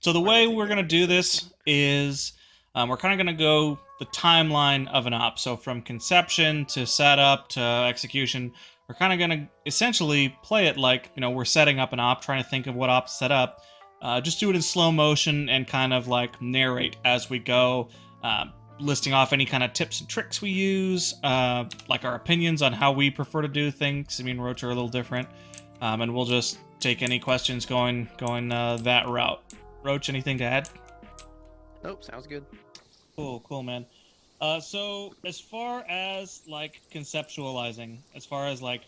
So the Or are they way we're thinking gonna like a do safe this is we're kind of gonna go the timeline of an op. So from conception to setup to execution, we're kind of gonna essentially play it like we're setting up an op, trying to think of what op to set up. Just do it in slow motion and kind of like narrate as we go, uh, listing off any kind of tips and tricks we use, like our opinions on how we prefer to do things. I mean, Roach are a little different, and we'll just take any questions going that route. Roach, anything to add? Nope, sounds good. Cool, man. So as far as like conceptualizing, as far as like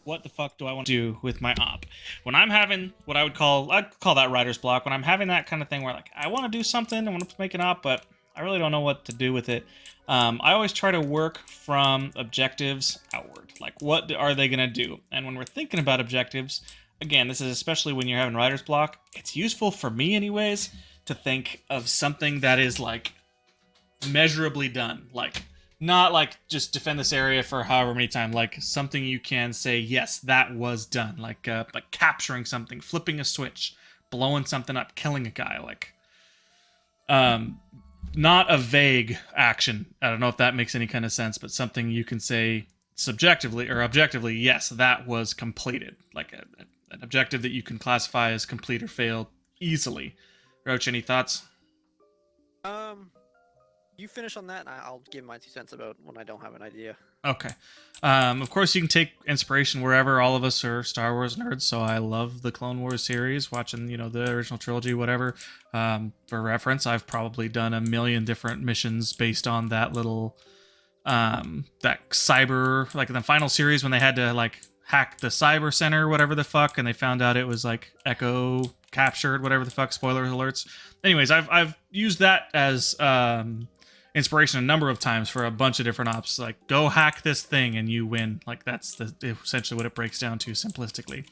what the fuck do I want to do with my op? When I'm having what I'd call that writer's block. When I'm having that kind of thing where like I want to do something, I want to make an op, but I really don't know what to do with it. I always try to work from objectives outward. Like, what are they gonna do? And when we're thinking about objectives, again, this is especially when you're having writer's block. It's useful for me, anyways, to think of something that is like measurably done, like not like just defend this area for however many time, like something you can say yes, that was done, like capturing something, flipping a switch, blowing something up, killing a guy, like um not a vague action. I don't know if that makes any kind of sense, but something you can say subjectively or objectively, yes, that was completed, like an objective that you can classify as complete or failed easily. Roach, any thoughts? Um, you finish on that, and I'll give my 2 cents about when I don't have an idea. Okay. Of course, you can take inspiration wherever. All of us are Star Wars nerds, so I love the Clone Wars series, watching, the original trilogy, whatever. For reference, I've probably done a million different missions based on that little, that cyber, like in the final series when they had to, like, hack the cyber center, whatever the fuck, and they found out it was, like, Echo captured, whatever the fuck, spoiler alerts. Anyways, I've used that as, inspiration a number of times for a bunch of different ops, like go hack this thing and you win. Like that's essentially what it breaks down to simplistically.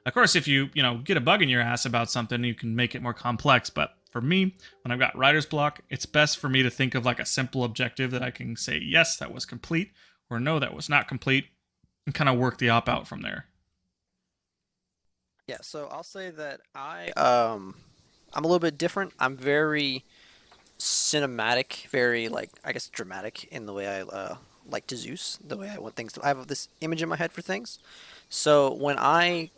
Of course, if you get a bug in your ass about something, you can make it more complex, but for me, when I've got writer's block, it's best for me to think of like a simple objective that I can say yes, that was complete, or no, that was not complete, and kind of work the op out from there. Yeah, so I'll say that I'm a little bit different. I'm very cinematic, very like I guess dramatic in the way I like to Zeus, the way I want things to. I have this image in my head for things. So when I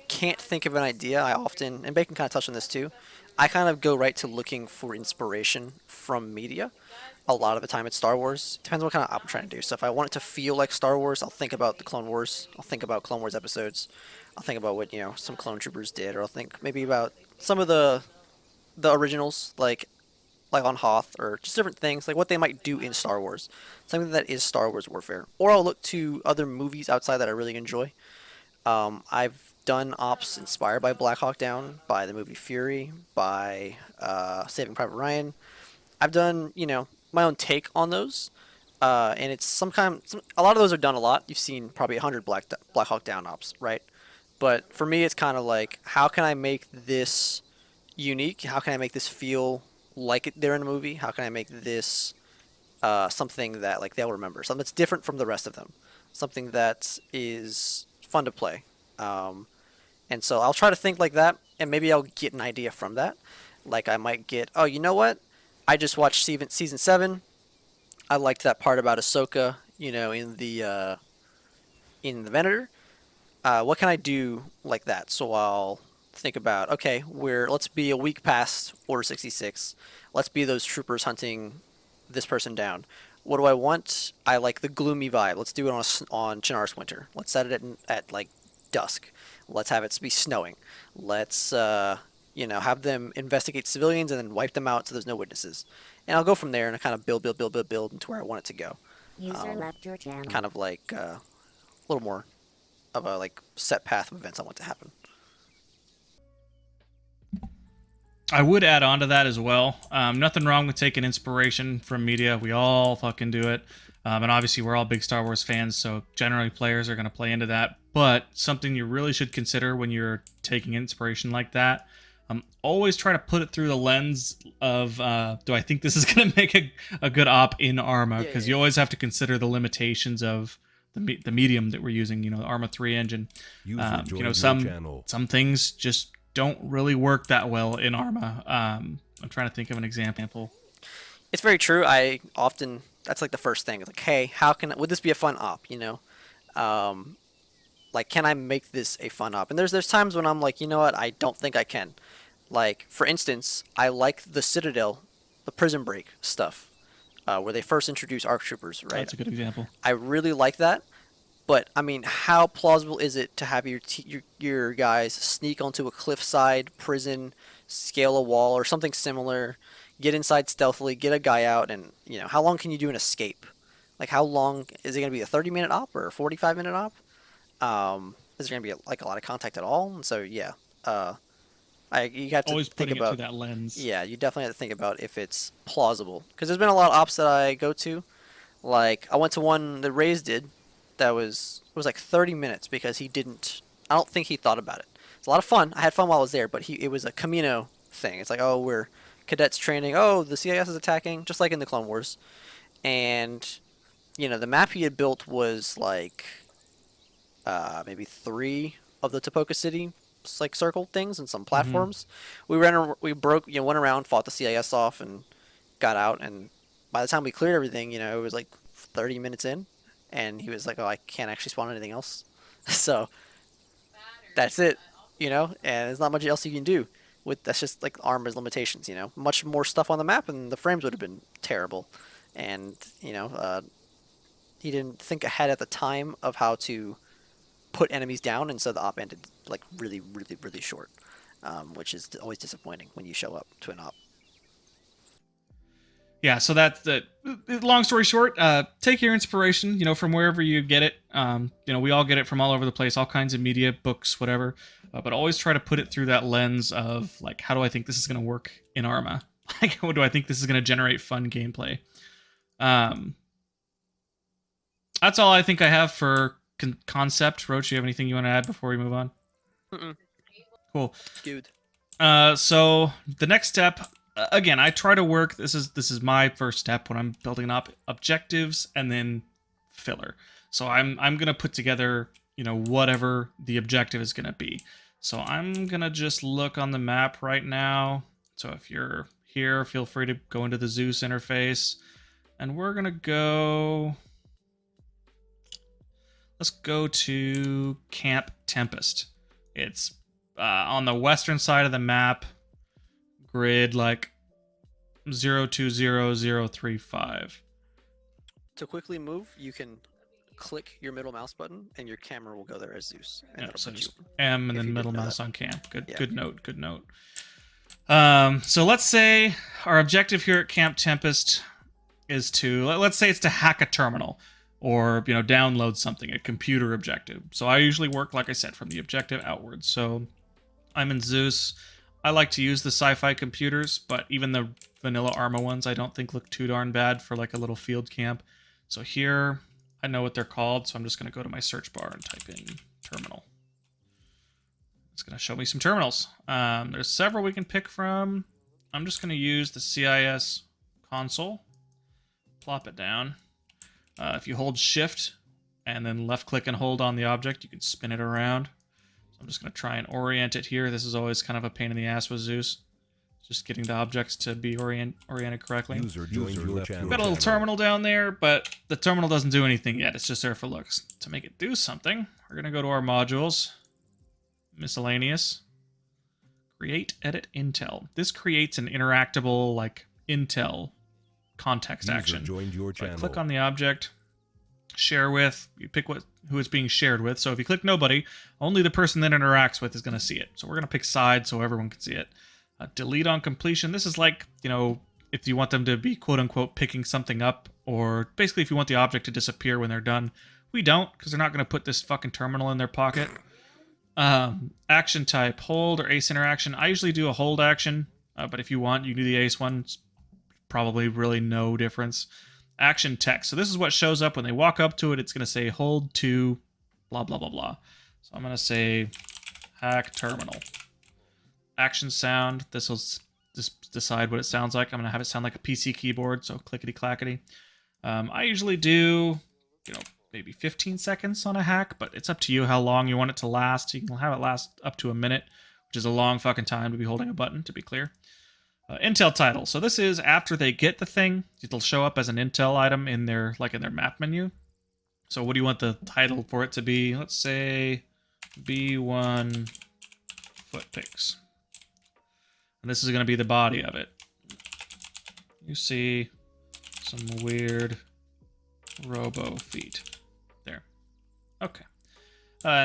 can't think of an idea, I often, and Bacon kind of touched on this too, I kind of go right to looking for inspiration from media. A lot of the time it's Star Wars. Depends on what kind of op I'm trying to do. So if I want it to feel like Star Wars, I'll think about the Clone Wars. I'll think about Clone Wars episodes. I'll think about what some clone troopers did, or I'll think maybe about some of the originals, like on Hoth, or just different things, like what they might do in Star Wars, something that is Star Wars warfare. Or I'll look to other movies outside that I really enjoy. I've done ops inspired by Black Hawk Down, by the movie Fury, by Saving Private Ryan. I've done, my own take on those, and it's a lot of those are done a lot. You've seen probably 100 Black Hawk Down ops, right? But for me, it's kind of like, how can I make this unique? How can I make this feel like they're in a movie? How can I make this something that like they'll remember? Something that's different from the rest of them. Something that is fun to play. Um, and so I'll try to think like that, and maybe I'll get an idea from that. Like I might get, oh, you know what? I just watched season 7. I liked that part about Ahsoka, in the Venator. What can I do like that? So I'll think about, okay, let's be a week past Order 66. Let's be those troopers hunting this person down. What do I want? I like the gloomy vibe. Let's do it on Chinaris Winter. Let's set it at like dusk. Let's have it be snowing. Let's have them investigate civilians and then wipe them out so there's no witnesses. And I'll go from there and I kind of build into where I want it to go. User left your channel. Kind of like a little more of a like set path of events I want to happen. I would add on to that as well. Nothing wrong with taking inspiration from media. We all fucking do it. And obviously, we're all big Star Wars fans, so generally players are going to play into that. But something you really should consider when you're taking inspiration like that, always try to put it through the lens of, do I think this is going to make a good op in Arma? Because you always have to consider the limitations of the medium that we're using, the Arma 3 engine. Some things just don't really work that well in Arma. I'm trying to think of an example. It's very true. I often that's like the first thing. It's like, hey, how can would this be a fun op? You know, um, like can I make this a fun op? And there's times when I'm like, you know what, I don't think I can. Like for instance, I like the Citadel, the Prison Break stuff, where they first introduce ARC troopers. Right. That's a good example. I really like that. But I mean, how plausible is it to have your guys sneak onto a cliffside prison, scale a wall or something similar, get inside stealthily, get a guy out, and how long can you do an escape? Like how long is it going to be, a 30-minute op or a 45-minute op? Is there going to be like a lot of contact at all? And so yeah, you have to Always think putting it about, through that lens. yeah, you definitely have to think about if it's plausible because there's been a lot of ops that I go to. Like I went to one that Rays did that it was like 30 minutes because he didn't, I don't think he thought about it. It's a lot of fun. I had fun while I was there, but it was a Camino thing. It's like, oh, we're cadets training. Oh, the CIS is attacking, just like in the Clone Wars. And the map he had built was like maybe 3 of the Tapoka City like circle things and some platforms. We went around, fought the CIS off, and got out. And by the time we cleared everything, it was like 30 minutes in, and he was like, "Oh, I can't actually spawn anything else." So that's it, and there's not much else you can do. That's just like Arma's limitations, Much more stuff on the map, and the frames would have been terrible. And he didn't think ahead at the time of how to put enemies down, and so the op ended like really, really, really short, which is always disappointing when you show up to an op. Yeah, so that's the long story short. Take your inspiration, from wherever you get it. We all get it from all over the place, all kinds of media, books, whatever. But always try to put it through that lens of like, how do I think this is going to work in Arma? Like, how do I think this is going to generate fun gameplay? That's all I think I have for concept. Roach, you have anything you want to add before we move on? Mm-mm. Cool. Good. So the next step. Again, I try to work. This is my first step when I'm building up objectives and then filler. So I'm gonna put together whatever the objective is gonna be. So I'm gonna just look on the map right now. So if you're here, feel free to go into the Zeus interface, and we're gonna go. Let's go to Camp Tempest. It's on the western side of the map. Grid like 020035. To quickly move, you can click your middle mouse button, and your camera will go there as Zeus. And Yeah, so put just you, M and if then you middle didn't know mouse that. on camp. Good, Yeah. good note. Good note. So let's say our objective here at Camp Tempest is to let's say it's to hack a terminal or download something, a computer objective. So I usually work, like I said, from the objective outwards. So I'm in Zeus. I like to use the sci-fi computers, but even the vanilla Arma ones I don't think look too darn bad for like a little field camp. So here, I know what they're called, so I'm just going to go to my search bar and type in terminal. It's going to show me some terminals. There's several we can pick from. I'm just going to use the CIS console. Plop it down. If you hold shift and then left click and hold on the object, you can spin it around. I'm just going to try and orient it here. This is always kind of a pain in the ass with Zeus. Just getting the objects to be oriented correctly. User joined your channel. Got a little terminal down there, but the terminal doesn't do anything yet. It's just there for looks. To make it do something, we're going to go to our modules. Miscellaneous. Create, edit, intel. This creates an interactable, like, intel context User action. joined your So I channel. click on the object. Share with, you pick who it's being shared with. So if you click nobody, only the person that interacts with is going to see it. So we're going to pick side so everyone can see it. Delete on completion. This is like, if you want them to be quote unquote picking something up, or basically if you want the object to disappear when they're done. We don't, because they're not going to put this fucking terminal in their pocket. Action type, hold or ace interaction. I usually do a hold action, but if you want, you can do the ace one. It's probably really no difference. Action text. So this is what shows up when they walk up to it. It's going to say hold to blah, blah, blah, blah. So I'm going to say hack terminal. Action sound. This will just decide what it sounds like. I'm going to have it sound like a PC keyboard. So clickety clackety. I usually do, maybe 15 seconds on a hack, but it's up to you how long you want it to last. You can have it last up to a minute, which is a long fucking time to be holding a button, to be clear. Intel title. So this is after they get the thing, it'll show up as an Intel item in their map menu. So what do you want the title for it to be? Let's say B1 foot picks. And this is going to be the body of it. You see some weird robo feet. There. Okay.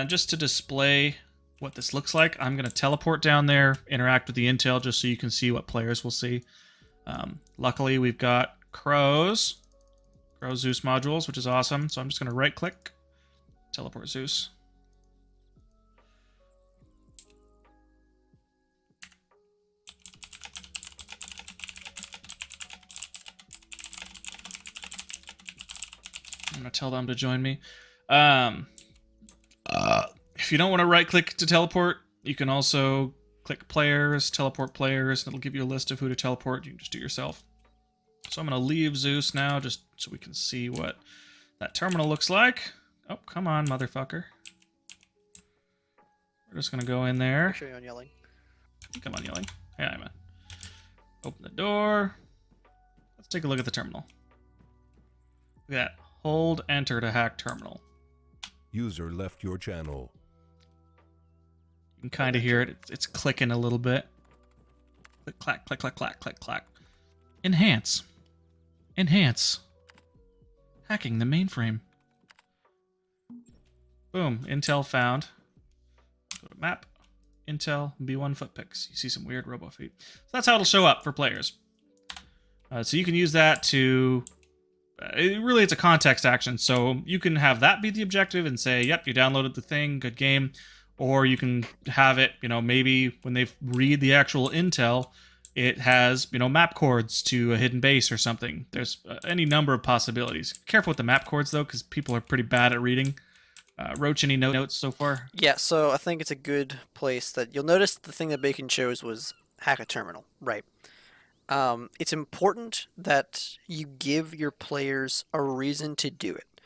Just to display what this looks like, I'm going to teleport down there, interact with the intel just so you can see what players will see. Luckily, we've got Crow Zeus modules, which is awesome. So I'm just going to right-click, teleport Zeus. I'm going to tell them to join me. If you don't want to right-click to teleport, you can also click players, teleport players, and it'll give you a list of who to teleport. You can just do it yourself. So I'm going to leave Zeus now, just so we can see what that terminal looks like. Oh, come on, motherfucker. We're just going to go in there. Make sure you're on yelling. Come on, yelling. Yeah, I'm in. Open the door. Let's take a look at the terminal. Look at that. Hold enter to hack terminal. User left your channel. You can kind of hear it. It's clicking a little bit. Click, clack, click, clack, clack, click, clack. Enhance. Enhance. Hacking the mainframe. Boom. Intel found. Go to map. Intel B1 footpicks. You see some weird robo feet. So that's how it'll show up for players. So you can use that to... really, it's a context action. So you can have that be the objective and say, yep, you downloaded the thing, good game. Or you can have it, maybe when they read the actual intel, it has, map chords to a hidden base or something. There's any number of possibilities. Careful with the map chords, though, because people are pretty bad at reading. Roach, any notes so far? Yeah, so I think it's a good place that you'll notice the thing that Bacon chose was hack a terminal, right? It's important that you give your players a reason to do it.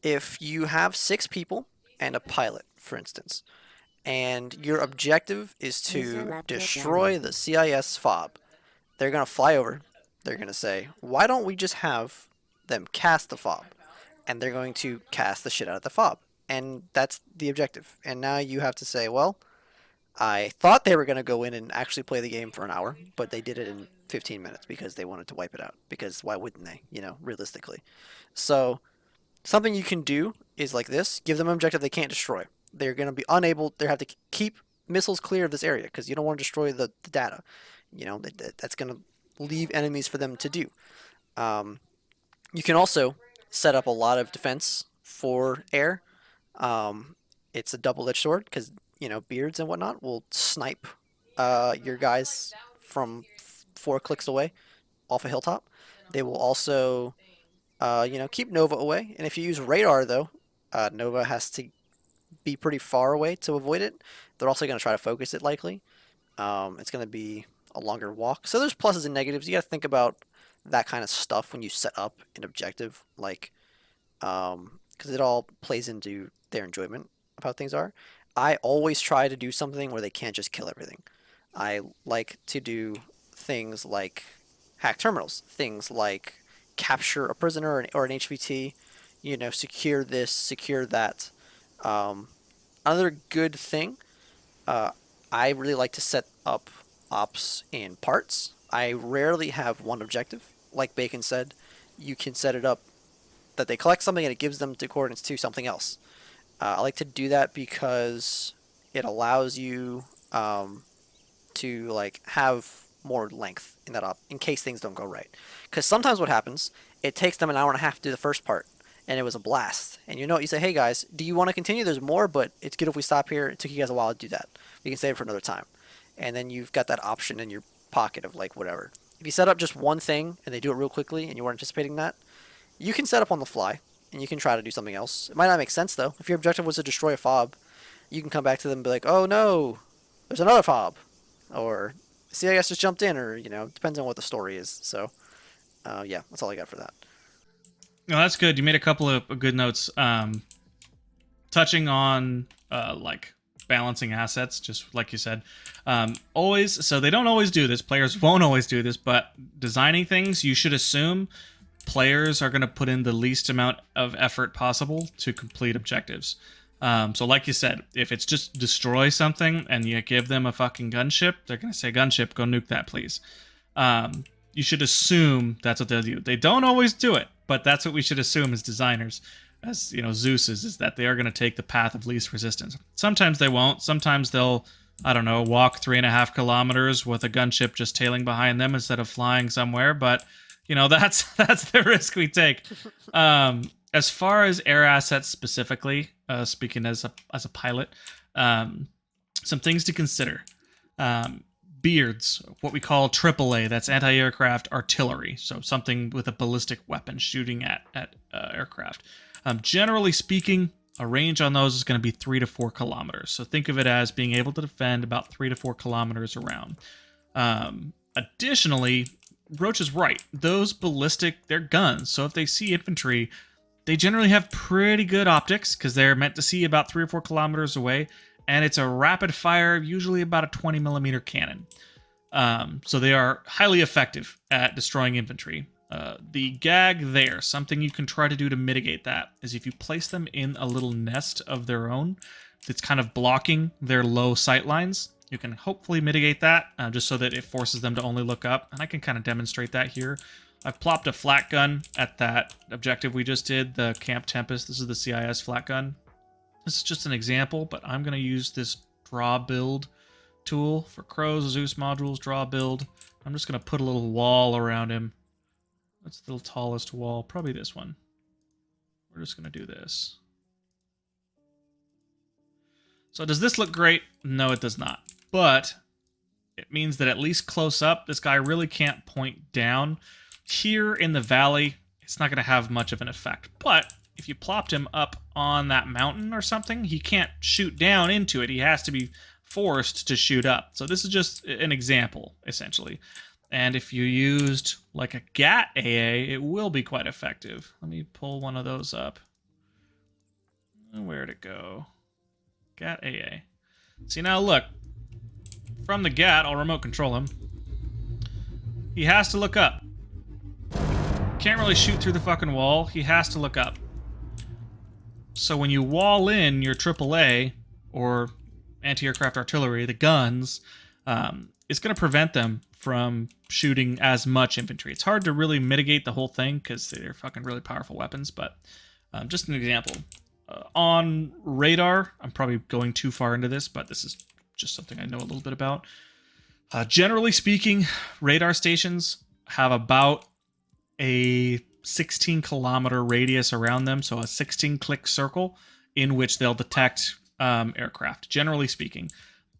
If you have 6 people and a pilot, for instance, and your objective is to destroy the CIS fob, they're going to fly over, they're going to say, why don't we just have them cast the fob? And they're going to cast the shit out of the fob. And that's the objective. And now you have to say, well, I thought they were going to go in and actually play the game for an hour, but they did it in 15 minutes because they wanted to wipe it out. Because why wouldn't they, realistically? So something you can do is like this. Give them an objective they can't destroy. They're going to be unable, they have to keep missiles clear of this area because you don't want to destroy the data. That's going to leave enemies for them to do. You can also set up a lot of defense for air. It's a double-edged sword because beards and whatnot will snipe your guys from 4 clicks away off a hilltop. They will also keep Nova away, and if you use radar though, Nova has to be pretty far away to avoid it. They're also going to try to focus it likely. It's going to be a longer walk, so there's pluses and negatives. You got to think about that kind of stuff when you set up an objective, like because it all plays into their enjoyment of how things are. I always try to do something where they can't just kill everything. I like to do things like hack terminals, things like capture a prisoner or an HVT, secure this, secure that. Another good thing, I really like to set up ops in parts. I rarely have one objective. Like Bacon said, you can set it up that they collect something and it gives them the coordinates to something else. I like to do that because it allows you to have more length in that op in case things don't go right. Because sometimes what happens, it takes them an hour and a half to do the first part, and it was a blast. And you say, hey guys, do you want to continue? There's more, but it's good if we stop here. It took you guys a while to do that. We can save it for another time. And then you've got that option in your pocket of whatever. If you set up just one thing and they do it real quickly and you weren't anticipating that, you can set up on the fly and you can try to do something else. It might not make sense though. If your objective was to destroy a fob, you can come back to them and be like, oh no, there's another fob. Or CIS just jumped in, or, depends on what the story is. So, yeah, that's all I got for that. No, that's good. You made a couple of good notes. Touching on, balancing assets, just like you said. Always, so they don't always do this. Players won't always do this, but designing things, you should assume players are going to put in the least amount of effort possible to complete objectives. So like you said, if it's just destroy something and you give them a fucking gunship, they're going to say, gunship, go nuke that, please. You should assume that's what they'll do. They don't always do it, but that's what we should assume as designers, as you know, Zeus is that they are going to take the path of least resistance. Sometimes they won't. Sometimes they'll, I don't know, walk 3.5 kilometers with a gunship just tailing behind them instead of flying somewhere. But you know, that's the risk we take. As far as air assets specifically, speaking as a pilot, some things to consider. Beards, what we call AAA, that's anti-aircraft artillery, so something with a ballistic weapon shooting at aircraft. Generally speaking, a range on those is going to be 3 to 4 kilometers. So think of it as being able to defend about 3 to 4 kilometers around. Additionally, Roach is right. Those ballistic, they're guns. So if they see infantry, they generally have pretty good optics because they're meant to see about 3 or 4 kilometers away. And it's a rapid fire, usually about a 20 millimeter cannon. So they are highly effective at destroying infantry. The gag there, something you can try to do to mitigate that, is if you place them in a little nest of their own that's kind of blocking their low sight lines, you can hopefully mitigate that just so that it forces them to only look up. And I can kind of demonstrate that here. I've plopped a flat gun at that objective we just did, the Camp Tempest. This is the CIS flat gun. This is just an example, but I'm going to use this draw build tool for Crows, Zeus modules, draw build. I'm just going to put a little wall around him. That's the tallest wall, probably this one. We're just going to do this. So does this look great? No, it does not. But it means that at least close up, this guy really can't point down. Here in the valley, it's not going to have much of an effect. But if you plopped him up on that mountain or something, he can't shoot down into it. He has to be forced to shoot up. So this is just an example, essentially. And if you used like a GAT AA, it will be quite effective. Let me pull one of those up. Where'd it go? GAT AA. See, now look. From the GAT, I'll remote control him. He has to look up. Can't really shoot through the fucking wall. He has to look up. So when you wall in your AAA or anti-aircraft artillery, the guns, it's going to prevent them from shooting as much infantry. It's hard to really mitigate the whole thing because they're fucking really powerful weapons, but just an example. On radar, I'm probably going too far into this, but this is just something I know a little bit about. Generally speaking, radar stations have about a 16-kilometer radius around them, so a 16-click circle in which they'll detect aircraft, generally speaking.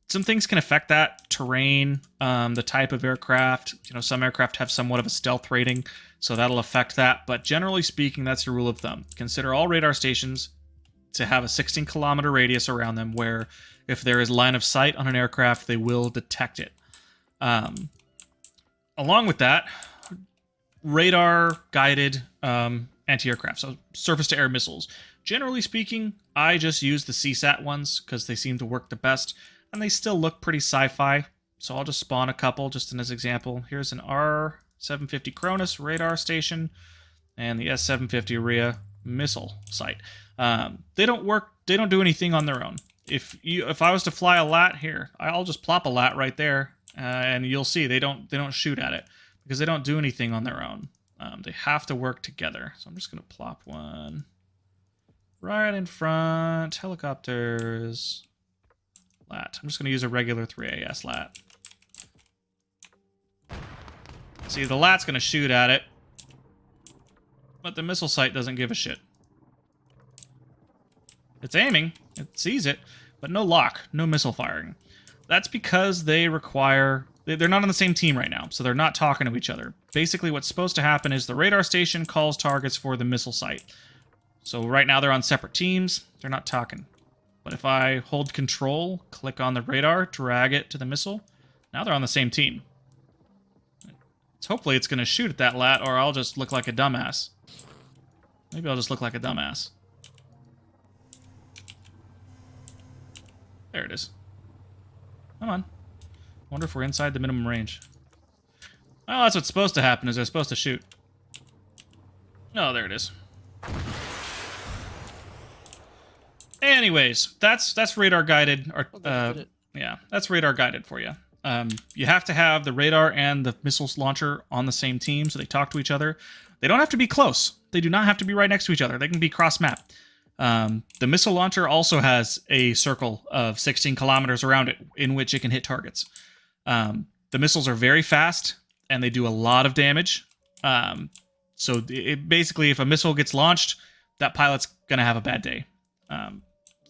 Some things can affect that. Terrain, the type of aircraft. You know, some aircraft have somewhat of a stealth rating, so that'll affect that. But generally speaking, that's your rule of thumb. Consider all radar stations to have a 16-kilometer radius around them where if there is line of sight on an aircraft, they will detect it. Along with that, radar-guided anti-aircraft, so surface-to-air missiles. Generally speaking, I just use the CSAT ones because they seem to work the best, and they still look pretty sci-fi, so I'll just spawn a couple just in this example. Here's an R750 Cronus radar station and the S750 RIA missile site. They don't work, they don't do anything on their own. If I was to fly a lat here, I'll just plop a lat right there, and you'll see they don't shoot at it because they don't do anything on their own. They have to work together. So I'm just gonna plop one right in front. Helicopters. Lat. I'm just gonna use a regular 3AS lat. See, the lat's gonna shoot at it, but the missile site doesn't give a shit. It's aiming, it sees it, but no lock, no missile firing. That's because they require... They're not on the same team right now, so they're not talking to each other. Basically, what's supposed to happen is the radar station calls targets for the missile site. So right now they're on separate teams, they're not talking. But if I hold control, click on the radar, drag it to the missile, now they're on the same team. So hopefully it's going to shoot at that lat, or I'll just look like a dumbass. Maybe I'll just look like a dumbass. There it is. Come on. Wonder if we're inside the minimum range. Oh, that's what's supposed to happen, is they're supposed to shoot. Oh, there it is. Anyways, that's radar guided. Or, yeah, that's radar guided for you. You have to have the radar and the missiles launcher on the same team so they talk to each other. They don't have to be close. They do not have to be right next to each other. They can be cross-map. The missile launcher also has a circle of 16 kilometers around it in which it can hit targets. The missiles are very fast, and they do a lot of damage. So basically, if a missile gets launched, that pilot's going to have a bad day.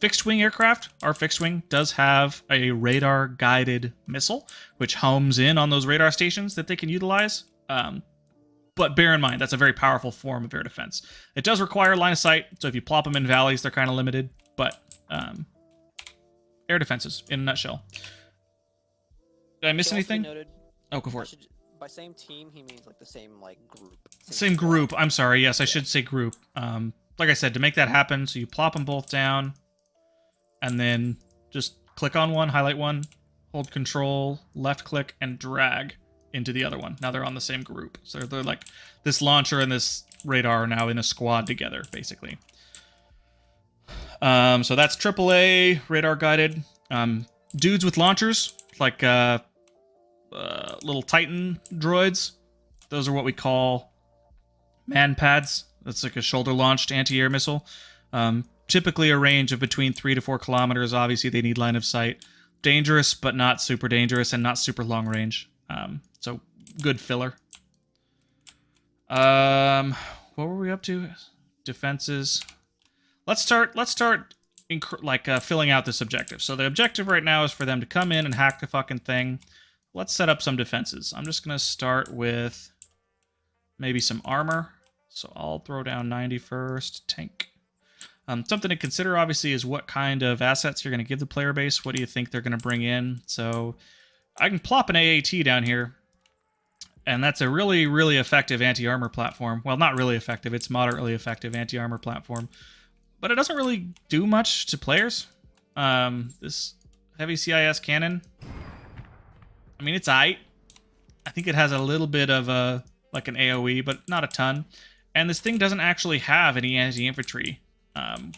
Fixed-wing aircraft, our fixed-wing does have a radar-guided missile, which homes in on those radar stations that they can utilize. But bear in mind, that's a very powerful form of air defense. It does require line of sight, so if you plop them in valleys, they're kind of limited. But air defenses, in a nutshell. Did I miss anything? Noted, Oh, go for it. by same team, he means like the same like group. Same group. I'm sorry. Yes, I should say group. Like I said, to make that happen, so you plop them both down, and then just click on one, highlight one, hold Control, left click, and drag into the other one. Now they're on the same group. So they're like, this launcher and this radar are now in a squad together, basically. So that's AAA, radar guided. Dudes with launchers, like little Titan droids. Those are what we call man pads. That's like a shoulder-launched anti-air missile. Typically a range of between 3 to 4 kilometers. Obviously, they need line of sight. Dangerous, but not super dangerous, and not super long range. So good filler. What were we up to? Defenses. Let's start filling out this objective. So the objective right now is for them to come in and hack the fucking thing. Let's set up some defenses. I'm just gonna start with maybe some armor. So I'll throw down 90 first. Tank. Something to consider, obviously, is what kind of assets you're going to give the player base. What do you think they're going to bring in? So I can plop an AAT down here, and that's a really, really effective anti-armor platform. Well, not really effective. It's moderately effective anti-armor platform. But it doesn't really do much to players. This heavy CIS cannon, I mean, it's aight. I think it has a little bit of an AoE, but not a ton. And this thing doesn't actually have any anti-infantry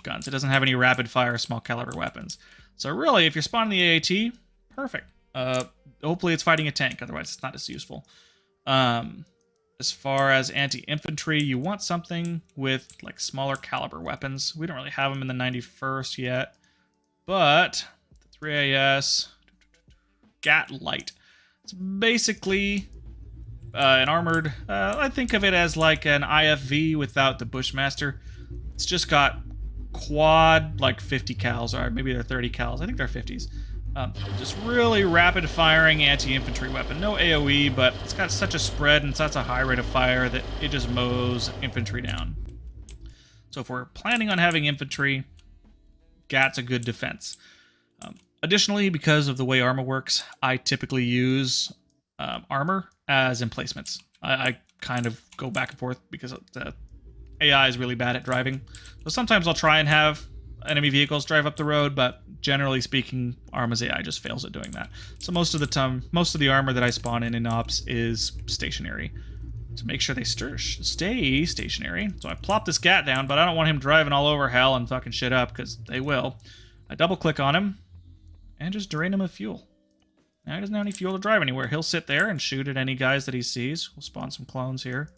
guns. It doesn't have any rapid-fire small caliber weapons. So really, if you're spawning the AAT, perfect. Hopefully it's fighting a tank, otherwise it's not as useful. As far as anti-infantry, you want something with like smaller caliber weapons. We don't really have them in the 91st yet, but the 3AS Gat Light. It's basically an armored, I think of it as like an IFV without the Bushmaster. It's just got quad, like 50 cals, or maybe they're 30 cals. I think they're 50s. Just really rapid-firing anti-infantry weapon. No AoE, but it's got such a spread and such a high rate of fire that it just mows infantry down. So if we're planning on having infantry, Gat's a good defense. Additionally, because of the way Arma works, I typically use armor as emplacements. I kind of go back and forth because the AI is really bad at driving. So sometimes I'll try and have enemy vehicles drive up the road, but generally speaking, Arma's AI just fails at doing that. So most of the time, most of the armor that I spawn in ops is stationary. To make sure they stay stationary. So I plop this Gat down, but I don't want him driving all over hell and fucking shit up, because they will. I double click on him and just drain him of fuel. Now he doesn't have any fuel to drive anywhere. He'll sit there and shoot at any guys that he sees. We'll spawn some clones here.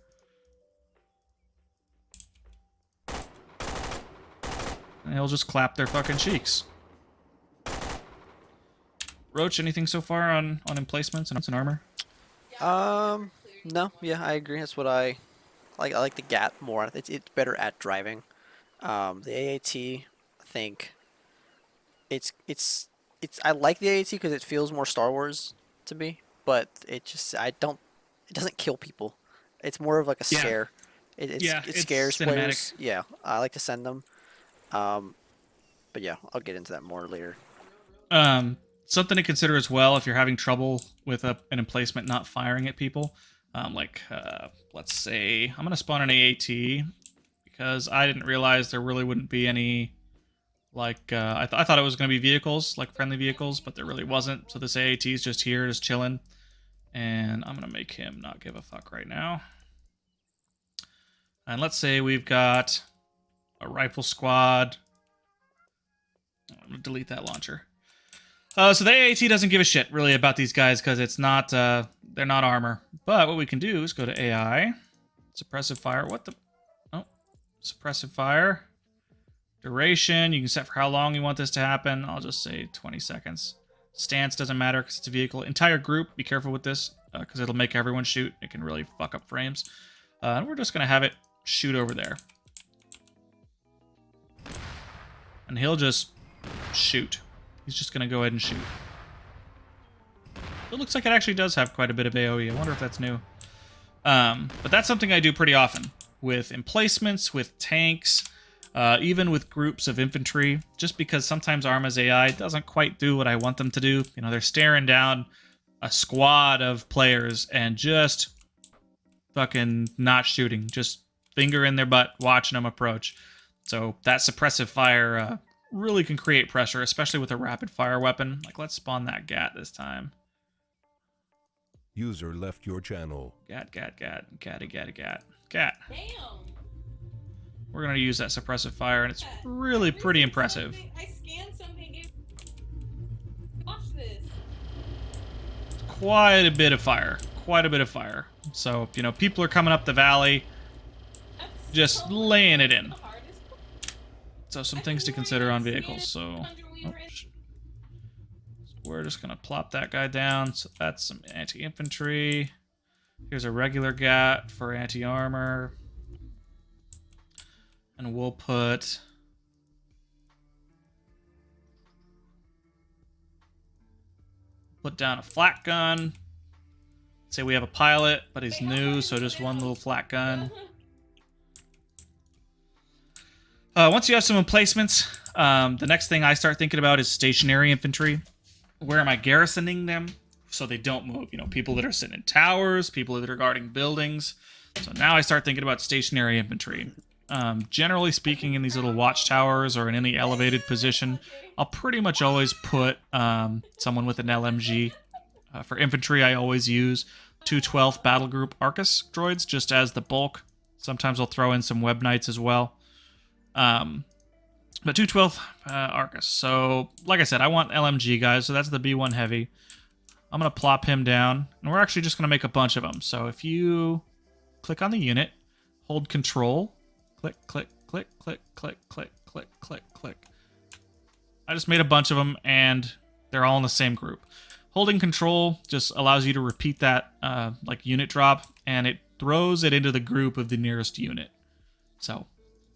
And he'll just clap their fucking cheeks. Roach, anything so far on emplacements and armor? No, yeah, I agree. That's what I like. I like the Gat more. It's better at driving. The AAT, I think I like the AAT because it feels more Star Wars to me, but it doesn't kill people. It's more of like a scare. It scares cinematic players. Yeah, I like to send them. But yeah, I'll get into that more later. Something to consider as well if you're having trouble with an emplacement not firing at people. Let's say I'm going to spawn an AAT because I didn't realize there really wouldn't be any Like, I thought it was going to be vehicles, like friendly vehicles, but there really wasn't. So this AAT is just here, just chilling. And I'm going to make him not give a fuck right now. And let's say we've got a rifle squad. I'm going to delete that launcher. So the AAT doesn't give a shit, really, about these guys, because it's not, they're not armor. But what we can do is go to AI. Suppressive fire. What the... Oh. Suppressive fire. Duration, you can set for how long you want this to happen. I'll just say 20 seconds. Stance doesn't matter because it's a vehicle. Entire group, be careful with this because it'll make everyone shoot. It can really fuck up frames. And we're just going to have it shoot over there. And he'll just shoot. He's just going to go ahead and shoot. It looks like it actually does have quite a bit of AoE. I wonder if that's new. But that's something I do pretty often with emplacements, with tanks, even with groups of infantry, just because sometimes Arma's AI doesn't quite do what I want them to do. You know, they're staring down a squad of players and just fucking not shooting, just finger in their butt, watching them approach. So that suppressive fire really can create pressure, especially with a rapid fire weapon. Like, let's spawn that GAT this time. User left your channel. GAT. Gat. Damn. We're going to use that suppressive fire, and it's really pretty impressive. I scanned something. Watch this. Quite a bit of fire. Quite a bit of fire. So, you know, people are coming up the valley, just laying it in. So some things to consider on vehicles. So, we're just going to plop that guy down. So that's some anti-infantry. Here's a regular GAT for anti-armor. And we'll put down a flat gun. Say we have a pilot, but he's new, so just one little flat gun. Once you have some emplacements, the next thing I start thinking about is stationary infantry. Where am I garrisoning them so they don't move? You know, people that are sitting in towers, people that are guarding buildings. So now I start thinking about stationary infantry. Generally speaking, in these little watchtowers or in any elevated position, I'll pretty much always put someone with an LMG. For infantry, I always use 212th Battle Group Arcus droids just as the bulk. Sometimes I'll throw in some Web Knights as well. But 212th Arcus. So, like I said, I want LMG guys, so that's the B1 Heavy. I'm going to plop him down, and we're actually just going to make a bunch of them. So if you click on the unit, hold Control, click, click, click, click, click, click, click, click, click. I just made a bunch of them, and they're all in the same group. Holding Control just allows you to repeat that like unit drop, and it throws it into the group of the nearest unit. So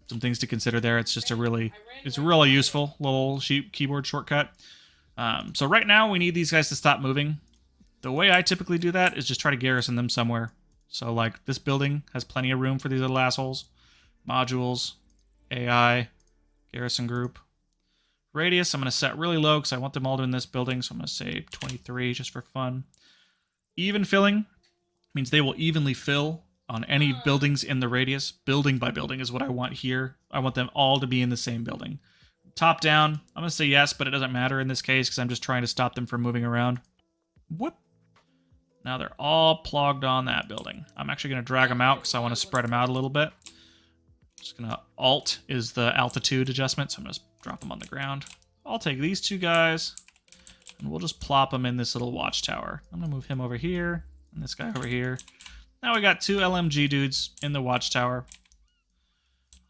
some things to consider there. It's just a really useful little keyboard shortcut. So right now we need these guys to stop moving. The way I typically do that is just try to garrison them somewhere. So like this building has plenty of room for these little assholes. Modules, AI, garrison group. Radius, I'm going to set really low because I want them all in this building. So I'm going to say 23 just for fun. Even filling means they will evenly fill on any buildings in the radius. Building by building is what I want here. I want them all to be in the same building. Top down, I'm going to say yes, but it doesn't matter in this case because I'm just trying to stop them from moving around. Whoop. Now they're all plugged on that building. I'm actually going to drag them out because I want to spread them out a little bit. Just going to Alt is the altitude adjustment, so I'm going to drop them on the ground. I'll take these two guys, and we'll just plop them in this little watchtower. I'm going to move him over here, and this guy over here. Now we got two LMG dudes in the watchtower.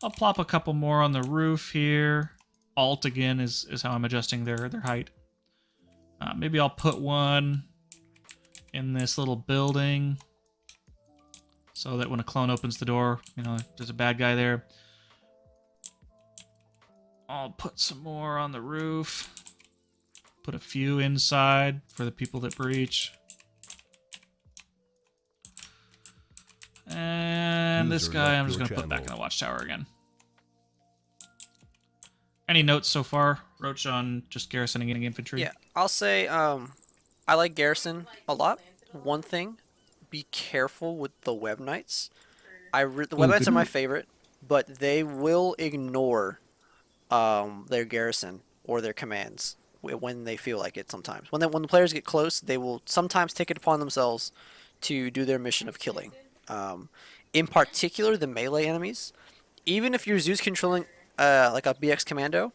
I'll plop a couple more on the roof here. Alt, again, is how I'm adjusting their height. Maybe I'll put one in this little building so that when a clone opens the door, you know, there's a bad guy there. I'll put some more on the roof. Put a few inside for the people that breach. And this guy I'm just going to put back in the watchtower again. Any notes so far, Roach, on just garrisoning and infantry? Yeah, I'll say I like Garrison a lot. One thing, be careful with the Web Knights. The Web Knights are my favorite, but they will ignore their garrison or their commands when they feel like it. Sometimes when the players get close, they will sometimes take it upon themselves to do their mission of killing. In particular, the melee enemies. Even if you're Zeus controlling like a BX commando,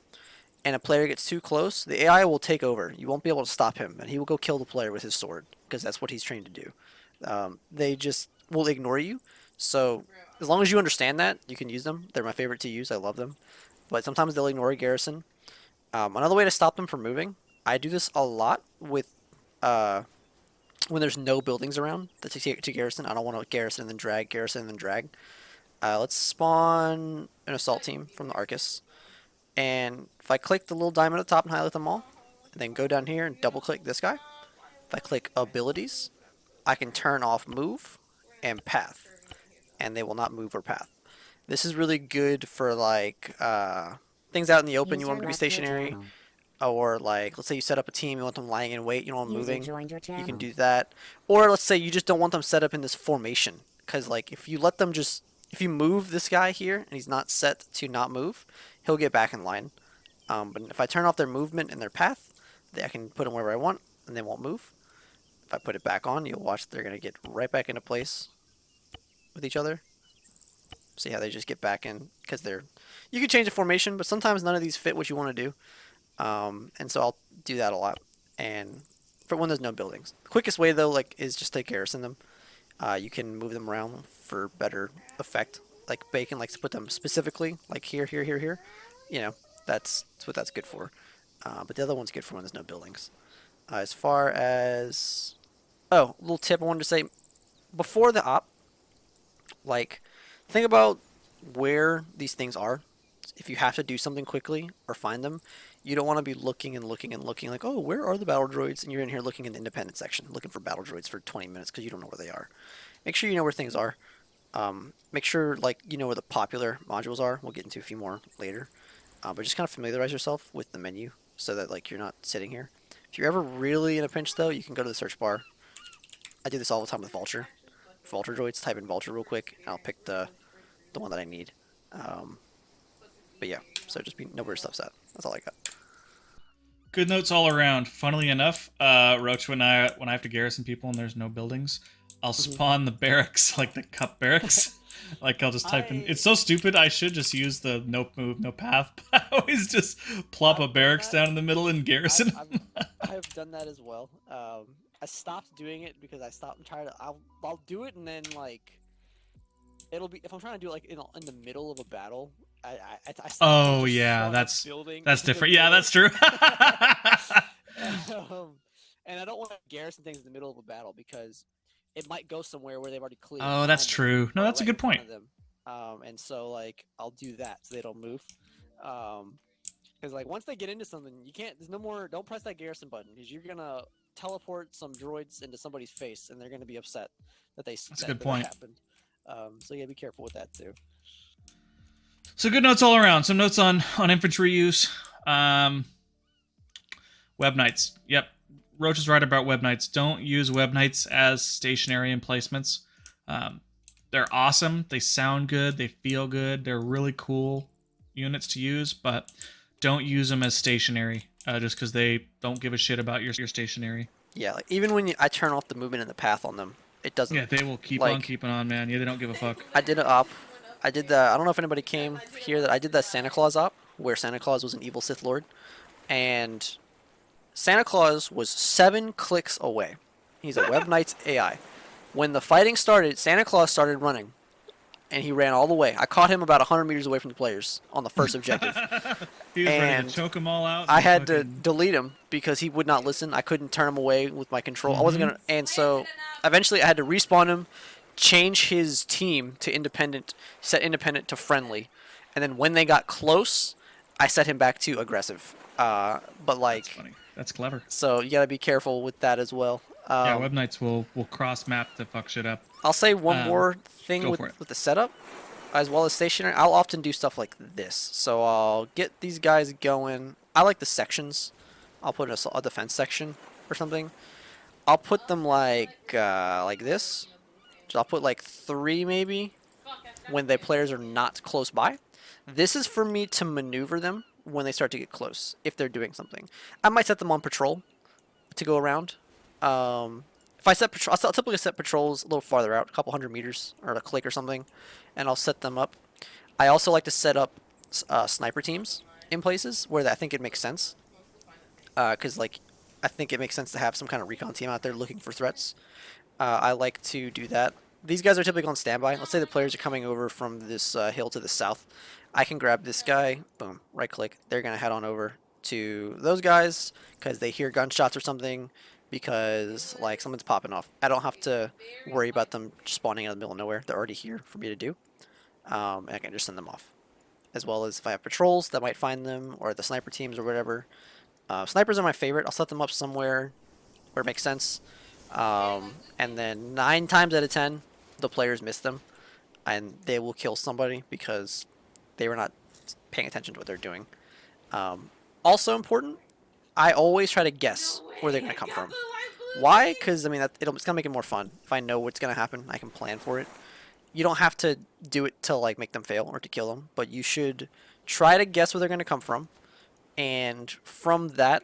and a player gets too close, the AI will take over. You won't be able to stop him, and he will go kill the player with his sword because that's what he's trained to do. They just will ignore you. So as long as you understand that, you can use them. They're my favorite to use. I love them. But sometimes they'll ignore a garrison. Another way to stop them from moving, I do this a lot with when there's no buildings around to garrison. I don't want to garrison and then drag, garrison and then drag. Let's spawn an assault team from the Arcus. And if I click the little diamond at the top and highlight them all, and then go down here and double click this guy, if I click abilities, I can turn off move and path, and they will not move or path. This is really good for like things out in the open. You want them to be stationary, or like let's say you set up a team, you want them lying in wait, you don't want them moving. You can do that. Or let's say you just don't want them set up in this formation, because like if you let them just if you move this guy here and he's not set to not move, he'll get back in line. But if I turn off their movement and their path, I can put them wherever I want and they won't move. If I put it back on, you'll watch they're going to get right back into place with each other. See how they just get back in because they're... You can change the formation, but sometimes none of these fit what you want to do. And so I'll do that a lot. And for when there's no buildings. The quickest way though is just to garrison them. You can move them around for better effect. Like Bacon likes to put them specifically, like here, here, here, here. You know, that's what that's good for. But the other one's good for when there's no buildings. As far as... Oh, a little tip I wanted to say. Before the op, like, think about where these things are. If you have to do something quickly or find them, you don't want to be looking and looking and looking like, oh, where are the battle droids? And you're in here looking in the independent section, looking for battle droids for 20 minutes because you don't know where they are. Make sure you know where things are. Make sure you know where the popular modules are. We'll get into a few more later. But just kind of familiarize yourself with the menu so that you're not sitting here. If you're ever really in a pinch though, you can go to the search bar. I do this all the time with Vulture. Vulture droids, type in Vulture real quick, and I'll pick the one that I need. But yeah, so just know where stuff's at. That's all I got. Good notes all around. Funnily enough, Roach, when I have to garrison people and there's no buildings, I'll spawn the barracks, like the cup barracks. I'll just type in. It's so stupid. I should just use the no move, no path. But I always just plop a barracks down in the middle and garrison. I've done that as well. I stopped doing it because I'm tired. I'll do it and then it'll be if I'm trying to do it in the middle of a battle. I oh yeah, that's different. Yeah, that's true. And I don't want to garrison things in the middle of a battle because it might go somewhere where they've already cleared. Oh, that's true. No, that's a good point. And so I'll do that so they don't move. Because once they get into something, you can't. There's no more. Don't press that garrison button because you're gonna teleport some droids into somebody's face and they're gonna be upset that they. That's a good point. That happened. So yeah, be careful with that too. So good notes all around. Some notes on infantry use. Web Knights. Yep. Roach is right about Web Knights. Don't use Web Knights as stationary emplacements. They're awesome. They sound good. They feel good. They're really cool units to use, but don't use them as stationary just because they don't give a shit about your stationary. Yeah, even when I turn off the movement and the path on them, it doesn't. Yeah, they will keep on keeping on, man. Yeah, they don't give a fuck. I did an op. I did the. I don't know if anybody came here that I did that Santa Claus op where Santa Claus was an evil Sith Lord, and Santa Claus was 7 clicks away. He's a Web Knight's AI. When the fighting started, Santa Claus started running, and he ran all the way. I caught him about 100 meters away from the players on the first objective. He was ready to choke them all out. I had to delete him because he would not listen. I couldn't turn him away with my control. I wasn't gonna, and so eventually I had to respawn him, change his team to independent, set independent to friendly, and then when they got close, I set him back to aggressive. But that's funny. That's clever. So you gotta be careful with that as well. Yeah, Web Knights will cross map to fuck shit up. I'll say one more thing with the setup, as well as stationary. I'll often do stuff like this. So I'll get these guys going. I like the sections. I'll put a defense section or something. I'll put them like this. So I'll put 3 maybe when the players are not close by. This is for me to maneuver them when they start to get close, if they're doing something. I might set them on patrol to go around. If I set patrol, I'll typically set patrols a little farther out, a couple 100 meters, or a click or something, and I'll set them up. I also like to set up sniper teams in places where I think it makes sense. Because like, I think it makes sense to have some kind of recon team out there looking for threats. I like to do that. These guys are typically on standby. Let's say the players are coming over from this hill to the south. I can grab this guy, boom, right click. They're gonna head on over to those guys because they hear gunshots or something, because like someone's popping off. I don't have to worry about them spawning out of the middle of nowhere. They're already here for me to do. And I can just send them off. As well as if I have patrols that might find them, or the sniper teams or whatever. Snipers are my favorite. I'll set them up somewhere where it makes sense. And then 9 times out of 10, the players miss them, and they will kill somebody because they were not paying attention to what they're doing. Also important, I always try to guess where they're going to come from. Why? Because, I mean, it's going to make it more fun. If I know what's going to happen, I can plan for it. You don't have to do it to, like, make them fail or to kill them, but you should try to guess where they're going to come from. And from that,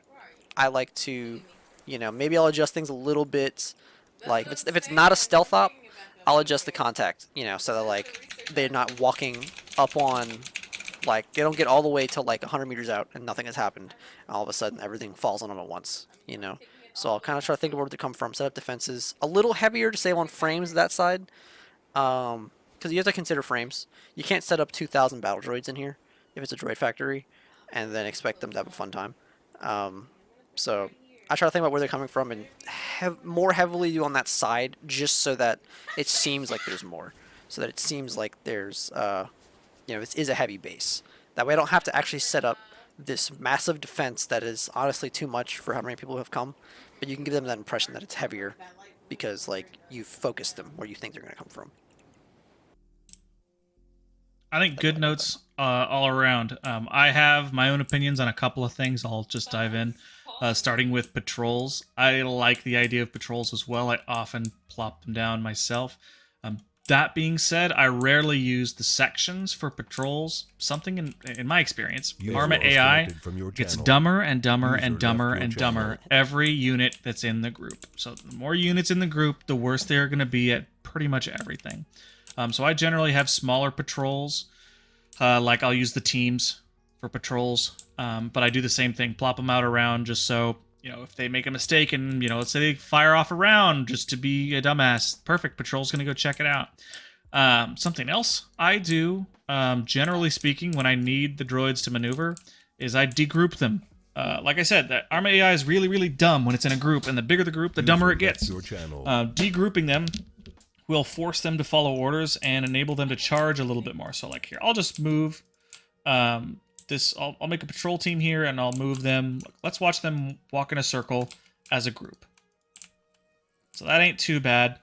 I like to, you know, maybe I'll adjust things a little bit. Like, if it's not a stealth op, I'll adjust the contact, you know, so that, like, they're not walking up on, like, they don't get all the way to, like, 100 meters out and nothing has happened. And all of a sudden, everything falls on them at once, you know. So I'll kind of try to think of where to come from, set up defenses. A little heavier to save on frames that side, because you have to consider frames. You can't set up 2,000 battle droids in here if it's a droid factory, and then expect them to have a fun time. So I try to think about where they're coming from and more heavily do on that side, just so that it seems like there's more. So that it seems like there's, you know, this is a heavy base. That way I don't have to actually set up this massive defense that is honestly too much for how many people have come. But you can give them that impression that it's heavier because, like, you've focused them where you think they're going to come from. I think good notes all around. I have my own opinions on a couple of things. I'll just dive in. Starting with patrols. I like the idea of patrols as well. I often plop them down myself. That being said, I rarely use the sections for patrols. Something in my experience, Arma AI gets dumber and dumber and dumber and dumber every unit that's in the group. So the more units in the group, the worse they're going to be at pretty much everything. So I generally have smaller patrols. Like I'll use the teams for patrols. But I do the same thing, plop them out around just so, you know, if they make a mistake and, you know, let's say they fire off a round just to be a dumbass, perfect, patrol's going to go check it out. Something else I do, generally speaking, when I need the droids to maneuver, is I degroup them. Like I said, that Arma AI is really, really dumb when it's in a group, and the bigger the group, the dumber it gets. Degrouping them will force them to follow orders and enable them to charge a little bit more. So like here, I'll just move I'll make a patrol team here and I'll move them. Let's watch them walk in a circle as a group. So that ain't too bad.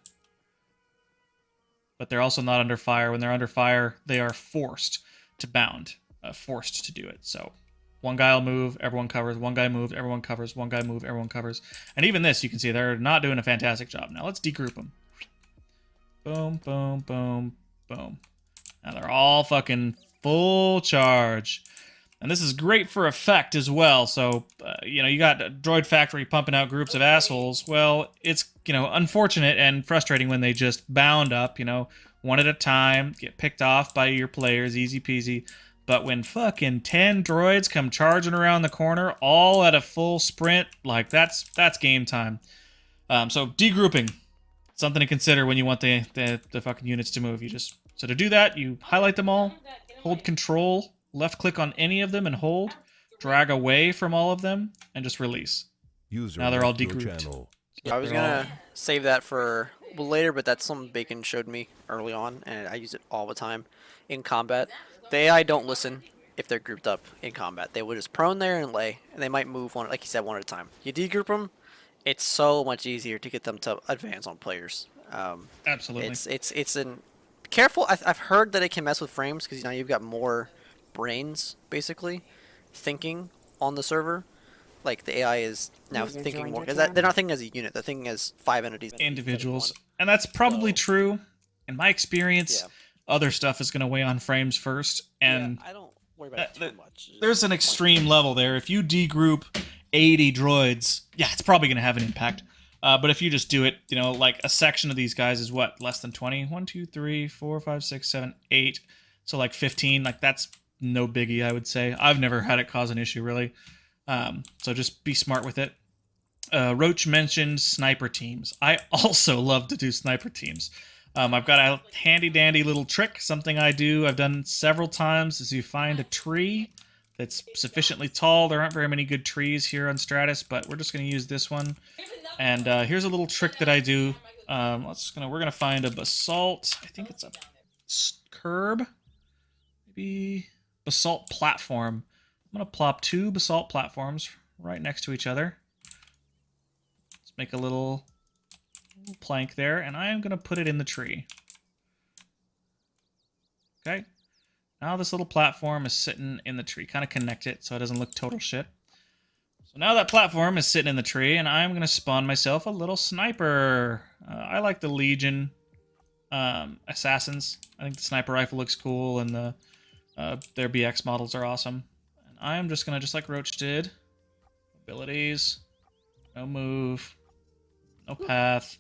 But they're also not under fire. When they're under fire, they are forced to bound. Forced to do it. So one guy will move, everyone covers. One guy moves, everyone covers. One guy moves, everyone covers. And even this, you can see they're not doing a fantastic job. Now let's degroup them. Boom, boom, boom, boom. Now they're all fucking full charge. And this is great for effect as well. So, you know, you got a droid factory pumping out groups of assholes. Well, it's, you know, unfortunate and frustrating when they just bound up, you know, one at a time, get picked off by your players, easy peasy. But when fucking 10 droids come charging around the corner, all at a full sprint, like that's game time. So degrouping, something to consider when you want the fucking units to move. So to do that, you highlight them all, hold control, left click on any of them and hold, drag away from all of them, and just release. Now they're all degrouped. I was gonna save that for later, but that's something Bacon showed me early on, and I use it all the time in combat. The AI don't listen if they're grouped up in combat. They will just prone there and lay, and they might move one, like you said, one at a time. You degroup them, it's so much easier to get them to advance on players. Absolutely. It's an careful. I've heard that it can mess with frames because now you've got more brains basically thinking on the server. Like the AI is now thinking more because they're not thinking as a unit, they're thinking as 5 entities, individuals, and that's probably true in my experience. Other stuff is going to weigh on frames first, and worry about it too much. Just There's an extreme level there. If you degroup 80 droids, yeah, it's probably going to have an impact. But if you just do it, you know, like a section of these guys is what, less than 20? 1, 2, 3, 4, 5, 6, 7, 8. So like 15, like that's no biggie, I would say. I've never had it cause an issue, really. So just be smart with it. Roach mentioned sniper teams. I also love to do sniper teams. I've got a handy-dandy little trick, something I do, I've done several times, is you find a tree that's sufficiently tall. There aren't very many good trees here on Stratus, but we're just going to use this one. And here's a little trick that I do. We're gonna find a basalt. I think it's a curb, maybe basalt platform. I'm gonna plop 2 basalt platforms right next to each other. Let's make a little plank there, and I am gonna put it in the tree. Okay. Now this little platform is sitting in the tree. Kind of connect it so it doesn't look total shit. So now that platform is sitting in the tree, and I'm going to spawn myself a little sniper. I like the Legion assassins. I think the sniper rifle looks cool, and their BX models are awesome. And I'm just going to, just like Roach did, abilities, no move, no path.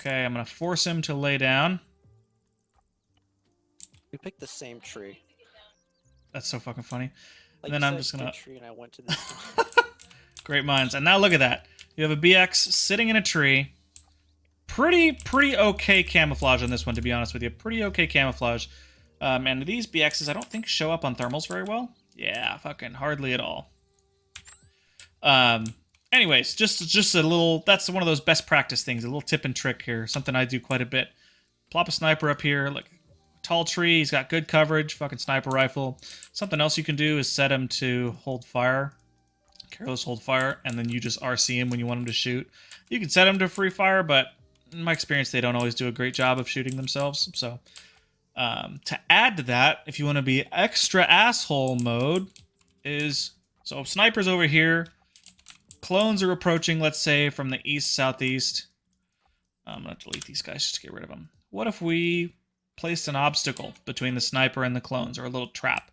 Okay, I'm going to force him to lay down. We picked the same tree. That's so fucking funny. Like And then you I'm said, just gonna... good tree, and I went to this Great minds. And now look at that. You have a BX sitting in a tree. Pretty okay camouflage on this one, to be honest with you. Pretty okay camouflage. And these BXs, I don't think, show up on thermals very well. Yeah, fucking hardly at all. Anyways, just a little... That's one of those best practice things. A little tip and trick here. Something I do quite a bit. Plop a sniper up here. Like, tall tree. He's got good coverage. Fucking sniper rifle. Something else you can do is set him to hold fire. Careless hold fire, and then you just RC him when you want him to shoot. You can set him to free fire, but in my experience, they don't always do a great job of shooting themselves. So, to add to that, if you want to be extra asshole mode, so snipers over here, clones are approaching, let's say, from the east-southeast. I'm going to delete these guys just to get rid of them. What if we placed an obstacle between the sniper and the clones, or a little trap?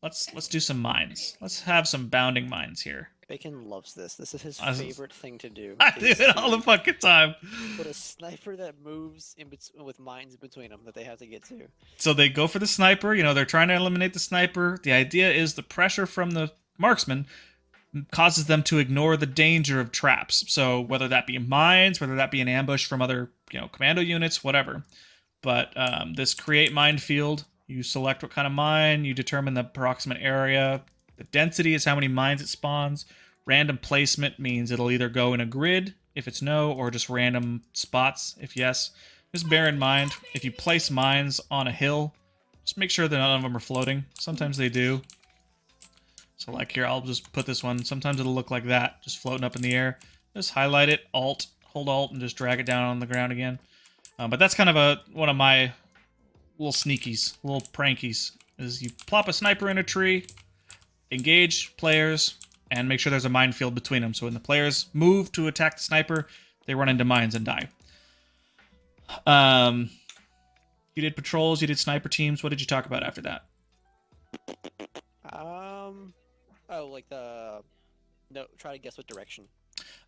Let's do some mines. Let's have some bounding mines here. Bacon loves this. This is his favorite thing to do. I do it all the fucking time. Put a sniper that moves with mines between them that they have to get to. So they go for the sniper. You know, they're trying to eliminate the sniper. The idea is the pressure from the marksman causes them to ignore the danger of traps. So whether that be mines, whether that be an ambush from other, you know, commando units, whatever. But this create mine field, you select what kind of mine, you determine the approximate area. The density is how many mines it spawns. Random placement means it'll either go in a grid if it's no, or just random spots if yes. Just bear in mind, if you place mines on a hill, just make sure that none of them are floating. Sometimes they do. So like here, I'll just put this one. Sometimes it'll look like that, just floating up in the air. Just highlight it, hold Alt, and just drag it down on the ground again. But that's kind of one of my little sneakies, little prankies, is you plop a sniper in a tree, engage players, and make sure there's a minefield between them. So when the players move to attack the sniper, they run into mines and die. You did patrols, you did sniper teams. What did you talk about after that? Try to guess what direction.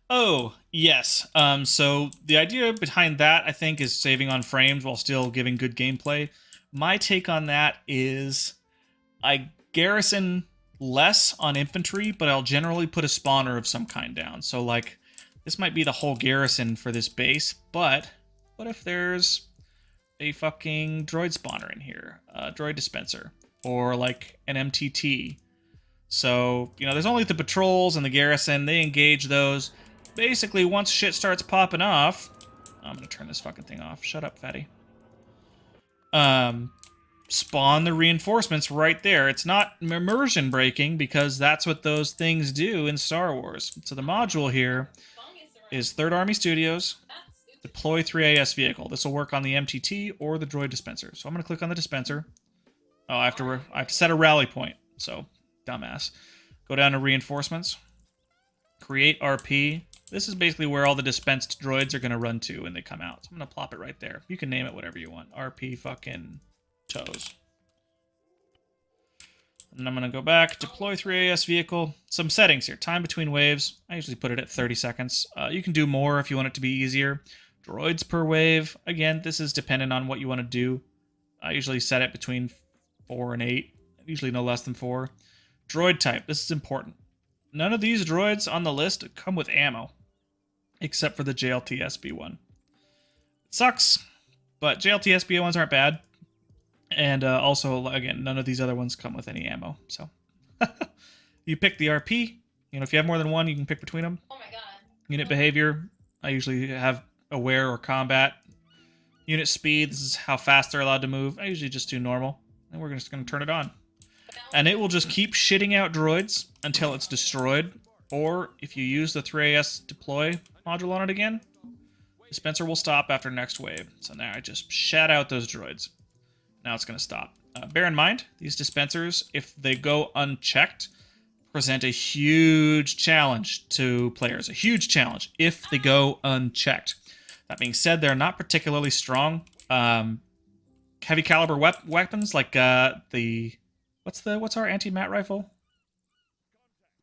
Oh, yes. So the idea behind that, I think, is saving on frames while still giving good gameplay. My take on that is I garrison less on infantry, but I'll generally put a spawner of some kind down. So, like, this might be the whole garrison for this base, but what if there's a fucking droid spawner in here? A droid dispenser. Or, like, an MTT. So, you know, there's only the patrols and the garrison. They engage those. Basically, once shit starts popping off... I'm gonna turn this fucking thing off. Shut up, fatty. Spawn the reinforcements right there. It's not immersion breaking, because that's what those things do in Star Wars. So the module here is 3rd Army Studios, deploy 3AS vehicle. This will work on the MTT or the droid dispenser. So I'm gonna click on the dispenser. Oh, I have to set a rally point. So, dumbass. Go down to reinforcements. Create RP. This is basically where all the dispensed droids are going to run to when they come out. So I'm going to plop it right there. You can name it whatever you want. RP fucking toes. And I'm going to go back, deploy 3AS vehicle. Some settings here. Time between waves. I usually put it at 30 seconds. You can do more if you want it to be easier. Droids per wave. Again, this is dependent on what you want to do. I usually set it between 4 and 8. Usually no less than 4. Droid type. This is important. None of these droids on the list come with ammo, except for the JLT-SB1. It sucks, but JLT-SB1s aren't bad. And also, again, none of these other ones come with any ammo. So you pick the RP. You know, if you have more than one, you can pick between them. Oh my god. Unit behavior. I usually have aware or combat. Unit speed. This is how fast they're allowed to move. I usually just do normal. And we're just going to turn it on. And it will just keep shitting out droids until it's destroyed. Or if you use the 3AS deploy module on it again, dispenser will stop after next wave. So now I just shat out those droids. Now it's going to stop. Bear in mind, these dispensers, if they go unchecked, present a huge challenge to players. A huge challenge if they go unchecked. That being said, they're not particularly strong. Heavy caliber weapons like the... What's our anti-mat rifle?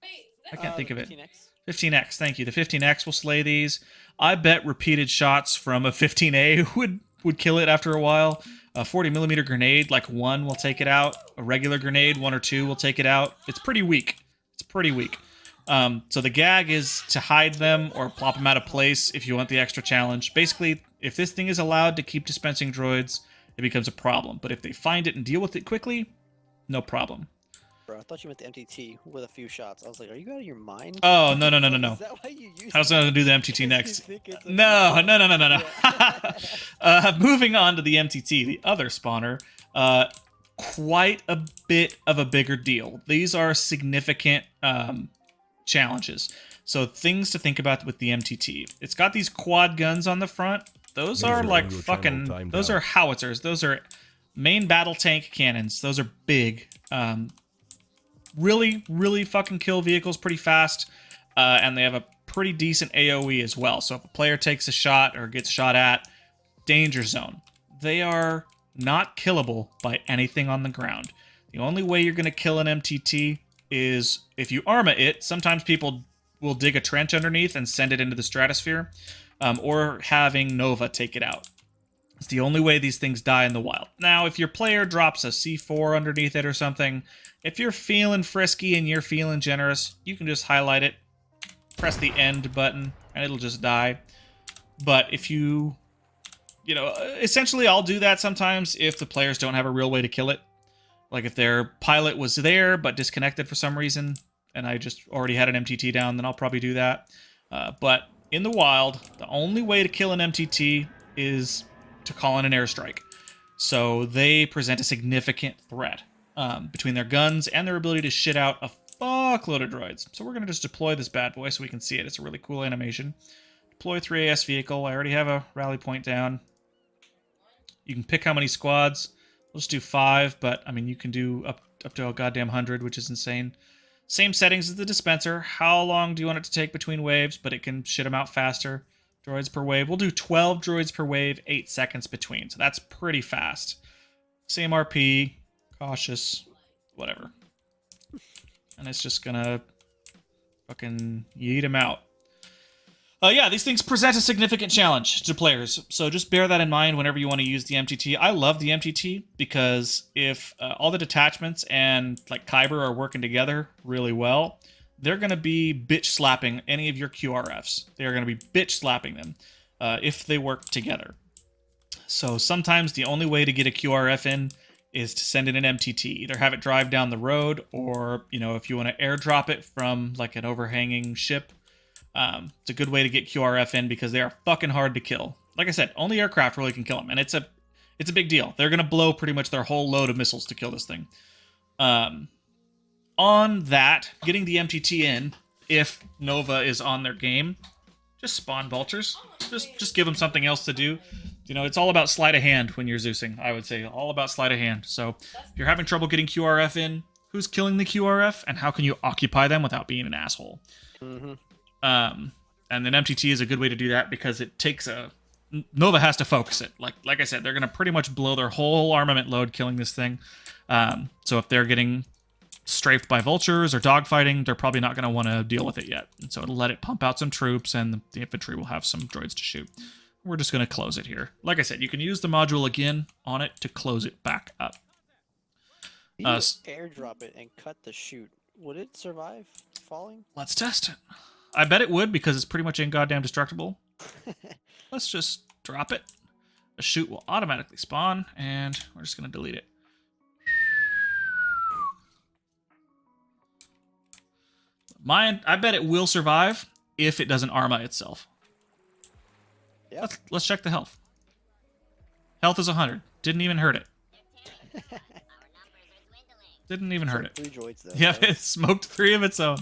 Wait, I that's can't think of it. 15X. 15X, thank you. The 15X will slay these. I bet repeated shots from a 15A would kill it after a while. A 40mm grenade, like one, will take it out. A regular grenade, 1 or 2, will take it out. It's pretty weak. It's pretty weak. So the gag is to hide them or plop them out of place if you want the extra challenge. Basically, if this thing is allowed to keep dispensing droids, it becomes a problem. But if they find it and deal with it quickly, no problem. Bro, I thought you meant the MTT with a few shots. I was like, are you out of your mind? Oh, no. Is that why you use I was going to do the MTT next. You think it's a- No. Moving on to the MTT, the other spawner. Quite a bit of a bigger deal. These are significant challenges. So things to think about with the MTT. It's got these quad guns on the front. Those are like fucking... Those are howitzers. Those are main battle tank cannons. Those are big. Really fucking kill vehicles pretty fast. And they have a pretty decent AoE as well. So if a player takes a shot or gets shot at, danger zone. They are not killable by anything on the ground. The only way you're going to kill an MTT is if you Arma it. Sometimes people will dig a trench underneath and send it into the stratosphere. Or having Nova take it out. It's the only way these things die in the wild. Now, if your player drops a C4 underneath it or something, if you're feeling frisky and you're feeling generous, you can just highlight it, press the end button, and it'll just die. But if you know, essentially I'll do that sometimes if the players don't have a real way to kill it. Like if their pilot was there but disconnected for some reason, and I just already had an MTT down, then I'll probably do that. But in the wild, the only way to kill an MTT is to call in an airstrike. So they present a significant threat between their guns and their ability to shit out a fuckload of droids. So we're going to just deploy this bad boy so we can see it. It's a really cool animation. Deploy 3AS vehicle. I already have a rally point down. You can pick how many squads. We'll just do 5, but I mean you can do up to a goddamn 100, which is insane. Same settings as the dispenser. How long do you want it to take between waves? But it can shit them out faster. Droids per wave. We'll do 12 droids per wave, 8 seconds between. So that's pretty fast. Same RP. Cautious. Whatever. And it's just gonna fucking yeet them out. Yeah, these things present a significant challenge to players. So just bear that in mind whenever you want to use the MTT. I love the MTT because if all the detachments and like Kyber are working together really well, they're going to be bitch slapping any of your QRFs. They are going to be bitch slapping them if they work together. So sometimes the only way to get a QRF in is to send in an MTT. Either have it drive down the road or, you know, if you want to airdrop it from like an overhanging ship, it's a good way to get QRF in because they are fucking hard to kill. Like I said, only aircraft really can kill them, and it's a big deal. They're going to blow pretty much their whole load of missiles to kill this thing. On that, getting the MTT in, if Nova is on their game, just spawn vultures. Just give them something else to do. You know, it's all about sleight of hand when you're Zeusing, I would say. All about sleight of hand. So if you're having trouble getting QRF in, who's killing the QRF, and how can you occupy them without being an asshole? Mm-hmm. And then MTT is a good way to do that because it takes Nova has to focus it. Like I said, they're going to pretty much blow their whole armament load killing this thing. So if they're getting strafed by vultures or dogfighting, they're probably not going to want to deal with it yet. And so it'll let it pump out some troops, and the infantry will have some droids to shoot. We're just going to close it here. Like I said, you can use the module again on it to close it back up. You airdrop it and cut the chute. Would it survive falling? Let's test it. I bet it would, because it's pretty much goddamn destructible. Let's just drop it. A chute will automatically spawn, and we're just going to delete it. I bet it will survive if it doesn't Arma itself. Yeah. Let's check the health. Health is 100. Didn't even hurt it. Didn't even hurt it. 3 droids though. Yeah, it smoked 3 of its own.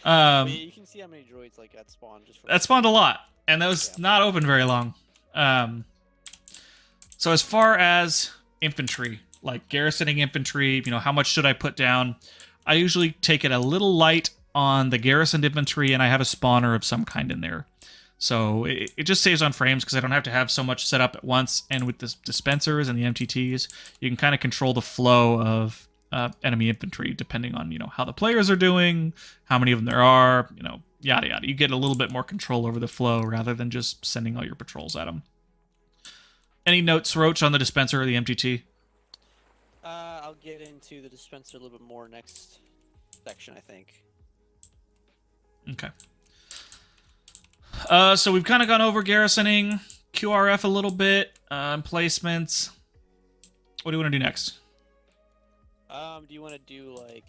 I mean, you can see how many droids like that spawned. That spawned a lot, and that was not open very long. So as far as infantry, like garrisoning infantry, how much should I put down? I usually take it a little light on the garrisoned infantry, and I have a spawner of some kind in there. So it just saves on frames because I don't have to have so much set up at once. And with the dispensers and the MTTs, you can kind of control the flow of enemy infantry depending on how the players are doing, how many of them there are, yada yada. You get a little bit more control over the flow rather than just sending all your patrols at them. Any notes, Roach, on the dispenser or the MTT? I'll get into the dispenser a little bit more next section, I think. Okay. So we've kind of gone over garrisoning, QRF a little bit, emplacements. What do you want to do next? Do you want to do like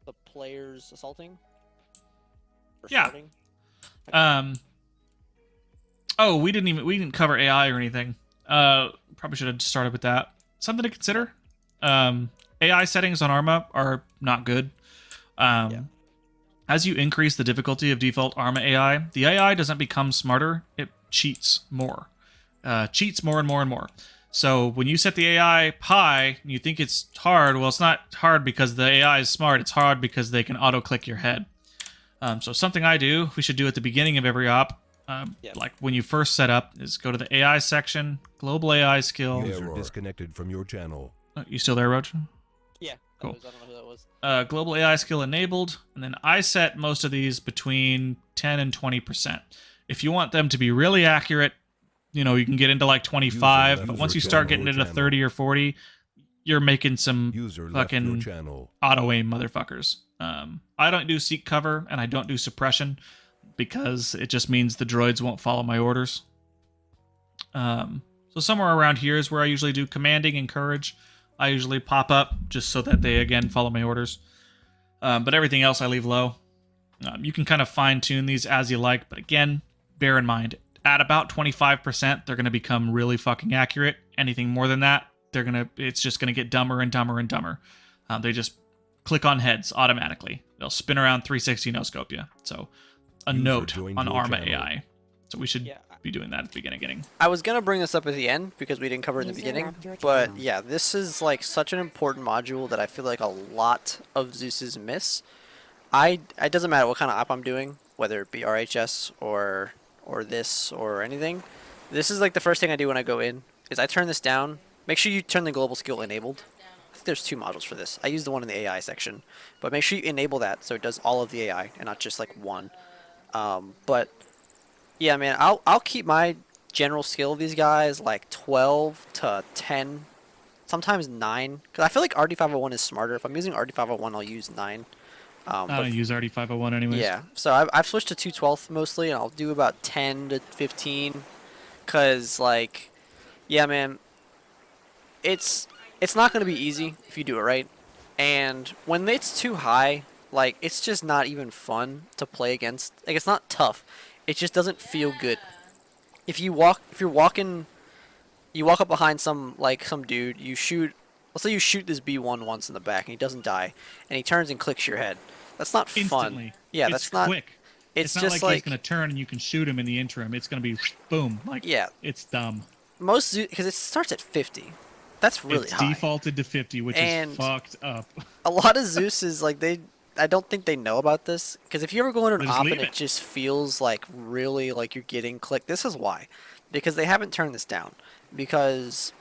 the players assaulting? Or Yeah. starting? Okay. Oh, we didn't cover AI or anything. Probably should have started with that. Something to consider. AI settings on Arma are not good. As you increase the difficulty of default Arma AI, the AI doesn't become smarter, it cheats more. Cheats more and more and more. So when you set the AI high and you think it's hard, well, it's not hard because the AI is smart, it's hard because they can auto-click your head. So something I do, we should do at the beginning of every op, like when you first set up, is go to the AI section, global AI skill. User disconnected from your channel. You still there, Roach? Yeah. Cool. I don't know who that was. Global AI skill enabled, and then I set most of these between 10 and 20%. If you want them to be really accurate, you can get into like 25, but once you start getting into 30 or 40, you're making some fucking auto-aim motherfuckers. I don't do seek cover, and I don't do suppression, because it just means the droids won't follow my orders. So somewhere around here is where I usually do commanding and courage. I usually pop up just so that they, again, follow my orders. But everything else I leave low. You can kind of fine-tune these as you like, but again, bear in mind, at about 25%, they're going to become really fucking accurate. Anything more than that, it's just going to get dumber and dumber and dumber. They just click on heads automatically. They'll spin around 360 no-scope you. So a note on Arma AI. So we should be doing that at the beginning. I was going to bring this up at the end because we didn't cover it in the beginning. But yeah, this is like such an important module that I feel like a lot of Zeus's miss. It doesn't matter what kind of op I'm doing, whether it be RHS or this or anything. This is like the first thing I do when I go in is I turn this down. Make sure you turn the global skill enabled. I think there's 2 modules for this. I use the one in the AI section, but make sure you enable that so it does all of the AI and not just like one. But yeah, man, I'll keep my general skill of these guys like 12 to 10, sometimes 9, because I feel like RD501 is smarter. If I'm using RD501, I'll use 9. I don't use RD501 anyways. Yeah, so I've switched to 212 mostly, and I'll do about 10 to 15, because like, yeah, man, it's not going to be easy if you do it right, and when it's too high, like, it's just not even fun to play against. Like, it's not tough, it just doesn't feel good. If you're walking, you walk up behind some dude, you shoot. Let's say you shoot this B1 once in the back and he doesn't die, and he turns and clicks your head. That's not fun. Instantly. Yeah, it's that's not quick. It's not just like he's gonna turn and you can shoot him in the interim. It's gonna be boom. Like, yeah, it's dumb. Most because it starts at 50. That's really it's high. Defaulted to 50, which is fucked up. A lot of Zeus is like I don't think they know about this, because if you ever go into an op and it just feels like really like you're getting clicked, this is why. Because they haven't turned this down. Because,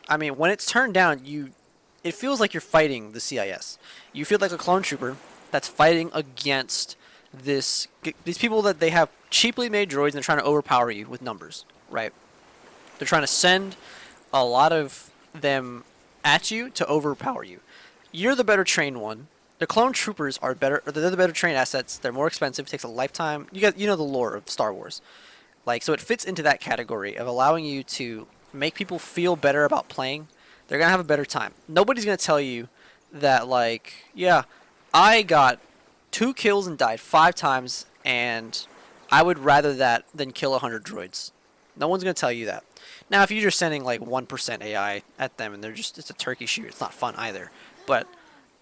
I mean, when it's turned down, it feels like you're fighting the CIS. You feel like a clone trooper that's fighting against these people that they have cheaply made droids and they're trying to overpower you with numbers, right? They're trying to send a lot of them at you to overpower you. You're the better trained one. The clone troopers are better. They're the better trained assets. They're more expensive. It takes a lifetime. You know the lore of Star Wars, like, so it fits into that category of allowing you to make people feel better about playing. They're gonna have a better time. Nobody's gonna tell you that, like, yeah, I got 2 kills and died 5 times, and I would rather that than kill 100 droids. No one's gonna tell you that. Now, if you're just sending like 1% AI at them and it's a turkey shoot, it's not fun either. But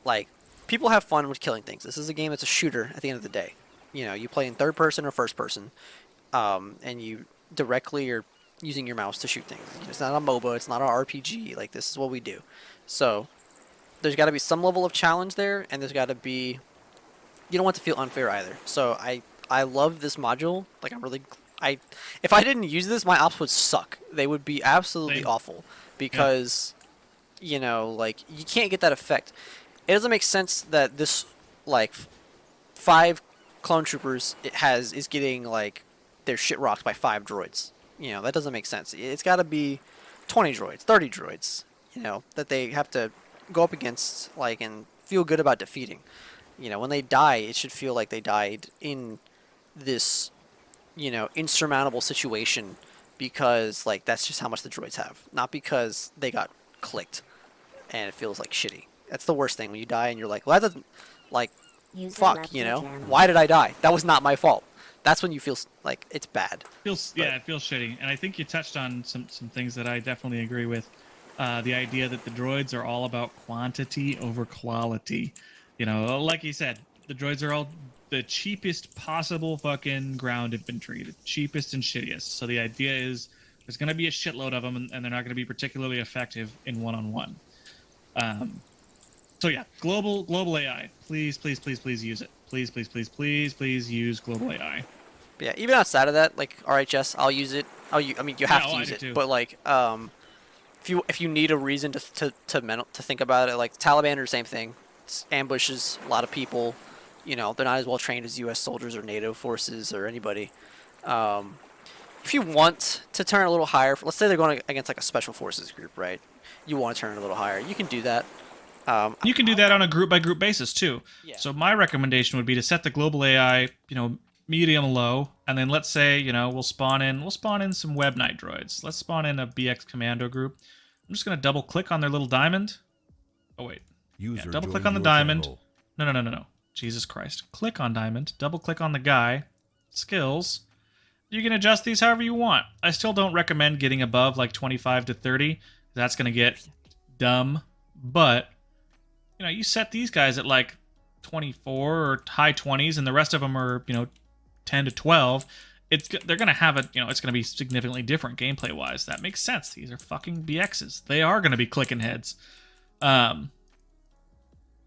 like, people have fun with killing things. This is a game that's a shooter at the end of the day. You know, you play in third person or first person, and you directly are using your mouse to shoot things. It's not a MOBA, it's not an RPG. Like, this is what we do. So there's got to be some level of challenge there, and there's got to be. You don't want to feel unfair either. So I love this module. Like, if I didn't use this, my ops would suck. They would be absolutely awful because, you know, like, you can't get that effect. It doesn't make sense that this, like, 5 clone troopers is getting, like, their shit rocked by 5 droids. You know, that doesn't make sense. It's got to be 20 droids, 30 droids, you know, that they have to go up against, like, and feel good about defeating. You know, when they die, it should feel like they died in this, you know, insurmountable situation because, like, that's just how much the droids have. Not because they got clicked and it feels like shitty. That's the worst thing, when you die and you're like, well, that doesn't, like, fuck, you know? Why did I die? That was not my fault. That's when you feel like it's bad. It feels shitty. And I think you touched on some things that I definitely agree with. The idea that the droids are all about quantity over quality. You know, like you said, the droids are all the cheapest possible fucking ground infantry, the cheapest and shittiest. So the idea is there's going to be a shitload of them, and they're not going to be particularly effective in one-on-one. So yeah, global AI. Please use it. Please use global AI. But yeah, even outside of that, like RHS, I'll use it. I mean, you have to use it. Too. But like, if you need a reason to think about it, like Taliban are the same thing. It's ambushes a lot of people. You know, they're not as well trained as U.S. soldiers or NATO forces or anybody. If you want to turn a little higher, let's say they're going against like a special forces group, right? You want to turn it a little higher. You can do that. You can do that on a group by group basis too. Yeah. So my recommendation would be to set the global AI, you know, medium low, and then let's say, you know, we'll spawn in some Web Knight droids. Let's spawn in a BX commando group. I'm just gonna double click on their little diamond. Oh wait. User double click joined on the your diamond. channel. No. Jesus Christ. Click on diamond, double click on the guy, skills. You can adjust these however you want. I still don't recommend getting above like 25 to 30. That's going to get dumb. But, you know, you set these guys at like 24 or high 20s, and the rest of them are, you know, 10 to 12. They're going to have a, you know, it's going to be significantly different gameplay wise. That makes sense. These are fucking BXs. They are going to be clicking heads.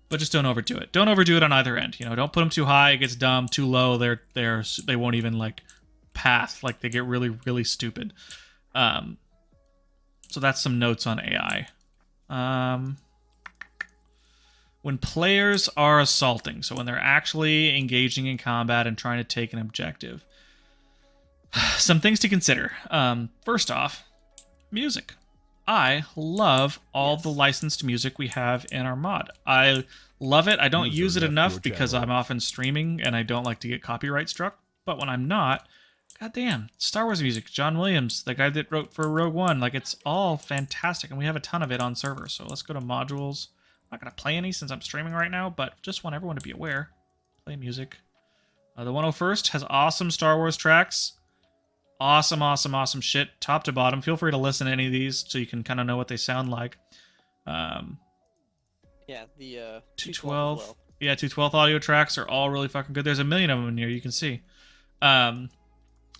But just don't overdo it. Don't overdo it on either end. You know, don't put them too high. It gets dumb. Too low. They won't even like path. Like, they get really, really stupid. So that's some notes on AI. When players are assaulting, so when they're actually engaging in combat and trying to take an objective, some things to consider. First off, music. I love all the licensed music we have in our mod. I love it. I don't use it enough because I'm often streaming and I don't like to get copyright struck. But when I'm not, goddamn, Star Wars music, John Williams, the guy that wrote for Rogue One, like, it's all fantastic, and we have a ton of it on server. So let's go to modules. I'm not going to play any since I'm streaming right now, but just want everyone to be aware. Play music. The 101st has awesome Star Wars tracks. Awesome shit, top to bottom. Feel free to listen to any of these so you can kind of know what they sound like. Yeah, the 212. Yeah, 212 audio tracks are all really fucking good. There's a million of them in here, you can see. So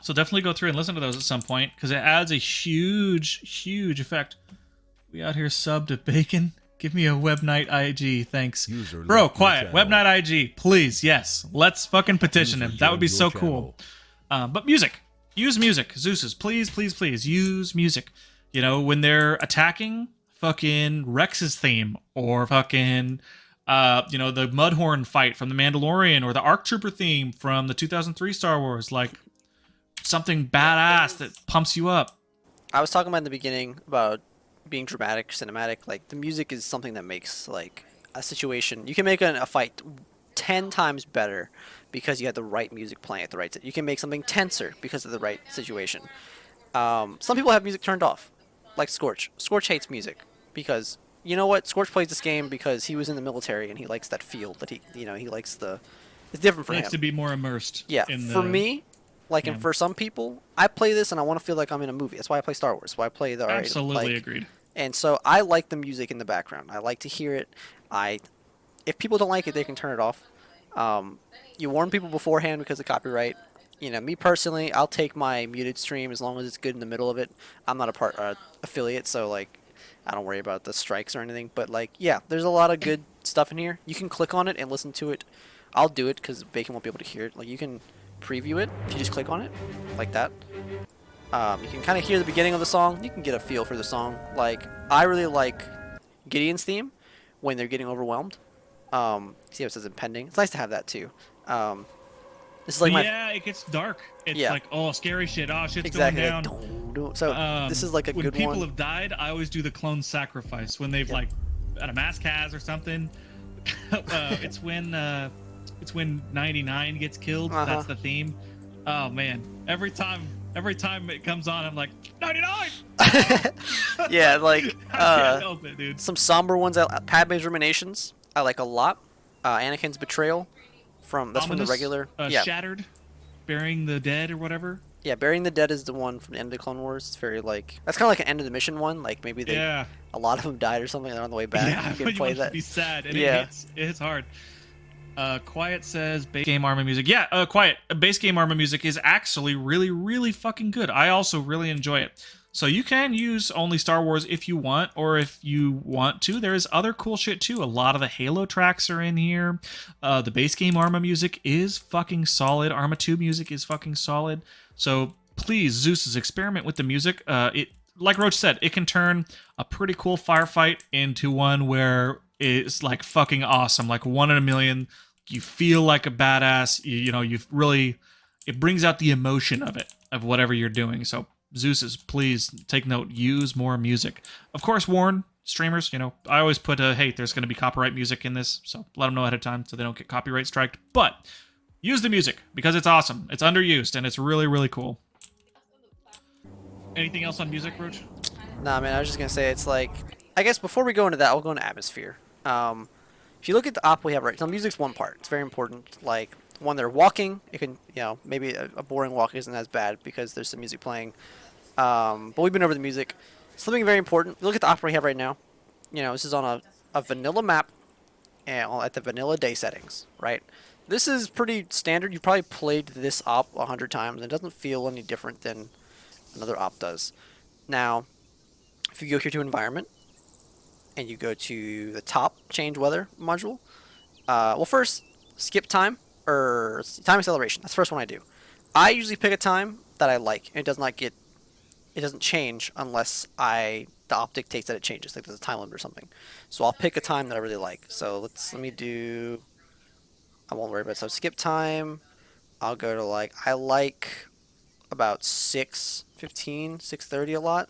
definitely go through and listen to those at some point, because it adds a huge effect. We out here subbed to Bacon. Give me a Web Knight IG, thanks. Bro, quiet. Web Knight IG, please, yes. Let's fucking petition him. That would be so cool. But music. Use music. Zeus's, please use music. You know, when they're attacking, fucking Rex's theme, or fucking the Mudhorn fight from The Mandalorian, or the ARC Trooper theme from the 2003 Star Wars, like something badass that pumps you up. I was talking about in the beginning about being dramatic, cinematic. Like the music is something that makes like a situation. You can make a fight 10 times better because you have the right music playing at the right. You can make something tenser because of the right situation. Some people have music turned off, like Scorch. Scorch hates music because you know what? Scorch plays this game because he was in the military and he likes that feel that he likes the. It's different for He him. likes to be more immersed. Yeah, in for the, me, like, yeah. and for some people, I play this and I want to feel like I'm in a movie. That's why I play Star Wars. That's why I play the Absolutely like, agreed. and so I like the music in the background. I like to hear it. If people don't like it, they can turn it off. You warn people beforehand because of copyright. You know, me personally, I'll take my muted stream as long as it's good in the middle of it. I'm not a affiliate, so like, I don't worry about the strikes or anything. But like, yeah, there's a lot of good stuff in here. You can click on it and listen to it. I'll do it because Bacon won't be able to hear it. Like, you can preview it if you just click on it, like that. You can kind of hear the beginning of the song. You can get a feel for the song. Like, I really like Gideon's theme when they're getting overwhelmed. See how it says impending? It's nice to have that too. This is like yeah, it gets dark. It's like, oh, scary shit. Oh, shit's exactly going down. Like, so this is like a good one. When people have died, I always do the clone sacrifice. When they've like at a mask has or something. It's when 99 gets killed. That's the theme. Oh man, every time it comes on, I'm like 99. Yeah, like I can't help it, dude. some somber ones. Padme's Ruminations I like a lot. Anakin's Betrayal from Ominous, from the regular. Shattered, Burying the Dead or whatever. Yeah, Burying the Dead is the one from the end of the Clone Wars. It's very like that's kind of like an end of the mission one. Like maybe a lot of them died or something. They're on the way back. Yeah, you can but play you want that. to be sad, and Yeah. it hits hard. Quiet says base game Arma music. Yeah, Quiet. Base game Arma music is actually really, really fucking good. I also really enjoy it. So you can use only Star Wars if you want, or if you want to. There is other cool shit too. A lot of the Halo tracks are in here. The base game Arma music is fucking solid. Arma 2 music is fucking solid. So please, Zeus's experiment with the music. It, like Roach said, it can turn a pretty cool firefight into one where it's like fucking awesome, like 1 in a million. You feel like a badass. You've really, it brings out the emotion of it, of whatever you're doing. So Zeus's, please take note. Use more music. Of course, warn streamers. I always put hey, there's going to be copyright music in this, so let them know ahead of time so they don't get copyright striked. But use the music because it's awesome. It's underused and it's really, really cool. Anything else on music, Roach? Nah, man. I was just gonna say it's like I guess before we go into that, we'll go into atmosphere. If you look at the op we have right now, music's one part. It's very important. Like when they're walking, it can, maybe a boring walk isn't as bad because there's some music playing. But we've been over the music. Something very important. Look at the op we have right now. This is on a vanilla map and at the vanilla day settings, right? This is pretty standard. You probably played this op 100 times. It doesn't feel any different than another op does. Now, if you go here to environment, and you go to the top change weather module. Well, first skip time or time acceleration. That's the first one I do. I usually pick a time that I like. And it doesn't change unless the op dictates that it changes, like there's a time limit or something. So I'll pick a time that I really like. So let me do. I won't worry about it. So skip time. I'll go to I like about 6:15, 6:30 a lot.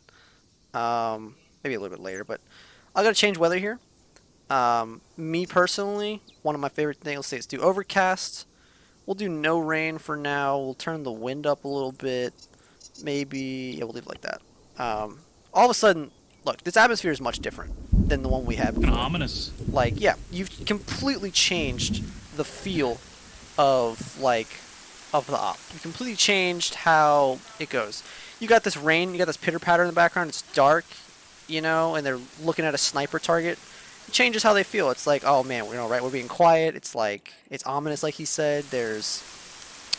Maybe a little bit later, but. I'll go to change weather here. Me personally, one of my favorite things, let's say, is do overcast. We'll do no rain for now. We'll turn the wind up a little bit. Maybe, yeah, we'll leave it like that. All of a sudden, look, this atmosphere is much different than the one we had before. Ominous. Like, yeah, you've completely changed the feel of the op. You completely changed how it goes. You got this rain, you got this pitter patter in the background. It's dark. And they're looking at a sniper target. It changes how they feel. It's like, oh man, we're being quiet. It's like, it's ominous, like he said. It's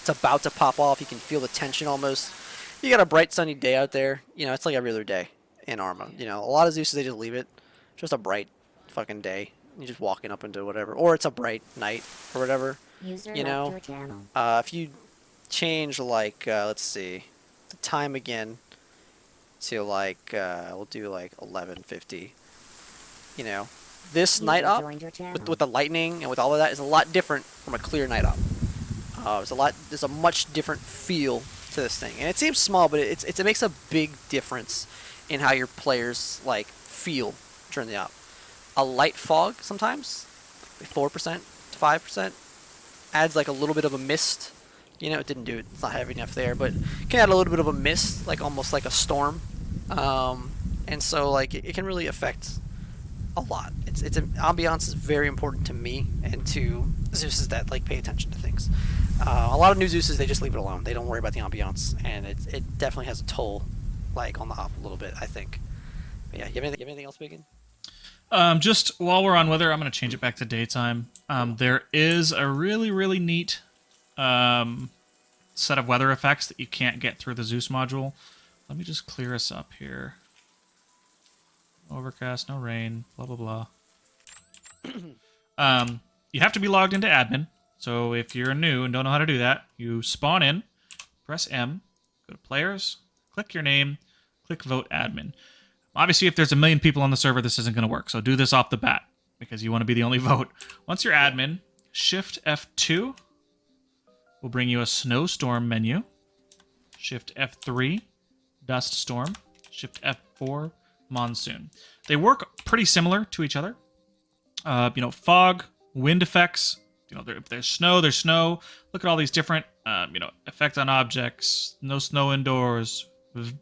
about to pop off. You can feel the tension almost. You got a bright sunny day out there. It's like every other day in Arma. A lot of Zeus, they just leave it. Just a bright fucking day. You're just walking up into whatever. Or it's a bright night or whatever. If you change let's see, the time again. to like we'll do like 1150. You know, this night op with the lightning and with all of that is a lot different from a clear night op. There's a much different feel to this thing, and it seems small, but it makes a big difference in how your players like feel during the op. A light fog sometimes, 4% to 5%, adds like a little bit of a mist. You know, it didn't do it. It's not heavy enough there, but it can add a little bit of a mist, like almost like a storm. And so like it can really affect a lot. Ambiance is very important to me and to Zeuses that like pay attention to things. A lot of new Zeuses, they just leave it alone. They don't worry about the ambiance, and it definitely has a toll, like on the op a little bit, I think. But yeah, you have anything else, Bacon? Just while we're on weather, I'm going to change it back to daytime. There is a really, really neat set of weather effects that you can't get through the Zeus module. Let me just clear us up here. Overcast, no rain, blah, blah, blah. You have to be logged into admin. So if you're new and don't know how to do that, you spawn in, press M, go to players, click your name, click vote admin. Obviously, if there's a million people on the server, this isn't going to work. So do this off the bat because you want to be the only vote. Once you're admin, Shift F2 will bring you a snowstorm menu. Shift F3, dust storm. Shift F4, monsoon. They work pretty similar to each other. Fog, wind effects. If there's snow, there's snow. Look at all these different, effect on objects. No snow indoors.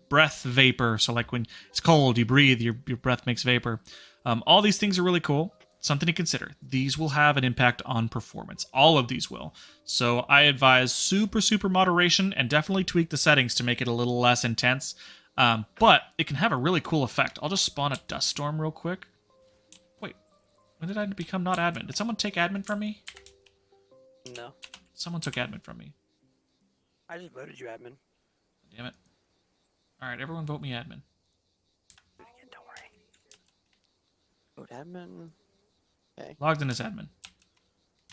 Breath vapor. So like when it's cold, you breathe, your breath makes vapor. All these things are really cool. Something to consider. These will have an impact on performance. All of these will. So I advise super moderation and definitely tweak the settings to make it a little less intense. But it can have a really cool effect. I'll just spawn a dust storm real quick. Wait, when did I become not admin? Did someone take admin from me? No. Someone took admin from me. I just voted you admin. Damn it. Alright, everyone vote me admin. Again, don't worry. Vote admin. Okay. Logged in as admin.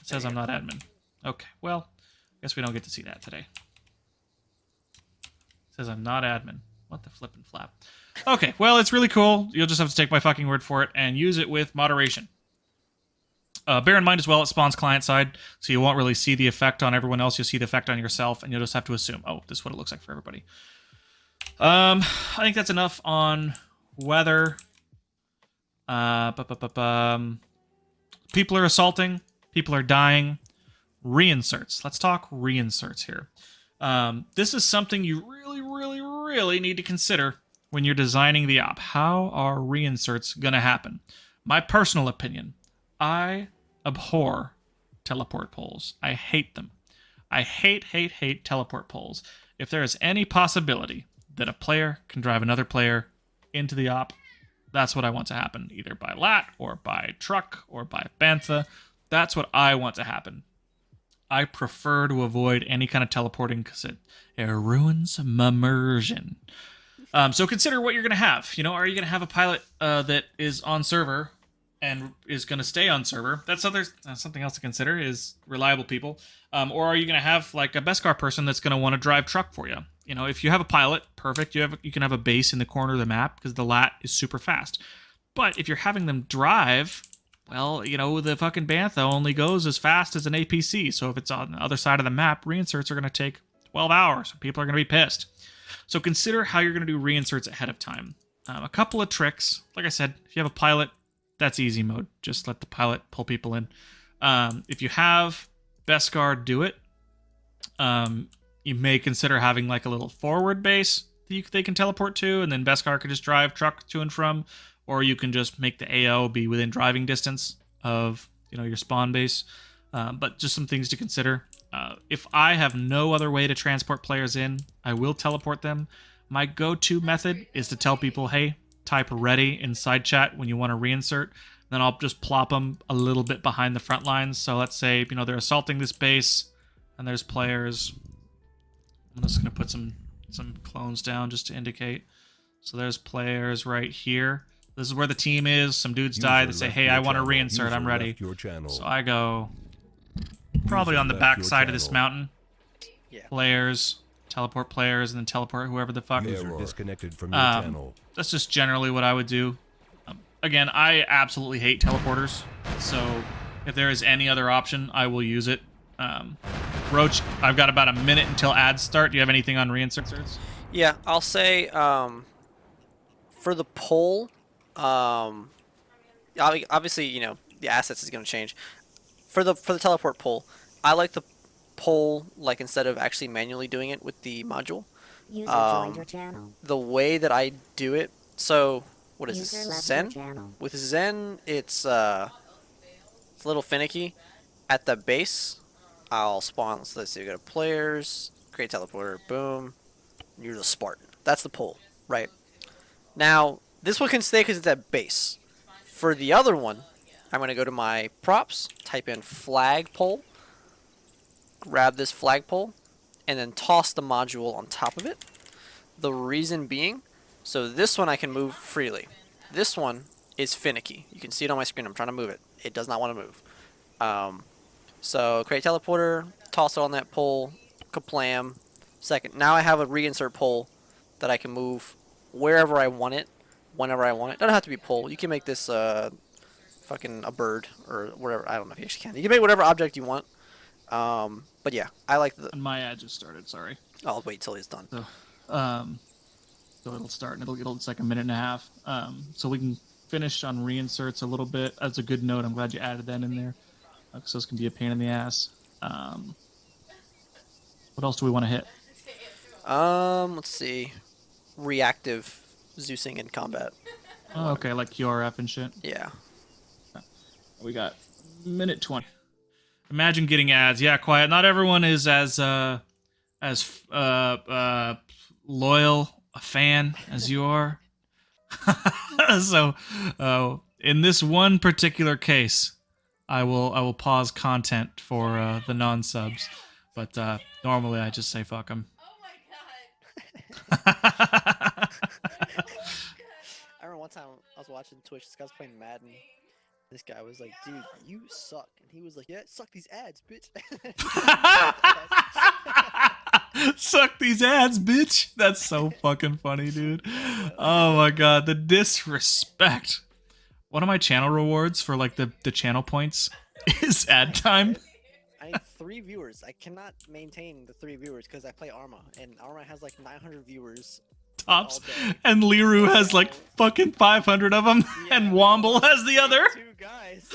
It says I'm not admin. Okay, well, guess we don't get to see that today. It says I'm not admin. What the flippin' flap? Okay, well, it's really cool. You'll just have to take my fucking word for it and use it with moderation. Bear in mind as well, it spawns client-side, so you won't really see the effect on everyone else. You'll see the effect on yourself, and you'll just have to assume, oh, this is what it looks like for everybody. I think that's enough on weather. People are assaulting. People are dying. Reinserts. Let's talk reinserts here. This is something you really need to consider when you're designing the op. How are reinserts going to happen? My personal opinion, I abhor teleport poles. I hate them. I hate teleport poles. If there is any possibility that a player can drive another player into the op, that's what I want to happen, either by lat or by truck or by bantha. That's what I want to happen. I prefer to avoid any kind of teleporting because it ruins my immersion. So consider what you're going to have. Are you going to have a pilot that is on server and is going to stay on server? That's something else to consider, is reliable people. Or are you going to have like a Beskar person that's going to want to drive truck for you? If you have a pilot, perfect. You can have a base in the corner of the map because the lat is super fast. But if you're having them drive, well, the fucking bantha only goes as fast as an APC. So if it's on the other side of the map, reinserts are going to take 12 hours. People are going to be pissed. So consider how you're going to do reinserts ahead of time. A couple of tricks. Like I said, if you have a pilot, that's easy mode. Just let the pilot pull people in. If you have Beskar do it, you may consider having like a little forward base that they can teleport to, and then Beskar can just drive truck to and from, or you can just make the AO be within driving distance of your spawn base. But just some things to consider. If I have no other way to transport players in, I will teleport them. My go-to method is to tell people, hey, type ready in side chat when you want to reinsert. Then I'll just plop them a little bit behind the front lines. So let's say, they're assaulting this base and there's players. I'm just going to put some clones down just to indicate. So there's players right here. This is where the team is. Some dudes die. They say, hey, I want to reinsert. I'm ready. So I go probably on the back side of this mountain. Yeah. Players, teleport players, and then teleport whoever the fuck. User disconnected from your Um, channel. That's just generally what I would do. Again, I absolutely hate teleporters, so if there is any other option, I will use it. Roach, I've got about a minute until ads start. Do you have anything on reinserts? Yeah, I'll say for the poll, obviously, you know, the assets is going to change. For the teleport poll, I like the poll like instead of actually manually doing it with the module. User joined your channel. The way that I do it, so what is User this? left Zen? your channel. With Zen, it's a little finicky. At the base, I'll spawn. So let's see, we go to players, create teleporter, boom. You're the Spartan. That's the poll, right? Now, this one can stay because it's at base. For the other one, I'm going to go to my props, type in flag pole, grab this flagpole, and then toss the module on top of it. The reason being, so this one I can move freely. This one is finicky. You can see it on my screen. I'm trying to move it. It does not want to move. So create teleporter, toss it on that pole, kaplam. Second, now I have a reinsert pole that I can move wherever I want it, whenever I want it. Doesn't have to be pole. You can make this fucking a bird or whatever. I don't know if you actually can. You can make whatever object you want. But yeah, I like the. And my ad just started. Sorry. I'll wait till he's done. So, so it'll start and it's like a minute and a half. So we can finish on reinserts a little bit. That's a good note. I'm glad you added that in there. Because those can be a pain in the ass. What else do we want to hit? Let's see. Reactive Zeusing in combat. Oh, okay, like QRF and shit. Yeah. We got minute 20. Imagine getting ads. Yeah, quiet. Not everyone is as loyal a fan as you are. So, in this one particular case, I will pause content for the non-subs, but normally I just say fuck them. Oh my god. I remember one time I was watching Twitch, this guy was playing Madden. This guy was like, dude, you suck. And he was like, yeah, suck these ads, bitch. Suck these ads, bitch. That's so fucking funny, dude. Oh my god, the disrespect. One of my channel rewards for like the channel points is ad time. I need 3 viewers. I cannot maintain the 3 viewers because I play Arma, and Arma has like 900 viewers. Tops, all day. and Liru has like fucking 500 of them, Yeah, and Womble has the other. 2 guys.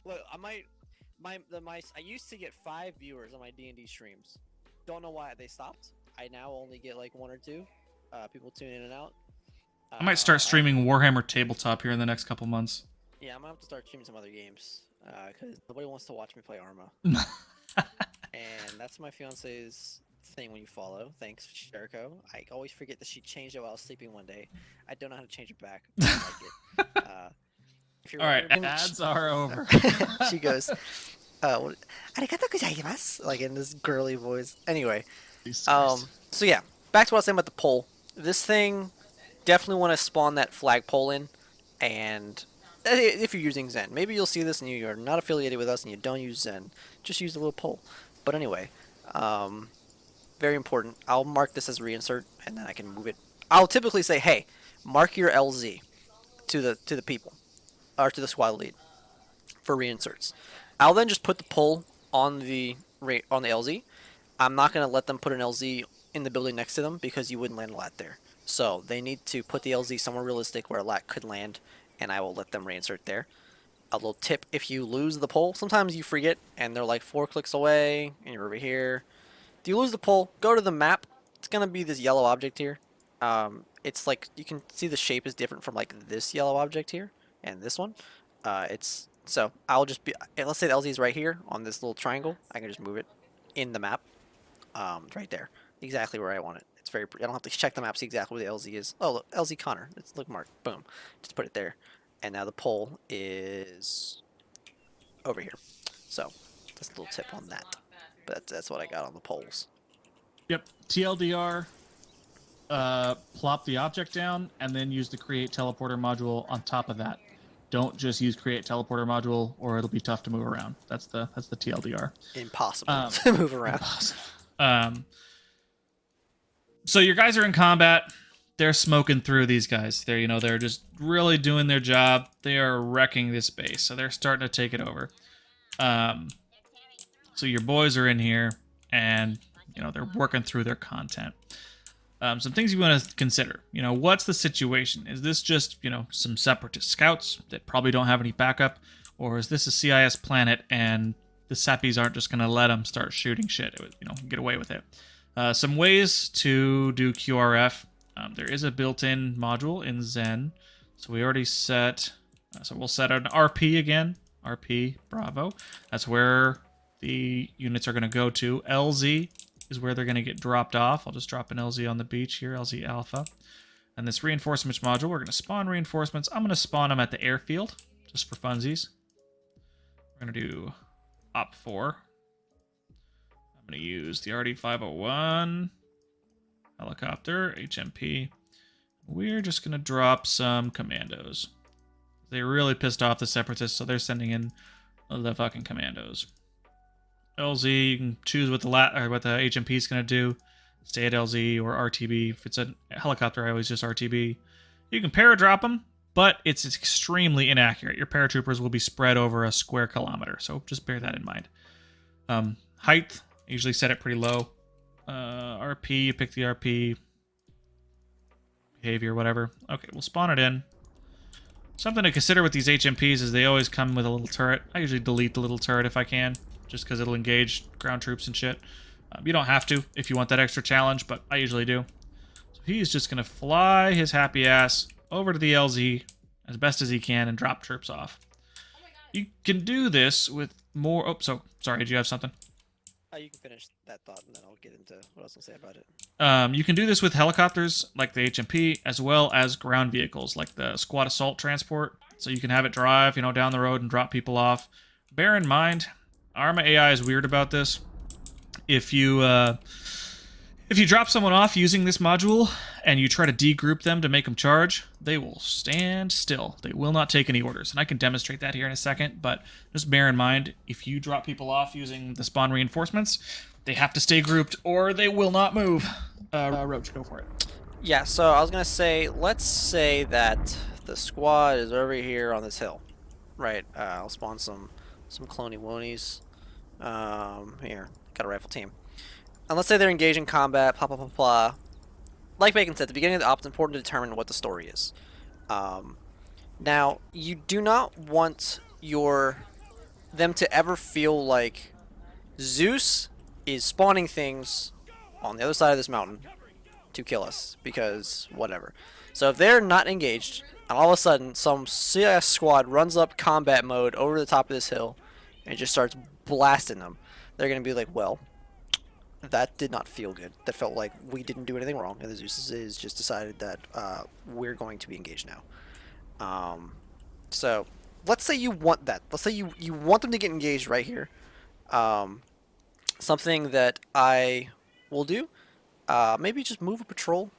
Look, I used to get 5 viewers on my D&D streams. Don't know why they stopped. I now only get like 1 or 2 people tune in and out. I might start streaming Warhammer Tabletop here in the next couple months. Yeah, I'm gonna have to start streaming some other games because nobody wants to watch me play Arma. And that's my fiance's thing when you follow. Thanks, Jericho. I always forget that she changed it while I was sleeping one day. I don't know how to change it back. But I like it. If you're All right, wondering- ads are over. she goes, arigato gozaimasu, like in this girly voice. Anyway, so yeah, back to what I was saying about the poll. This thing, definitely want to spawn that flagpole in, and if you're using Zen, maybe you'll see this and you're not affiliated with us and you don't use Zen, just use the little pole. But anyway, very important. I'll mark this as reinsert, and then I can move it. I'll typically say, hey, mark your LZ to the people, or to the squad lead for reinserts. I'll then just put the pole on the LZ. I'm not going to let them put an LZ in the building next to them because you wouldn't land a lat there. So they need to put the LZ somewhere realistic where a lat could land, and I will let them reinsert there. A little tip, if you lose the pole, sometimes you forget and they're like 4 clicks away and you're over here. If you lose the pole, go to the map. It's going to be this yellow object here. It's like, you can see the shape is different from like this yellow object here and this one. So I'll just be, let's say the LZ is right here on this little triangle. I can just move it in the map, right there, exactly where I want it. It's very, I don't have to check the map, see exactly where the LZ is. Oh, look, LZ Connor. It's look marked. Boom. Just put it there. And now the pole is over here. So just a little tip on that. But that's what I got on the poles. Yep, TLDR. Plop the object down and then use the create teleporter module on top of that. Don't just use create teleporter module or it'll be tough to move around. That's the TLDR. Impossible to move around. Impossible. So your guys are in combat. They're smoking through these guys. They're just really doing their job. They are wrecking this base, so they're starting to take it over. So your boys are in here, and they're working through their content. Some things you want to consider. What's the situation? Is this just some separatist scouts that probably don't have any backup, or is this a CIS planet and the Sappies aren't just gonna let them start shooting shit? Get away with it. Some ways to do QRF. There is a built-in module in Zen, so we already set. So we'll set an RP again. RP Bravo. That's where the units are going to go to. LZ is where they're going to get dropped off. I'll just drop an LZ on the beach here, LZ Alpha. And this reinforcements module, we're going to spawn reinforcements. I'm going to spawn them at the airfield, just for funsies. We're going to do Op4. I'm going to use the RD-501 helicopter, HMP. We're just going to drop some commandos. They really pissed off the separatists, so they're sending in the fucking commandos. LZ, you can choose what the HMP is going to do. Stay at LZ or RTB. If it's a helicopter, I always just RTB. You can paradrop them, but it's extremely inaccurate. Your paratroopers will be spread over a square kilometer, so just bear that in mind. Height, I usually set it pretty low. RP, you pick the RP. Behavior, whatever. Okay, we'll spawn it in. Something to consider with these HMPs is they always come with a little turret. I usually delete the little turret if I can, just because it'll engage ground troops and shit. You don't have to if you want that extra challenge, but I usually do. So he's just going to fly his happy ass over to the LZ as best as he can and drop troops off. You can do this with more... Oh, sorry, did you have something? You can finish that thought, and then I'll get into what else I'll say about it. You can do this with helicopters, like the HMP, as well as ground vehicles, like the squad assault transport. So you can have it drive, down the road and drop people off. Bear in mind, Arma AI is weird about this. If you drop someone off using this module and you try to degroup them to make them charge, they will stand still. They will not take any orders. And I can demonstrate that here in a second, but just bear in mind, if you drop people off using the spawn reinforcements, they have to stay grouped or they will not move. Roach, go for it. Yeah, so I was going to say, let's say that the squad is over here on this hill. Right, I'll spawn some cloney wonies. Here, got a rifle team. And let's say they're engaged in combat, blah, blah, blah, blah. Like Bacon said, at the beginning of the op, it's important to determine what the story is. Now, you do not want them to ever feel like Zeus is spawning things on the other side of this mountain to kill us, because whatever. So if they're not engaged, and all of a sudden some CS squad runs up combat mode over the top of this hill and just starts blasting them, they're going to be like, well, that did not feel good. That felt like we didn't do anything wrong, and the Zeus has just decided that we're going to be engaged now. So let's say you want that. Let's say you want them to get engaged right here. Something that I will do, maybe just move a patrol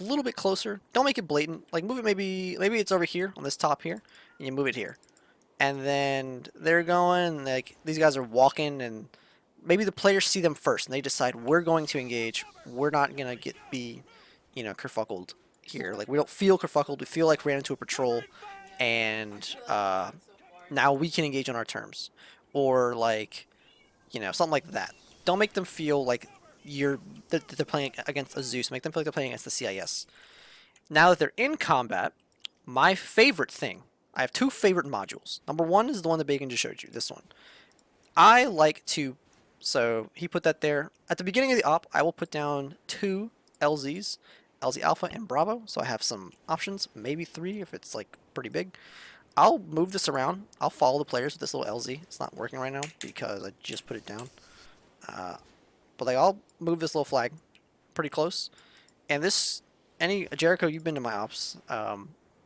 a little bit closer. Don't make it blatant. Like, move it maybe it's over here on this top here, and you move it here. And then they're going, like, these guys are walking, and maybe the players see them first, and they decide, we're going to engage. We're not going to be, kerfuckled here. Like, we don't feel kerfuckled. We feel like we ran into a patrol, and now we can engage on our terms. Or, like, something like that. Don't make them feel like they're playing against a Zeus. Make them feel like they're playing against the CIS. Now that they're in combat, my favorite thing, I have two favorite modules. Number one is the one that Bacon just showed you, this one. I like to, so he put that there. At the beginning of the op, I will put down 2 LZs, LZ Alpha and Bravo, so I have some options, maybe 3 if it's like pretty big. I'll move this around. I'll follow the players with this little LZ. It's not working right now because I just put it down. But like, I'll move this little flag pretty close. And this, Jericho, you've been to my ops,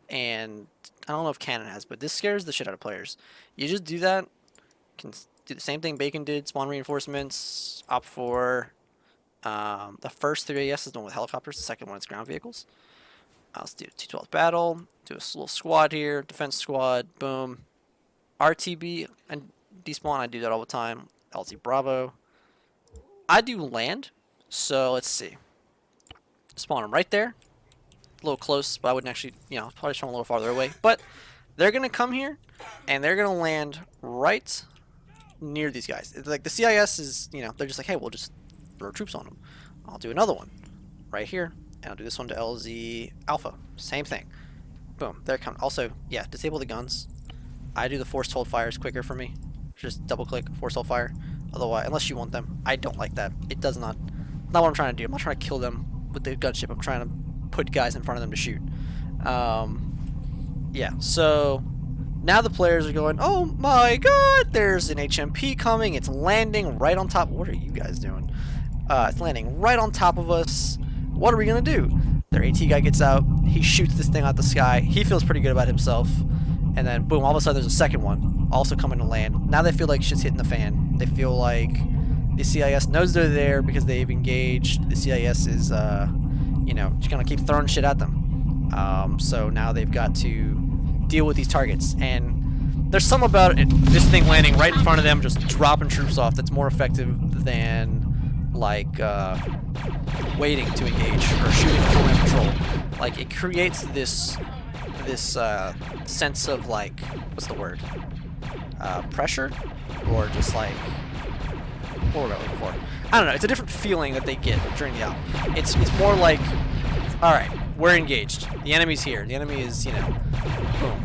and I don't know if Cannon has, but this scares the shit out of players. You just do that, can do the same thing Bacon did, spawn reinforcements, op 4. The first 3 AS is the one with helicopters, the second one is ground vehicles. Let's do 212 battle, do a little squad here, defense squad, boom. RTB and despawn, I do that all the time. LZ Bravo. I do land So let's see. Spawn them right there. A little close, but I wouldn't actually, probably spawn a little farther away. But they're gonna come here, and they're gonna land right near these guys. It's like the CIS is, they're just like, hey, we'll just throw troops on them. I'll do another one right here, and I'll do this one to LZ Alpha. Same thing. Boom, they're coming. Also, yeah, disable the guns. I do the forced hold fires quicker for me. Just double click forced hold fire. Otherwise, unless you want them, I don't like that. It does not what I'm trying to do. I'm not trying to kill them with the gunship. I'm trying to put guys in front of them to shoot. Yeah, so now the players are going, oh my god, there's an HMP coming. It's landing right on top. What are you guys doing? It's landing right on top of us. What are we going to do? Their AT guy gets out. He shoots this thing out the sky. He feels pretty good about himself. And then, boom, all of a sudden there's a second one also coming to land. Now they feel like shit's hitting the fan. They feel like the CIS knows they're there because they've engaged. The CIS is, just going to keep throwing shit at them. So now they've got to deal with these targets. And there's something about it, this thing landing right in front of them, just dropping troops off, that's more effective than, like, waiting to engage or shooting full in control. Like, it creates this sense of, like, what's the word? Pressure? Or just like, what were I looking for? I don't know. It's a different feeling that they get during the op. It's more like, all right, we're engaged. The enemy's here. The enemy is, boom.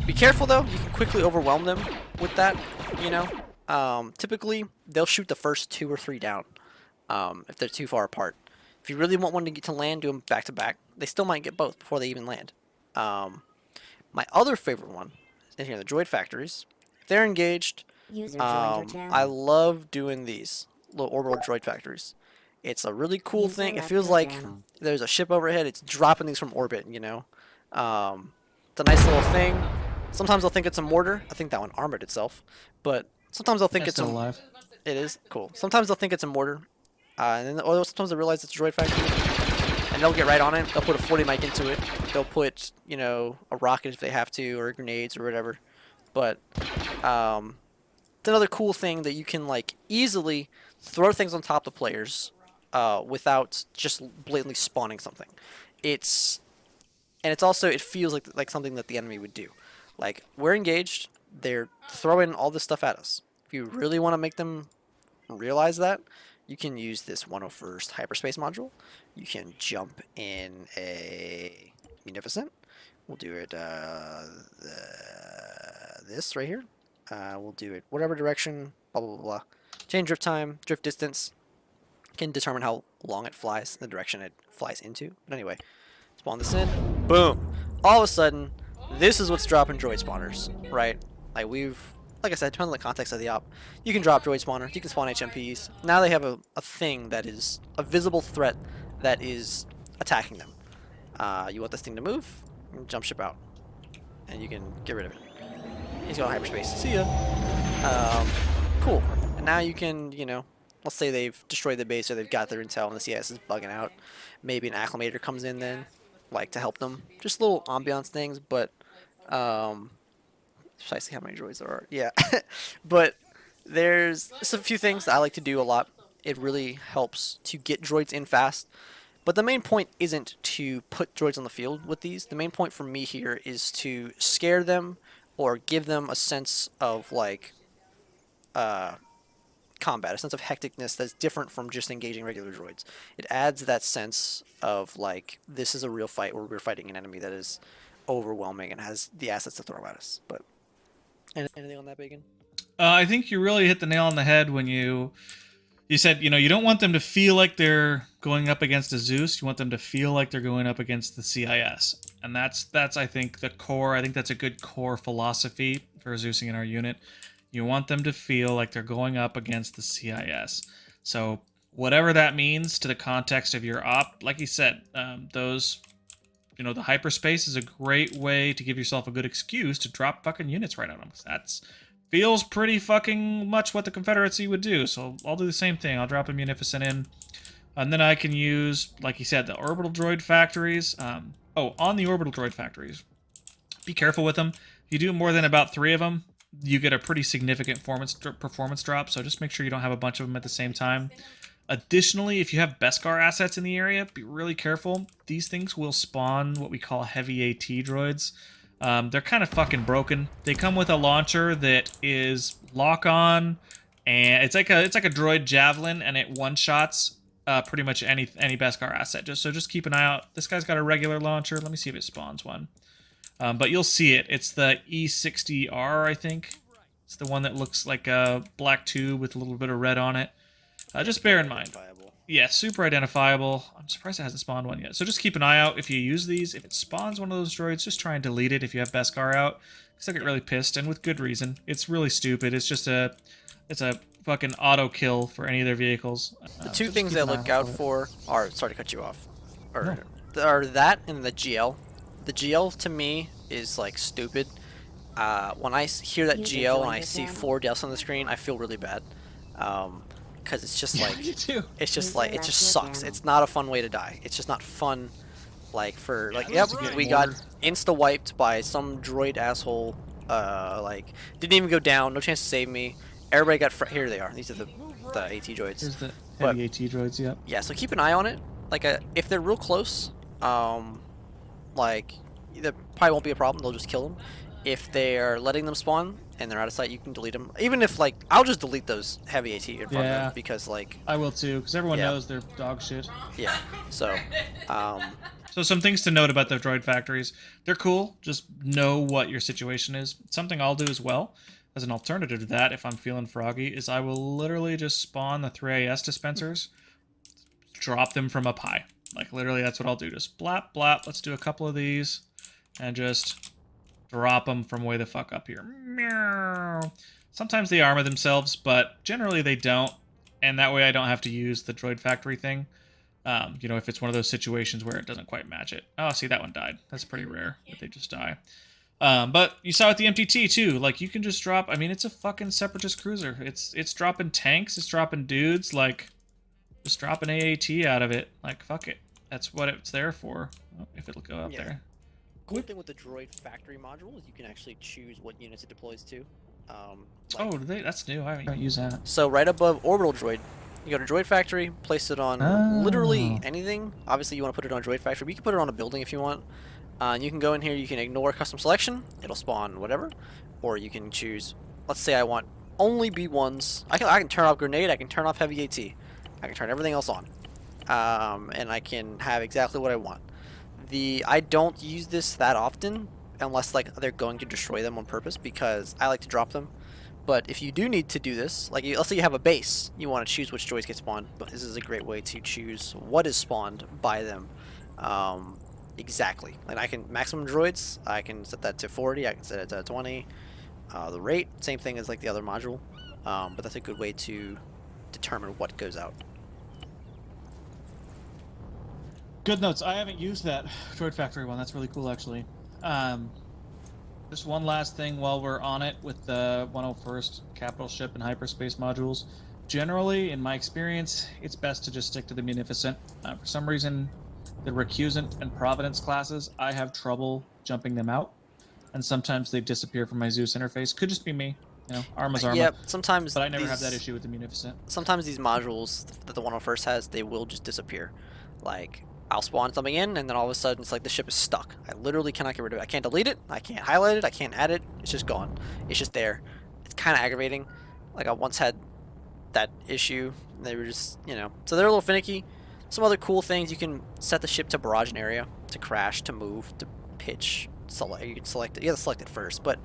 Be careful though. You can quickly overwhelm them with that. Typically they'll shoot the first 2 or 3 down if they're too far apart. If you really want one to get to land, do them back to back. They still might get both before they even land. My other favorite one is here, the droid factories. If they're engaged, User joined your channel. I love doing these little orbital droid factories. It's a really cool User thing. It left feels your like channel. there's a ship overhead. It's dropping these from orbit, It's a nice little thing. Sometimes they'll think it's a mortar. I think that one armored itself. But sometimes they'll think That's it's still a... alive. It is? Cool. Sometimes they'll think it's a mortar. Or sometimes they realize it's a droid factory. And they'll get right on it. They'll put a 40 mic into it. They'll put, a rocket if they have to, or grenades or whatever. But it's another cool thing that you can like easily throw things on top of players without just blatantly spawning something. It's also, it feels like something that the enemy would do. Like, we're engaged. They're throwing all this stuff at us. If you really want to make them realize that, you can use this 101st hyperspace module. You can jump in a Munificent. We'll do it this right here. We'll do it whatever direction, blah, blah, blah, blah. Change drift time, drift distance. Can determine how long it flies, the direction it flies into. But anyway, spawn this in. Boom. All of a sudden, this is what's dropping droid spawners, right? Like I said, depending on the context of the op, you can drop droid spawners, you can spawn HMPs. Now they have a thing that is a visible threat that is attacking them. You want this thing to move, jump ship out, and you can get rid of it. He's going hyperspace. See ya. Cool. And now you can, let's say they've destroyed the base or they've got their intel and the CS is bugging out. Maybe an acclimator comes in then, like, to help them. Just little ambiance things, but precisely how many droids there are. Yeah. But there's a few things that I like to do a lot. It really helps to get droids in fast. But the main point isn't to put droids on the field with these. The main point for me here is to scare them or give them a sense of, like, combat, a sense of hecticness that's different from just engaging regular droids. It adds that sense of, like, this is a real fight where we're fighting an enemy that is overwhelming and has the assets to throw at us. But anything on that, Bacon? I think you really hit the nail on the head when you said, you don't want them to feel like they're going up against a Zeus. You want them to feel like they're going up against the CIS. And that's I think, the core. I think that's a good core philosophy for Zeusing in our unit. You want them to feel like they're going up against the CIS. So whatever that means to the context of your op, like you said, the hyperspace is a great way to give yourself a good excuse to drop fucking units right on them. That's feels pretty fucking much what the Confederacy would do. So I'll do the same thing. I'll drop a Munificent in. And then I can use, like you said, the orbital droid factories. On the orbital droid factories, be careful with them. If you do more than about 3 of them, you get a pretty significant performance drop. So just make sure you don't have a bunch of them at the same time. Additionally, if you have Beskar assets in the area, be really careful. These things will spawn what we call heavy AT droids. They're kind of fucking broken. They come with a launcher that is lock-on, and it's like a droid javelin, and it one-shots pretty much any Beskar asset. Just keep an eye out. This guy's got a regular launcher. Let me see if it spawns one. But you'll see it. It's the E60R, I think. It's the one that looks like a black tube with a little bit of red on it. Just bear in mind. Yeah, super identifiable. I'm surprised it hasn't spawned one yet. So just keep an eye out if you use these. If it spawns one of those droids, just try and delete it if you have Beskar out. Because I get really pissed, and with good reason. It's really stupid. It's just a fucking auto kill for any of their vehicles. The two things I look out for are, sorry to cut you off, are that and the GL. The GL to me is like stupid. When I hear that User GL and joined I your see channel. 4 deaths on the screen, I feel really bad. Because it's just like, You too. it's just User like, it left just your sucks. channel. It's not a fun way to die. It's just not fun. Like for like, those yep, to get we got mortared. insta wiped by some droid asshole. Like didn't even go down. No chance to save me. Everybody got here. They are. These are the AT droids. Here's the But- heavy AT droids, yep. Yeah, so keep an eye on it. Like, if they're real close, like, there probably won't be a problem. They'll just kill them. If they're letting them spawn and they're out of sight, you can delete them. Even if, like, I'll just delete those heavy AT in front of Yeah. them because, like, I will too, because everyone Yeah. knows they're dog shit. yeah. So, So some things to note about the droid factories. They're cool. Just know what your situation is. Something I'll do as well, as an alternative to that, if I'm feeling froggy, is I will literally just spawn the 3AS dispensers, drop them from up high. Like, literally, that's what I'll do. Just blap, blap. Let's do a couple of these, and just drop them from way the fuck up here. Meow. Sometimes they armor themselves, but generally they don't. And that way I don't have to use the droid factory thing. You know, if it's one of those situations where it doesn't quite match it. Oh, see, that one died. That's pretty rare that they just die. But you saw with the MTT too. Like, you can just drop. I mean, it's a fucking separatist cruiser. It's dropping tanks. It's dropping dudes. Like, just drop an AAT out of it. Like, fuck it. That's what it's there for. Oh, if it'll go up Yeah. there. cool thing with the droid factory module is you can actually choose what units it deploys to. Oh, do they? That's new. I haven't used that. So right above orbital droid, you go to droid factory, place it on literally anything. Obviously, you want to put it on droid factory, but you can put it on a building if you want. And you can go in here, you can ignore custom selection, it'll spawn whatever, or you can choose. Let's say I want only B1s. I can turn off grenade, I can turn off heavy AT, I can turn everything else on, and I can have exactly what I want. I don't use this that often unless like they're going to destroy them on purpose because I like to drop them. But if you do need to do this, like let's say you have a base, you want to choose which droids get spawned, but this is a great way to choose what is spawned by them. Exactly. Like I can maximum droids, I can set that to 40, I can set it to 20. The rate, same thing as like the other module, but that's a good way to determine what goes out. Good notes. I haven't used that droid factory one. That's really cool, actually. Just one last thing while we're on it with the 101st capital ship and hyperspace modules. Generally, in my experience, it's best to just stick to the Munificent. For some reason, the Recusant and Providence classes, I have trouble jumping them out, and sometimes they disappear from my Zeus interface. Could just be me. You know, Arma's Arma. Yeah, sometimes. But I never have that issue with the Munificent. Sometimes these modules that the 101st has, they will just disappear. Like, I'll spawn something in, and then all of a sudden, it's like the ship is stuck. I literally cannot get rid of it. I can't delete it. I can't highlight it. I can't add it. It's just gone. It's just there. It's kind of aggravating. Like, I once had that issue. They were just, you know. So they're a little finicky. Some other cool things, you can set the ship to barrage an area, to crash, to move, to pitch. Select. You can select it. You have to select it first. But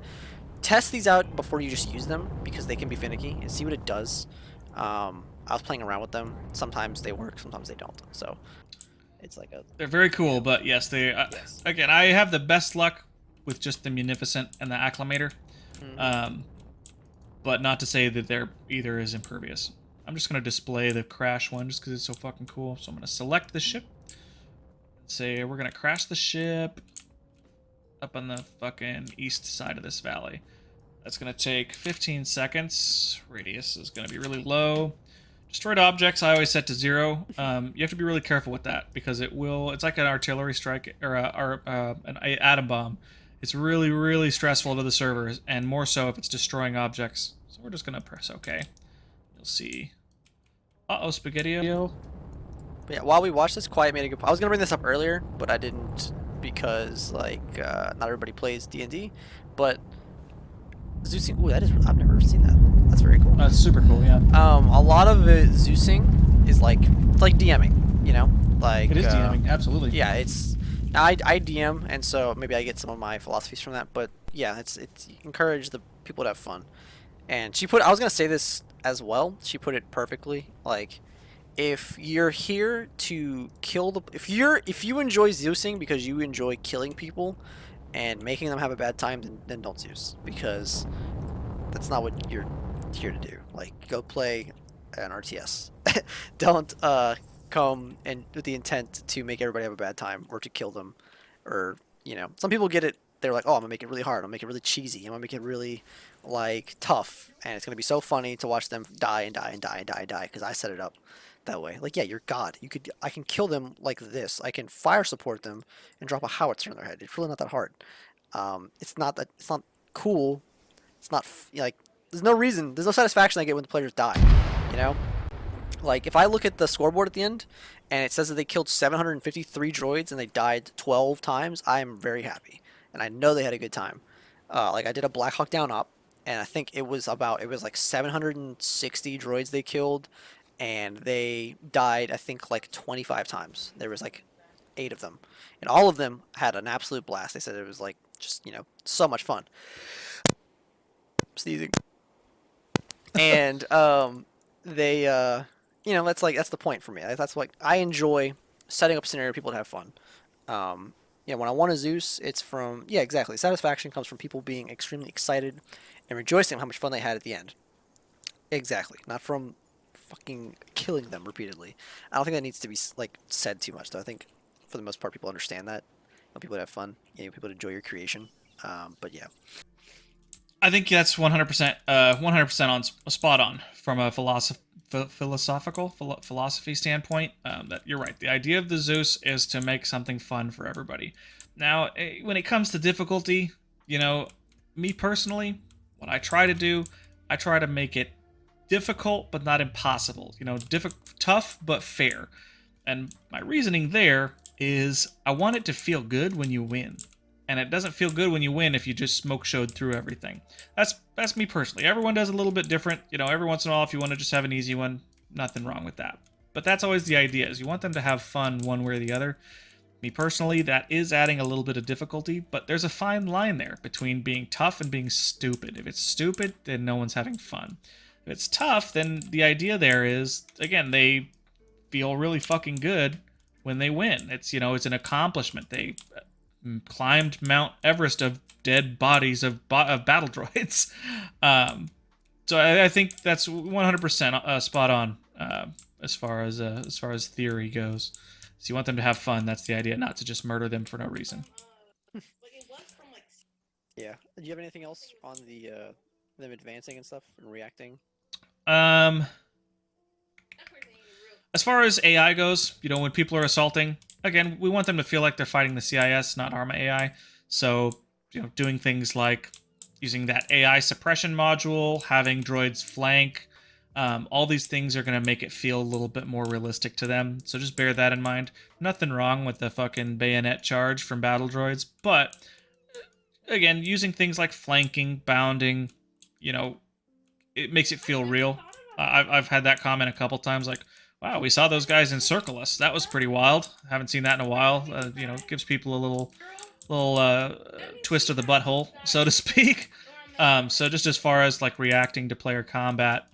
test these out before you just use them, because they can be finicky, and see what it does. I was playing around with them. Sometimes they work, sometimes they don't. So it's like a... They're very cool, but yes, they... Yes. Again, I have the best luck with just the Munificent and the Acclimator. But not to say that they're either is impervious. I'm just going to display the crash one just because it's so fucking cool. So I'm going to select the ship. Say we're going to crash the ship up on the fucking east side of this valley. That's going to take 15 seconds. Radius is going to be really low. Destroyed objects, I always set to 0. You have to be really careful with that because it will... It's like an artillery strike or an atom bomb. It's really, really stressful to the servers, and more so if it's destroying objects. So we're just going to press OK. You'll see Uh-oh, Spaghetti-O. But yeah, while we watch this, Quiet made a good point. I was gonna bring this up earlier, but I didn't because like not everybody plays D&D. But Zeusing, ooh, that is I've never seen that. That's very cool. That's super cool, yeah. A lot of Zeusing is like it's like DMing, you know, like It is DMing, absolutely. yeah, it's I DM, and so maybe I get some of my philosophies from that. But yeah, it's encourage the people to have fun. And I was gonna say this as well. She put it perfectly. Like, if you're here to kill if you enjoy Zeusing because you enjoy killing people and making them have a bad time, then don't Zeus, because that's not what you're here to do. Like, go play an RTS. Don't come and with the intent to make everybody have a bad time or to kill them, or some people get it. They're like, oh, I'm gonna make it really hard. I'm gonna make it really cheesy. I'm gonna make it really like tough, and it's gonna be so funny to watch them die and die and die and die and die because I set it up that way. Like, yeah, you're God. I can kill them like this. I can fire support them and drop a howitzer on their head. It's really not that hard. It's not cool. It's not like there's no reason. There's no satisfaction I get when the players die. You know, like if I look at the scoreboard at the end and it says that they killed 753 droids and they died 12 times, I am very happy, and I know they had a good time. Like I did a Black Hawk Down op, and I think it was like 760 droids they killed, and they died I think like 25 times. There was like 8 of them, and all of them had an absolute blast. They said it was like just so much fun. Sneezing. And they that's the point for me. That's like I enjoy setting up a scenario people to have fun. When I want a Zeus, it's from exactly. Satisfaction comes from people being extremely excited and rejoicing how much fun they had at the end. Exactly, not from fucking killing them repeatedly. I don't think that needs to be like said too much, though. I think for the most part people understand that. Want people to have fun. People to enjoy your creation. But yeah. I think that's 100%, 100% on spot on from a philosophy standpoint. That you're right. The idea of the Zeus is to make something fun for everybody. Now, when it comes to difficulty, me personally, what I try to do, I try to make it difficult but not impossible. Tough but fair. And my reasoning there is I want it to feel good when you win. And it doesn't feel good when you win if you just smoke showed through everything. That's me personally. Everyone does a little bit different. Every once in a while, if you want to just have an easy one, nothing wrong with that. But that's always the idea, is you want them to have fun one way or the other. Me personally, that is adding a little bit of difficulty, but there's a fine line there between being tough and being stupid. If it's stupid, then no one's having fun. If it's tough, then the idea there is, again, they feel really fucking good when they win. It's an accomplishment. They climbed Mount Everest of dead bodies of battle droids. So I think that's 100% spot on as far as theory goes. So you want them to have fun. That's the idea, not to just murder them for no reason. Yeah. Do you have anything else on the them advancing and stuff and reacting? As far as AI goes, when people are assaulting, again, we want them to feel like they're fighting the CIS, not Arma AI. So, doing things like using that AI suppression module, having droids flank, all these things are going to make it feel a little bit more realistic to them. So just bear that in mind. Nothing wrong with the fucking bayonet charge from battle droids, but again, using things like flanking, bounding, it makes it feel real. I've had that comment a couple times, like, wow, we saw those guys encircle us. That was pretty wild. Haven't seen that in a while. Gives people a little twist of the butthole, so to speak. So just as far as like reacting to player combat,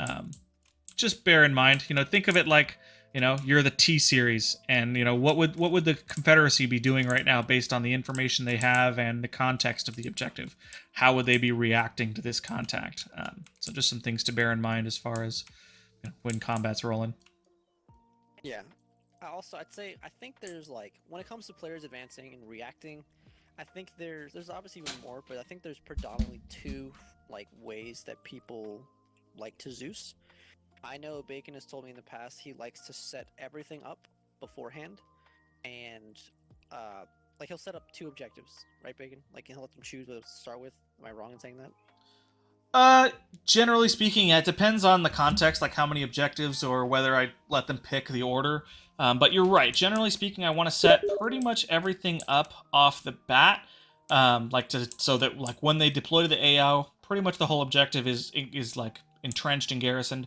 just bear in mind, think of it like, you're the T-Series, and what would the Confederacy be doing right now based on the information they have and the context of the objective? How would they be reacting to this contact? So just some things to bear in mind as far as when combat's rolling. Yeah. I'd say I think there's like when it comes to players advancing and reacting, I think there's obviously even more, but I think there's predominantly 2 like ways that people like to Zeus. I know Bacon has told me in the past he likes to set everything up beforehand, and like he'll set up 2 objectives, right, Bacon? Like he'll let them choose what to start with. Am I wrong in saying that? Generally speaking, yeah, it depends on the context, like how many objectives or whether I let them pick the order. But you're right. Generally speaking, I want to set pretty much everything up off the bat, so that like when they deploy to the AO, pretty much the whole objective is like entrenched and garrisoned.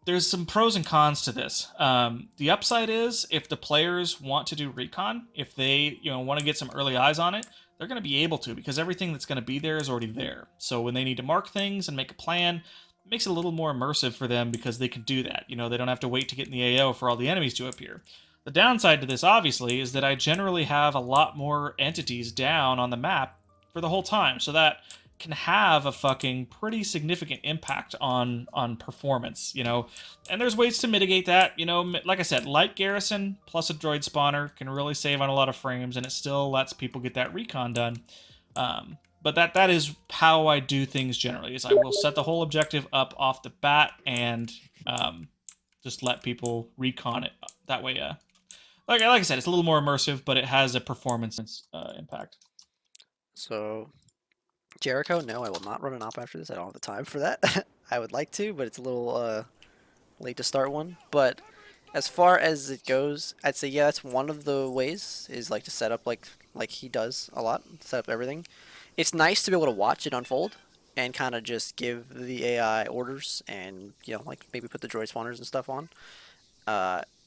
There's some pros and cons to this. The upside is if the players want to do recon, if they want to get some early eyes on it, they're going to be able to because everything that's going to be there is already there. So when they need to mark things and make a plan, it makes it a little more immersive for them because they can do that. They don't have to wait to get in the AO for all the enemies to appear. The downside to this, obviously, is that I generally have a lot more entities down on the map for the whole time, so that can have a fucking pretty significant impact on performance, and there's ways to mitigate that. Like I said, light garrison plus a droid spawner can really save on a lot of frames, and it still lets people get that recon done. But that is how I do things generally, is I will set the whole objective up off the bat and just let people recon it that way. Like I said, it's a little more immersive, but it has a performance impact. So, Jericho, no, I will not run an op after this. I don't have the time for that. I would like to, but it's a little late to start one. But as far as it goes, I'd say yeah, that's one of the ways, is like to set up like he does a lot, set up everything. It's nice to be able to watch it unfold and kind of just give the AI orders and like maybe put the droid spawners and stuff on.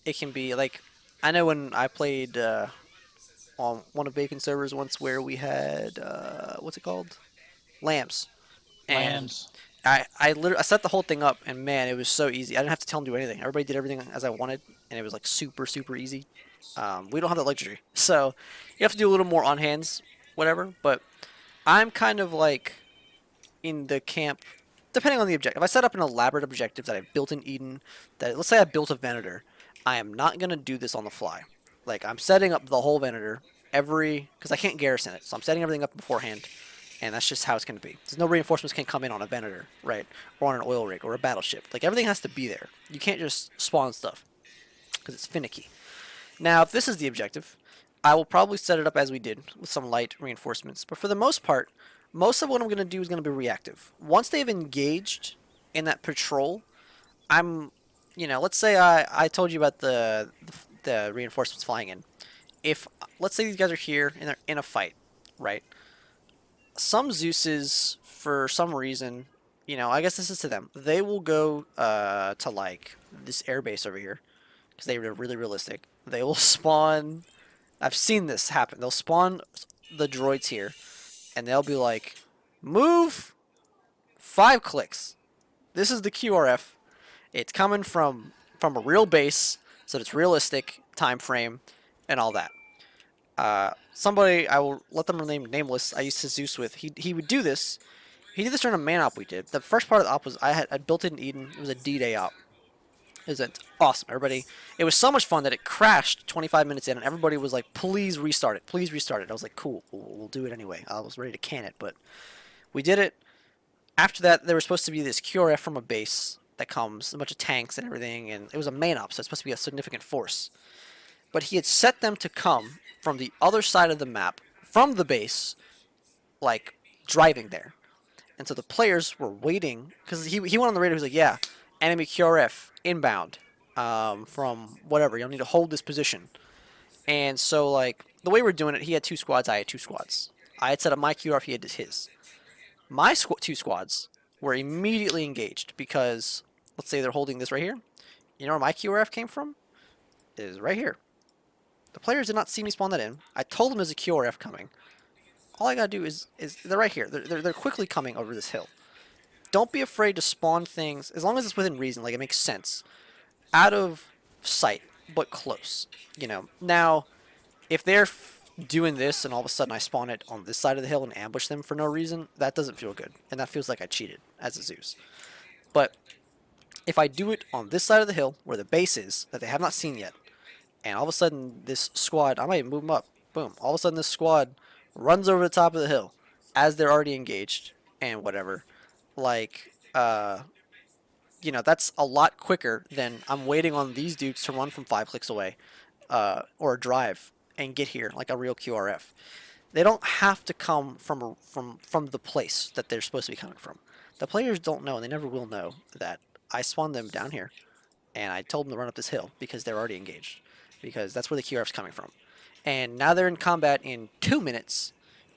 It can be like, I know when I played on one of Bacon servers once where we had what's it called? Lambs. And Lambs. I set the whole thing up, and man, it was so easy. I didn't have to tell them to do anything. Everybody did everything as I wanted, and it was like super easy. We don't have that luxury, so you have to do a little more on hands, whatever. But I'm kind of like in the camp, depending on the objective. If I set up an elaborate objective that I built in Eden, that let's say I built a Venator, I am not gonna do this on the fly. Like I'm setting up the whole Venator because I can't garrison it, so I'm setting everything up beforehand. And that's just how it's going to be. There's no reinforcements can come in on a Venator, right? Or on an oil rig or a battleship. Like, everything has to be there. You can't just spawn stuff because it's finicky. Now, if this is the objective, I will probably set it up as we did with some light reinforcements. But for the most part, most of what I'm going to do is going to be reactive. Once they've engaged in that patrol, let's say I told you about the reinforcements flying in. Let's say these guys are here and they're in a fight, right? Some Zeuses, for some reason, I guess this is to them. They will go to like this airbase over here because they are really realistic. They will spawn. I've seen this happen. They'll spawn the droids here, and they'll be like, "Move 5 clicks." This is the QRF. It's coming from a real base, so it's realistic time frame and all that. Somebody, I will let them remain nameless, I used to Zeus with, he would do this. He did this during a man op we did. The first part of the op was, I built it in Eden. It was a D-Day op. It was awesome. It was so much fun that it crashed 25 minutes in, and everybody was like, please restart it. Please restart it. I was like, cool, we'll do it anyway. I was ready to can it, but we did it. After that, there was supposed to be this QRF from a base that comes, a bunch of tanks and everything, and it was a main op, so it's supposed to be a significant force. But he had set them to come from the other side of the map, from the base, like, driving there. And so the players were waiting, because he went on the radio, he was like, yeah, enemy QRF, inbound, from whatever, you'll need to hold this position. And so, like, the way we're doing it, he had 2 squads, I had 2 squads. I had set up my QRF, he had his. My 2 squads were immediately engaged, because, let's say they're holding this right here. You know where my QRF came from? It is right here. The players did not see me spawn that in. I told them there's a QRF coming. All I gotta do is they're right here. They're quickly coming over this hill. Don't be afraid to spawn things, as long as it's within reason, like it makes sense. Out of sight, but close. Now, if they're doing this and all of a sudden I spawn it on this side of the hill and ambush them for no reason, that doesn't feel good. And that feels like I cheated as a Zeus. But if I do it on this side of the hill, where the base is, that they have not seen yet, and all of a sudden this squad, I might even move them up, boom, all of a sudden this squad runs over the top of the hill as they're already engaged and whatever, like, that's a lot quicker than I'm waiting on these dudes to run from 5 clicks away, or drive and get here like a real QRF. They don't have to come from the place that they're supposed to be coming from. The players don't know, and they never will know, that I spawned them down here, and I told them to run up this hill because they're already engaged, because that's where the QRF's coming from. And now they're in combat in 2 minutes,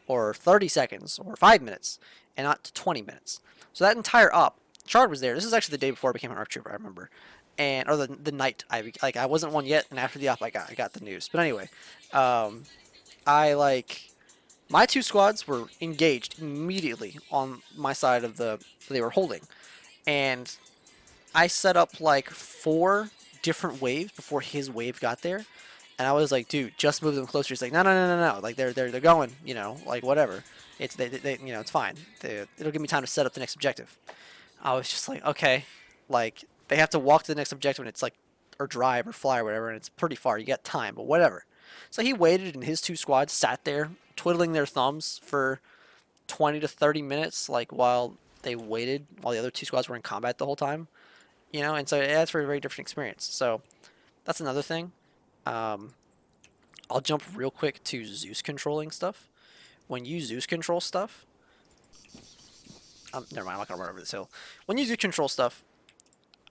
or 30 seconds, or 5 minutes, and not 20 minutes. So that entire op, Chard was there. This is actually the day before I became an ARC trooper, I remember. And or the night I wasn't one yet, and after the op I got the news. But anyway, I like my 2 squads were engaged immediately on my side of the they were holding, and I set up like 4 different waves before his wave got there, and I was like, dude, just move them closer. He's like, no, like they're going, you know, like whatever. It's they you know, it's fine. It'll give me time to set up the next objective. I was just like, okay, like they have to walk to the next objective, and it's like, or drive or fly or whatever, and it's pretty far. You got time, but whatever. So he waited, and his 2 squads sat there twiddling their thumbs for 20 to 30 minutes, like while they waited, while the other 2 squads were in combat the whole time. You know, and so that's for a very different experience. So that's another thing. I'll jump real quick to Zeus controlling stuff. When you Zeus control stuff, never mind, I'm not gonna run over this hill. When you Zeus control stuff,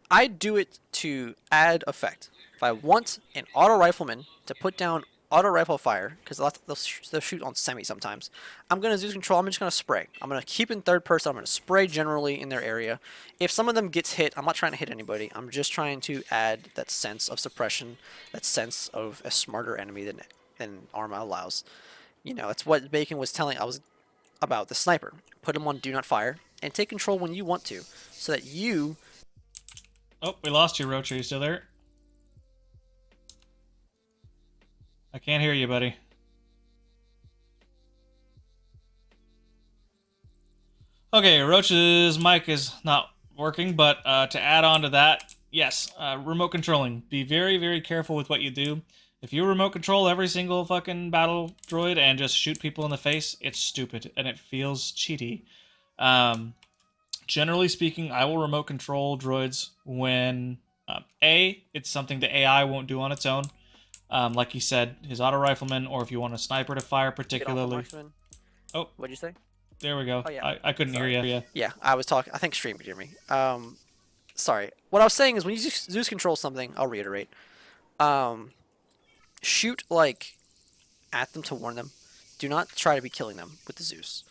I do it to add effect. If I want an auto rifleman to put down auto rifle fire, because they'll shoot on semi sometimes, I'm going to Zeus control. I'm just going to spray. I'm going to keep in third person. I'm going to spray generally in their area. If some of them gets hit, I'm not trying to hit anybody. I'm just trying to add that sense of suppression, that sense of a smarter enemy than Arma allows. You know, it's what Bacon was telling us about the sniper. Put him on do not fire and take control when you want to, so that you... Oh, we lost you, Roach. Are you still there? I can't hear you, buddy. Okay, Roach's mic is not working, but to add on to that, yes, remote controlling. Be very, very careful with what you do. If you remote control every single fucking battle droid and just shoot people in the face, it's stupid, and it feels cheaty. Generally speaking, I will remote control droids when, it's something the AI won't do on its own. Like you said, his auto rifleman, or if you want a sniper to fire particularly. Oh, what'd you say? There we go. Oh, yeah. I couldn't hear you. Yeah, I was talking. I think stream could hear me. Sorry. What I was saying is when you Zeus control something, I'll reiterate. Shoot like at them to warn them. Do not try to be killing them with the Zeus.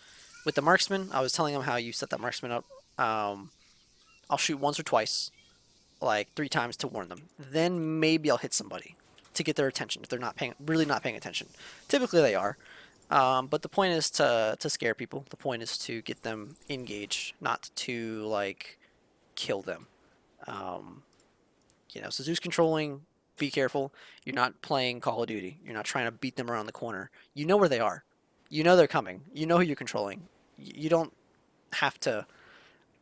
With the marksman, I was telling them how you set that marksman up. I'll shoot once or twice, like 3 times to warn them. Then maybe I'll hit somebody to get their attention if they're really not paying attention. Typically they are. But the point is to scare people. The point is to get them engaged, not to like kill them. You know, so Zeus controlling, be careful. You're not playing Call of Duty. You're not trying to beat them around the corner. You know where they are. You know they're coming. You know who you're controlling. You don't have to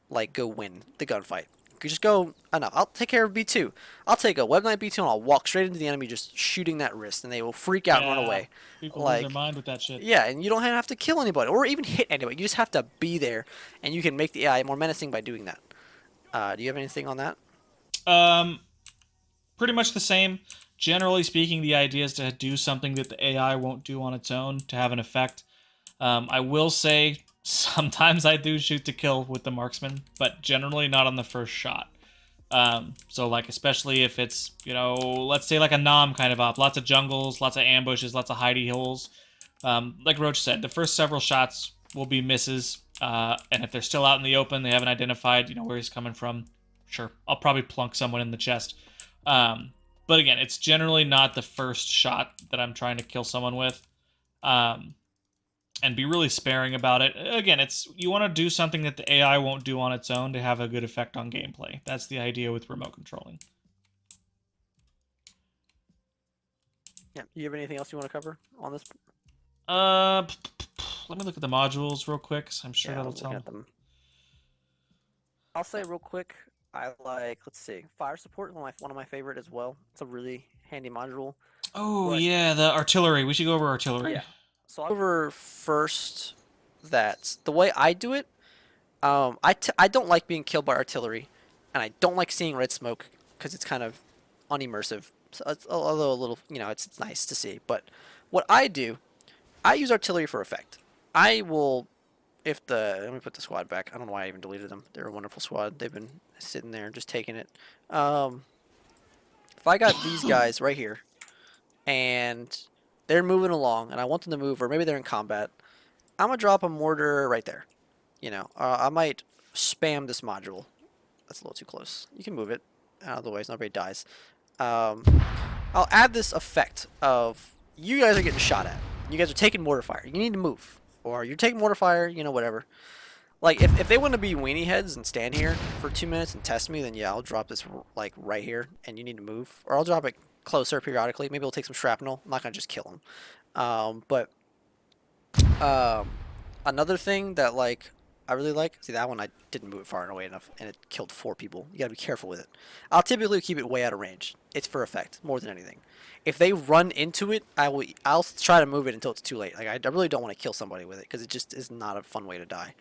like go win the gunfight. You just go enough. I'll take care of B2. I'll take a Web Knight B2 and I'll walk straight into the enemy just shooting that wrist, and they will freak out and run away. People lose their mind with that shit. Yeah, and you don't have to kill anybody or even hit anybody. You just have to be there, and you can make the AI more menacing by doing that. Do you have anything on that? Pretty much the same. Generally speaking, the idea is to do something that the AI won't do on its own to have an effect. I will say sometimes I do shoot to kill with the marksman, but generally not on the first shot. So like, especially if it's, you know, let's say like a Nom kind of op, lots of jungles, lots of ambushes, lots of hidey holes. Like Roach said, the first several shots will be misses. And if they're still out in the open, they haven't identified, you know, where he's coming from. Sure, I'll probably plunk someone in the chest. But again, it's generally not the first shot that I'm trying to kill someone with. And be really sparing about it. Again, you want to do something that the AI won't do on its own to have a good effect on gameplay. That's the idea with remote controlling. Yeah. Do you have anything else you want to cover on this? Let me look at the modules real quick, 'cause I'm sure Yeah, that'll I'm tell. looking at them. I'll say real quick, I like, let's see, fire support, one of my favorite as well. It's a really handy module. Oh, But- yeah, the artillery. We should go over artillery. Yeah. So I'll go over first that the way I do it, I don't like being killed by artillery, and I don't like seeing red smoke because it's kind of unimmersive. So although a little, you know, it's nice to see. But what I do I use artillery for effect. I will, if the, let me put the squad back. I don't know why I even deleted them. They're a wonderful squad. They've been sitting there just taking it. If I got these guys right here, and they're moving along, and I want them to move, or maybe they're in combat, I'm gonna drop a mortar right there. You know, I might spam this module. That's a little too close. You can move it out of the way so nobody dies. I'll add this effect of you guys are getting shot at. You guys are taking mortar fire. You need to move. Or you're taking mortar fire, you know, whatever. Like, if they want to be weenie heads and stand here for 2 minutes and test me, then yeah, I'll drop this, like, right here, and you need to move. Or I'll drop it closer periodically. Maybe I'll take some shrapnel. I'm not going to just kill them. Another thing that, like, I really like, see that one I didn't move it far away enough, and it killed 4 people. You gotta be careful with it. I'll typically keep it way out of range. It's for effect, more than anything. If they run into it, I'll try to move it until it's too late. Like, I really don't want to kill somebody with it, because it just is not a fun way to die.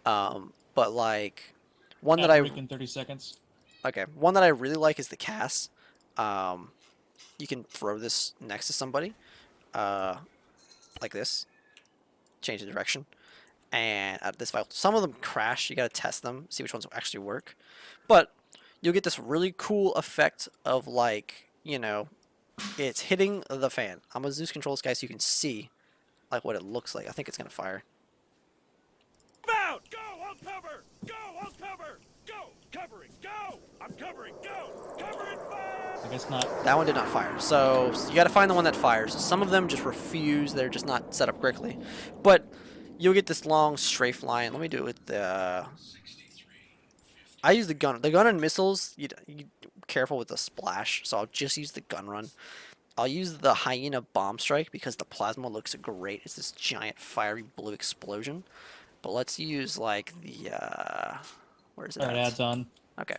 But, like, one that I... in 30 seconds. Okay, one that I really like is the Cass. You can throw this next to somebody, like this. Change the direction. And at this file, some of them crash. You gotta test them, see which ones will actually work. But you'll get this really cool effect of, like, you know, it's hitting the fan. I'm gonna Zeus control this guy so you can see like what it looks like. I think it's gonna fire. Out! Go! I'll cover! Go! I'll cover! Go! Covering! Go! I'm covering! Go! Cover and fire! I guess not. That one did not fire. So you gotta find the one that fires. Some of them just refuse. They're just not set up correctly. But you'll get this long strafe line. Let me do it with the... I use the gun. The gun and missiles, you careful with the splash, so I'll just use the gun run. I'll use the hyena bomb strike because the plasma looks great. It's this giant fiery blue explosion. But let's use, like, the, where is it Alright, at? adds on. Okay.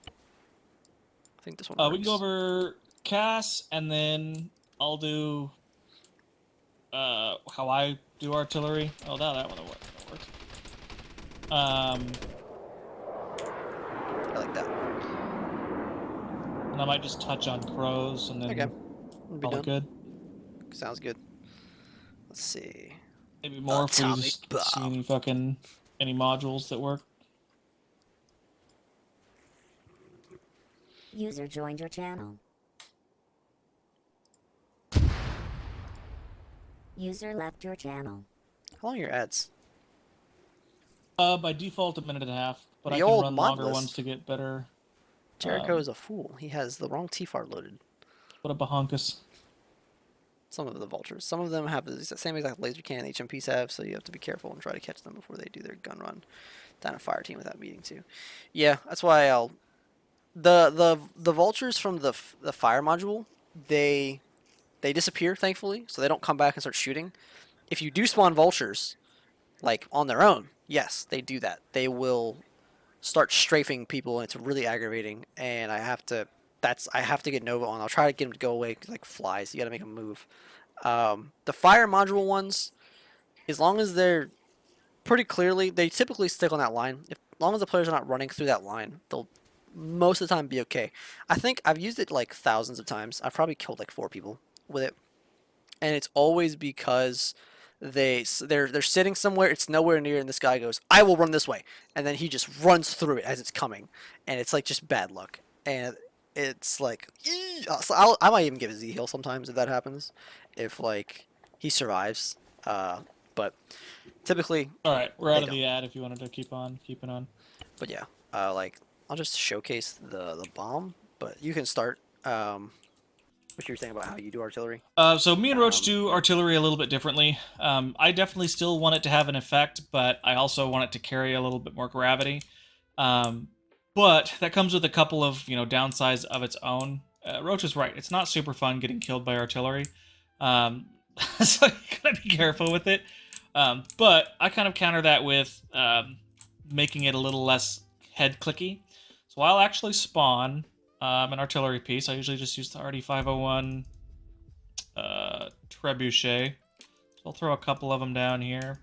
I think this one works. We can go over Cass, and then I'll do how I do artillery. Oh, that one works. I like that. And I might just touch on crows, and then Okay. We'll be call it done. good. Sounds good. Let's see. Maybe more if we Atomic just bomb. see any modules that work. User joined your channel. User left your channel. How long are your ads? By default, 1.5 minutes, but The I can old run mod longer list. ones to get better. Jericho is a fool. He has the wrong T-FAR loaded. What a bahonkus. Some of the vultures. Some of them have the same exact laser cannon HMPs have, so you have to be careful and try to catch them before they do their gun run down a fire team without meeting to. Yeah, that's why I'll... The vultures from the fire module, they disappear, thankfully, so they don't come back and start shooting. If you do spawn vultures, like, on their own, yes, they do that. They will start strafing people, and it's really aggravating, and I have to get Nova on. I'll try to get them to go away, 'cause, like flies, you gotta make them move. The fire module ones, as long as they're pretty clearly, they typically stick on that line. As long as the players are not running through that line, they'll most of the time be okay. I think I've used it like thousands of times. I've probably killed like 4 people with it, and it's always because they're sitting somewhere, it's nowhere near, and this guy goes, I will run this way, and then he just runs through it as it's coming, and it's like just bad luck, and it's like, so I might even give a Z heal sometimes if that happens, if like he survives, but typically, Alright, we're out They of the ad if you wanted to keep it on. but yeah, like I'll just showcase the bomb, but you can start. What you were saying about how you do artillery? So me and Roach do artillery a little bit differently. I definitely still want it to have an effect, but I also want it to carry a little bit more gravity. But that comes with a couple of downsides of its own. Roach is right; it's not super fun getting killed by artillery, so you gotta be careful with it. But I kind of counter that with making it a little less head clicky. So I'll actually spawn an artillery piece. I usually just use the RD501 trebuchet. So I'll throw a couple of them down here.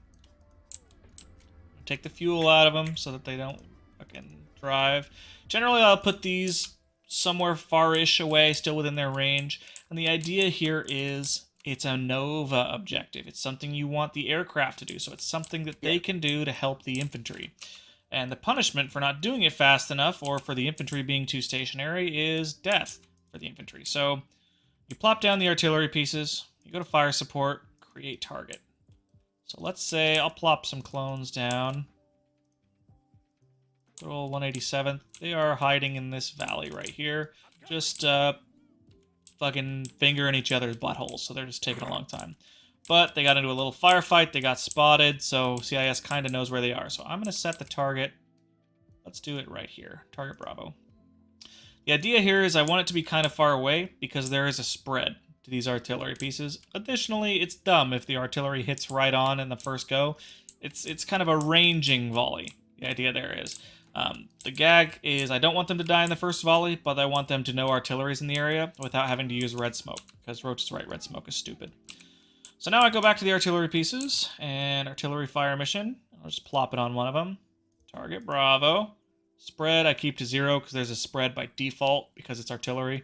Take the fuel out of them so that they don't fucking drive. Generally, I'll put these somewhere far-ish away, still within their range. And the idea here is It's a Nova objective. It's something you want the aircraft to do. So it's something that they can do to help the infantry. And the punishment for not doing it fast enough or for the infantry being too stationary is death for the infantry. So you plop down the artillery pieces, you go to fire support, create target. So let's say I'll plop some clones down. Good old 187th. They are hiding in this valley right here. Just fucking fingering each other's buttholes, so they're just taking a long time. But they got into a little firefight, they got spotted, so CIS kind of knows where they are. So I'm going to set the target. Let's do it right here. Target Bravo. The idea here is I want it to be kind of far away because there is a spread to these artillery pieces. Additionally, it's dumb if the artillery hits right on in the first go. It's kind of a ranging volley. The idea there is. The gag is I don't want them to die in the first volley, but I want them to know artillery's in the area without having to use red smoke, because Roach is right, red smoke is stupid. So now I go back to the artillery pieces, and artillery fire mission. I'll just plop it on one of them. Target Bravo. Spread I keep to 0 because there's a spread by default because it's artillery.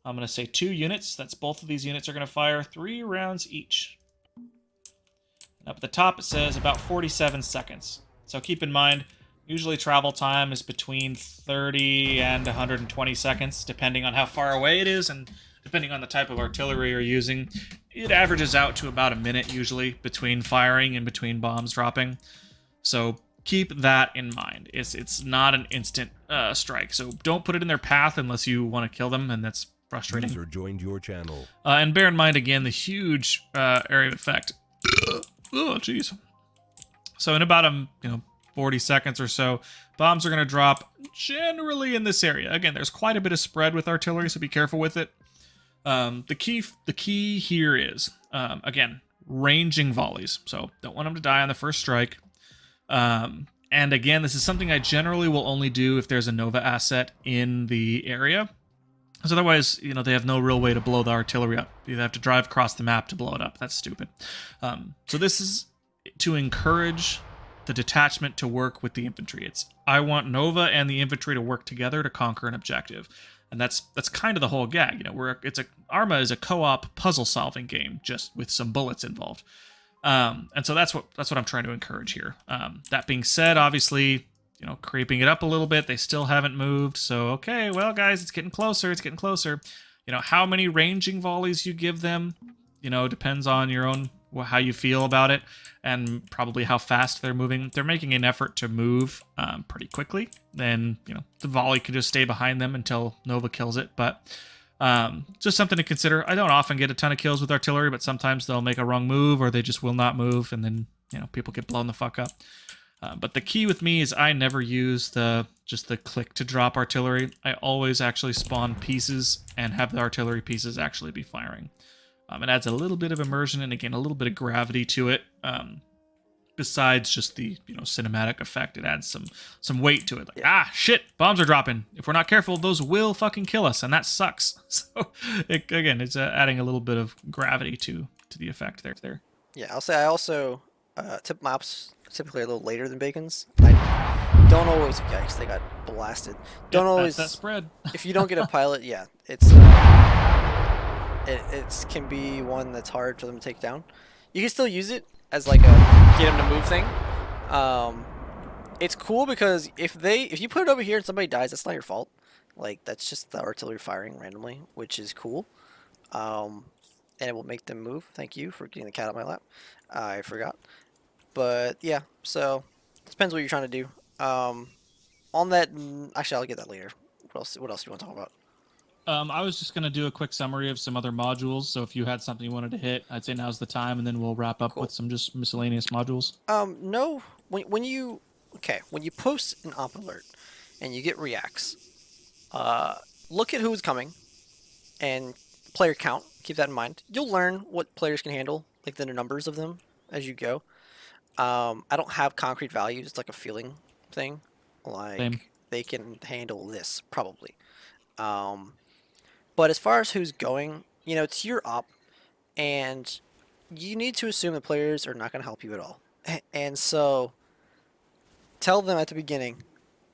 I'm going to say 2 units. That's both of these units are going to fire 3 rounds each. And up at the top it says about 47 seconds. So keep in mind, usually travel time is between 30 and 120 seconds, depending on how far away it is and depending on the type of artillery you're using. It averages out to about a minute usually between firing and between bombs dropping. So keep that in mind. It's not an instant strike, so don't put it in their path unless you want to kill them, and that's frustrating. User joined your channel. And bear in mind again the huge area of effect. Oh, jeez. So in about 40 seconds or so, bombs are going to drop generally in this area. Again, there's quite a bit of spread with artillery, so be careful with it. The key here is again, ranging volleys. So don't want them to die on the first strike. And again, this is something I generally will only do if there's a Nova asset in the area. Because otherwise, they have no real way to blow the artillery up. You have to drive across the map to blow it up. That's stupid. So this is to encourage the detachment to work with the infantry. I want Nova and the infantry to work together to conquer an objective. And that's kind of the whole gag. Arma is a co-op puzzle-solving game, just with some bullets involved. And so that's what I'm trying to encourage here. That being said, obviously, creeping it up a little bit, they still haven't moved. So, okay, well, guys, it's getting closer. It's getting closer. How many ranging volleys you give them, depends on your own, how you feel about it, and probably how fast they're moving. They're making an effort to move pretty quickly. Then, the volley can just stay behind them until Nova kills it. But just something to consider. I don't often get a ton of kills with artillery, but sometimes they'll make a wrong move or they just will not move, and then people get blown the fuck up. But the key with me is I never use just the click to drop artillery. I always actually spawn pieces and have the artillery pieces actually be firing. It adds a little bit of immersion and again a little bit of gravity to it. Besides just the cinematic effect, it adds some weight to it. Like, shit, bombs are dropping. If we're not careful, those will fucking kill us, and that sucks. So again, it's adding a little bit of gravity to the effect there. Yeah, I'll say I also tip my ops typically a little later than Bacon's. I don't always. Yikes, they got blasted. Don't always. That spread. If you don't get a pilot, yeah, it can be one that's hard for them to take down. You can still use it as like a get them to move thing. It's cool because if you put it over here and somebody dies, that's not your fault. Like, that's just the artillery firing randomly, which is cool. And it will make them move. Thank you for getting the cat out of my lap. I forgot. But yeah, so it depends what you're trying to do. On that, actually, I'll get that later. What else do you want to talk about? I was just going to do a quick summary of some other modules, so if you had something you wanted to hit, I'd say now's the time, and then we'll wrap up with some just miscellaneous modules. No, when you post an op alert and you get reacts, look at who's coming and player count. Keep that in mind. You'll learn what players can handle, like the numbers of them as you go. I don't have concrete values. It's like a feeling thing. Like, Same. They can handle this, probably. But as far as who's going, it's your op, and you need to assume the players are not going to help you at all. And so, tell them at the beginning,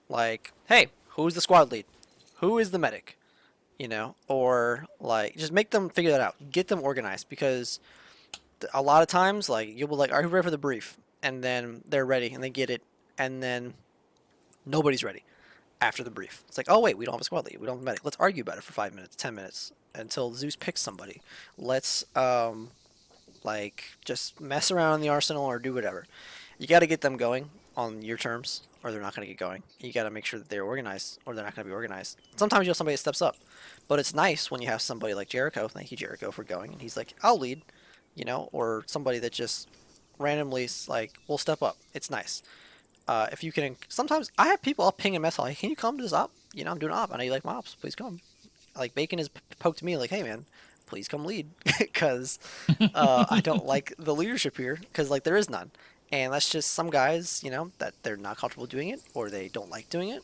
like, hey, who's the squad lead? Who is the medic? you know, or like just make them figure that out, get them organized, because a lot of times like you'll be like, are you ready for the brief? And then they're ready and they get it, and then nobody's ready after the brief. It's like, oh wait, we don't have a squad lead, we don't have a medic. Let's argue about it for 5 minutes, 10 minutes until Zeus picks somebody. Let's like just mess around in the arsenal or do whatever. You got to get them going on your terms, or they're not going to get going. You got to make sure that they're organized, or they're not going to be organized. Sometimes you have somebody that steps up, but it's nice when you have somebody like Jericho. Thank you, Jericho, for going. And he's like, I'll lead, you know, or somebody that just randomly like will step up. It's nice. If you can, sometimes I have people, I'll ping a message like, can you come to this op? You know, I'm doing an op. I know you like my ops. Please come. Like Bacon has poked me like, hey man, please come lead, because I don't like the leadership here, because like there is none, and that's just some guys, you know, that they're not comfortable doing it or they don't like doing it,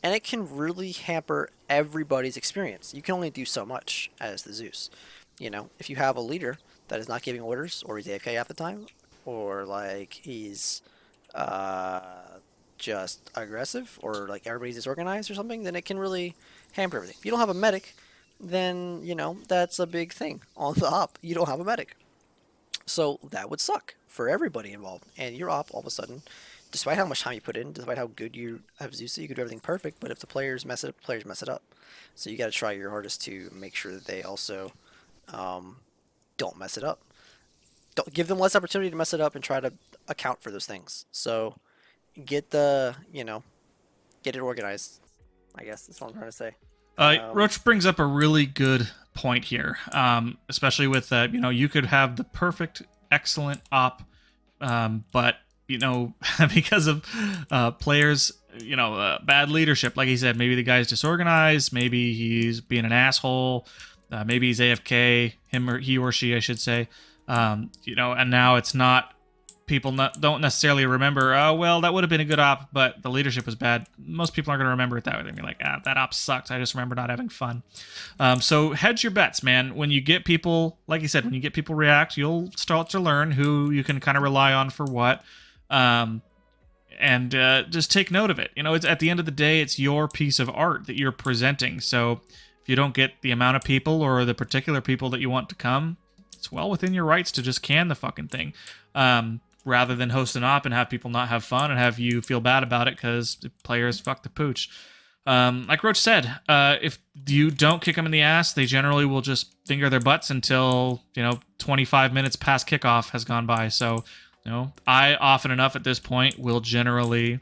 and it can really hamper everybody's experience. You can only do so much as the Zeus, you know. If you have a leader that is not giving orders, or he's AFK half the time, or like he's just aggressive, or like everybody's disorganized or something, then it can really hamper everything. If you don't have a medic, then you know that's a big thing on the op. You don't have a medic, so that would suck for everybody involved. And your op, all of a sudden, despite how much time you put in, despite how good you have Zeus, you could do everything perfect. But if the players mess it up, players mess it up. So you got to try your hardest to make sure that they also don't mess it up. Don't give them less opportunity to mess it up, and try to account for those things. So get the, you know, get it organized. I guess that's what I'm trying to say. Roach brings up a really good point here, especially with you know, you could have the perfect, excellent op, but you know, because of players, you know, bad leadership, like he said, maybe the guy's disorganized, maybe he's being an asshole, maybe he's AFK, he or she, I should say, you know, and now it's not. People don't necessarily remember, oh, well, that would have been a good op, but the leadership was bad. Most people aren't going to remember it that way. They're going to be like, that op sucked. I just remember not having fun. So hedge your bets, man. When you get people, like you said, when you get people react, you'll start to learn who you can kind of rely on for what. And just take note of it. You know, it's at the end of the day, it's your piece of art that you're presenting. So if you don't get the amount of people or the particular people that you want to come, it's well within your rights to just can the fucking thing. Rather than host an op and have people not have fun and have you feel bad about it because the players fuck the pooch. Like Roach said, if you don't kick them in the ass, they generally will just finger their butts until, you know, 25 minutes past kickoff has gone by. So, you know, I often enough at this point will generally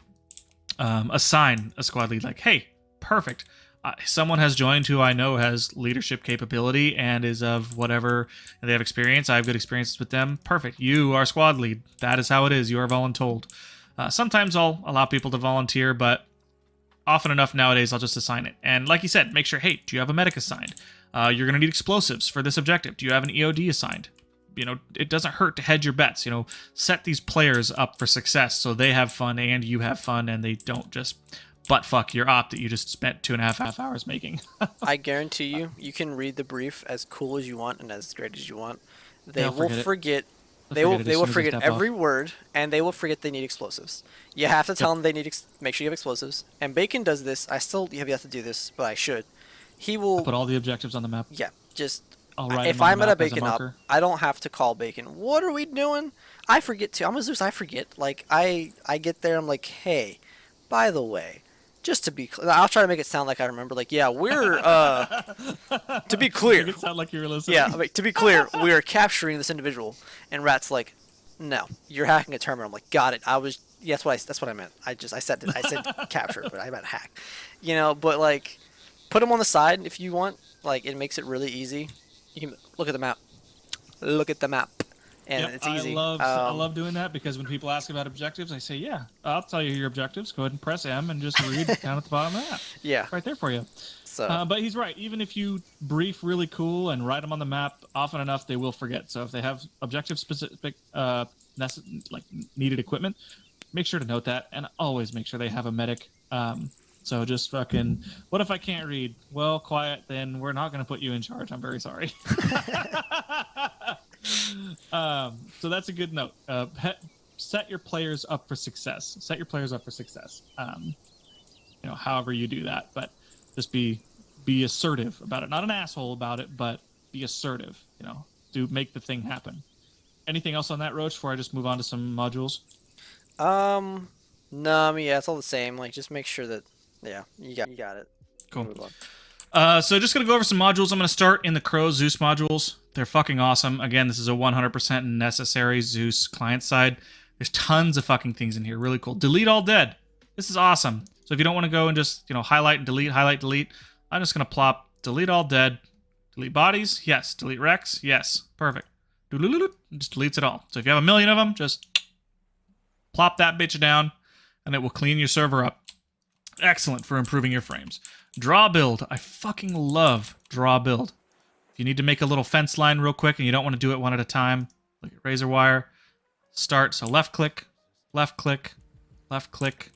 assign a squad lead like, hey, perfect. Someone has joined who I know has leadership capability and is of whatever they have experience. I have good experiences with them. Perfect. You are squad lead. That is how it is. You are voluntold. Sometimes I'll allow people to volunteer, but often enough nowadays I'll just assign it. And like you said, make sure, hey, do you have a medic assigned? You're going to need explosives for this objective. Do you have an EOD assigned? You know, it doesn't hurt to hedge your bets. You know, set these players up for success so they have fun and you have fun and they don't just butt fuck your op that you just spent 2.5 hours making. I guarantee you, you can read the brief as cool as you want and as great as you want. They They'll will forget it. They will They'll forget forget every word, and they will forget they need explosives. You have to tell them they need make sure you have explosives. And Bacon does this. I still have yet to do this, but I should. He will put all the objectives on the map. Yeah, just I'll write if them on I'm the at a map as Bacon up, marker. I don't have to call Bacon. What are we doing? I forget to. I'm a Zeus. I forget. Like I get there. I'm like, hey, by the way, just to be clear, I'll try to make it sound like I remember. Like, yeah, we're to be clear. Make it sound like you were listening. Yeah, to be clear, we are capturing this individual. And Rat's like, no, you're hacking a terminal. I'm like, got it. That's what I meant. I said capture, but I meant hack. You know, but like, put him on the side if you want. Like, it makes it really easy. You can look at the map. Look at the map. And Yep, it's easy. I love doing that because when people ask about objectives, I say, yeah, I'll tell you your objectives. Go ahead and press M and just read down at the bottom of the map. Yeah. It's right there for you. So. But he's right. Even if you brief really cool and write them on the map often enough, they will forget. So if they have objective-specific like needed equipment, make sure to note that. And always make sure they have a medic. So just fucking, what if I can't read? Well, quiet, then we're not going to put you in charge. I'm very sorry. So that's a good note. Set your players up for success. Set your players up for success. You know, however you do that, but just be be assertive about it. Not an asshole about it, but be assertive. Do make the thing happen. Anything else on that, Roach, before I just move on to some modules? No, I mean, yeah, it's all the same. Like, just make sure that, yeah, you got it. Cool. Move on. So just going to go over some modules. I'm going to start in the Crow Zeus modules. They're fucking awesome. Again, this is a 100% necessary Zeus client side. There's tons of fucking things in here. Really cool. Delete all dead. This is awesome. So if you don't want to go and just, highlight and delete, I'm just going to plop delete all dead. Delete bodies? Yes. Delete Rex? Yes. Perfect. Just deletes it all. So if you have 1 million of them, just plop that bitch down and it will clean your server up. Excellent for improving your frames. Draw build. I fucking love draw build. If you need to make a little fence line real quick and you don't want to do it one at a time, look at razor wire. Start. So left click, left click, left click,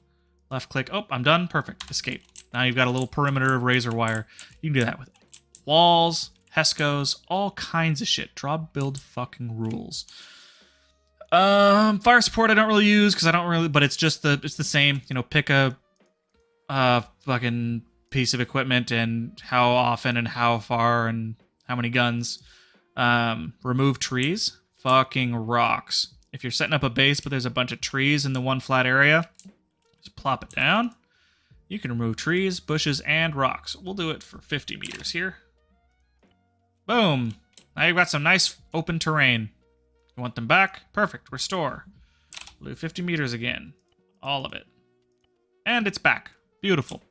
left click. Oh, I'm done. Perfect. Escape. Now you've got a little perimeter of razor wire. You can do that with walls, Hescos, all kinds of shit. Draw build fucking rules. Fire support I don't really use because I don't really, but it's the same. Pick a fucking piece of equipment and how often and how far and how many guns. Remove trees. Fucking rocks. If you're setting up a base but there's a bunch of trees in the one flat area, just plop it down. You can remove trees, bushes, and rocks. We'll do it for 50 meters here. Boom. Now you've got some nice open terrain. You want them back? Perfect. Restore. We'll do 50 meters again. All of it. And it's back. Beautiful.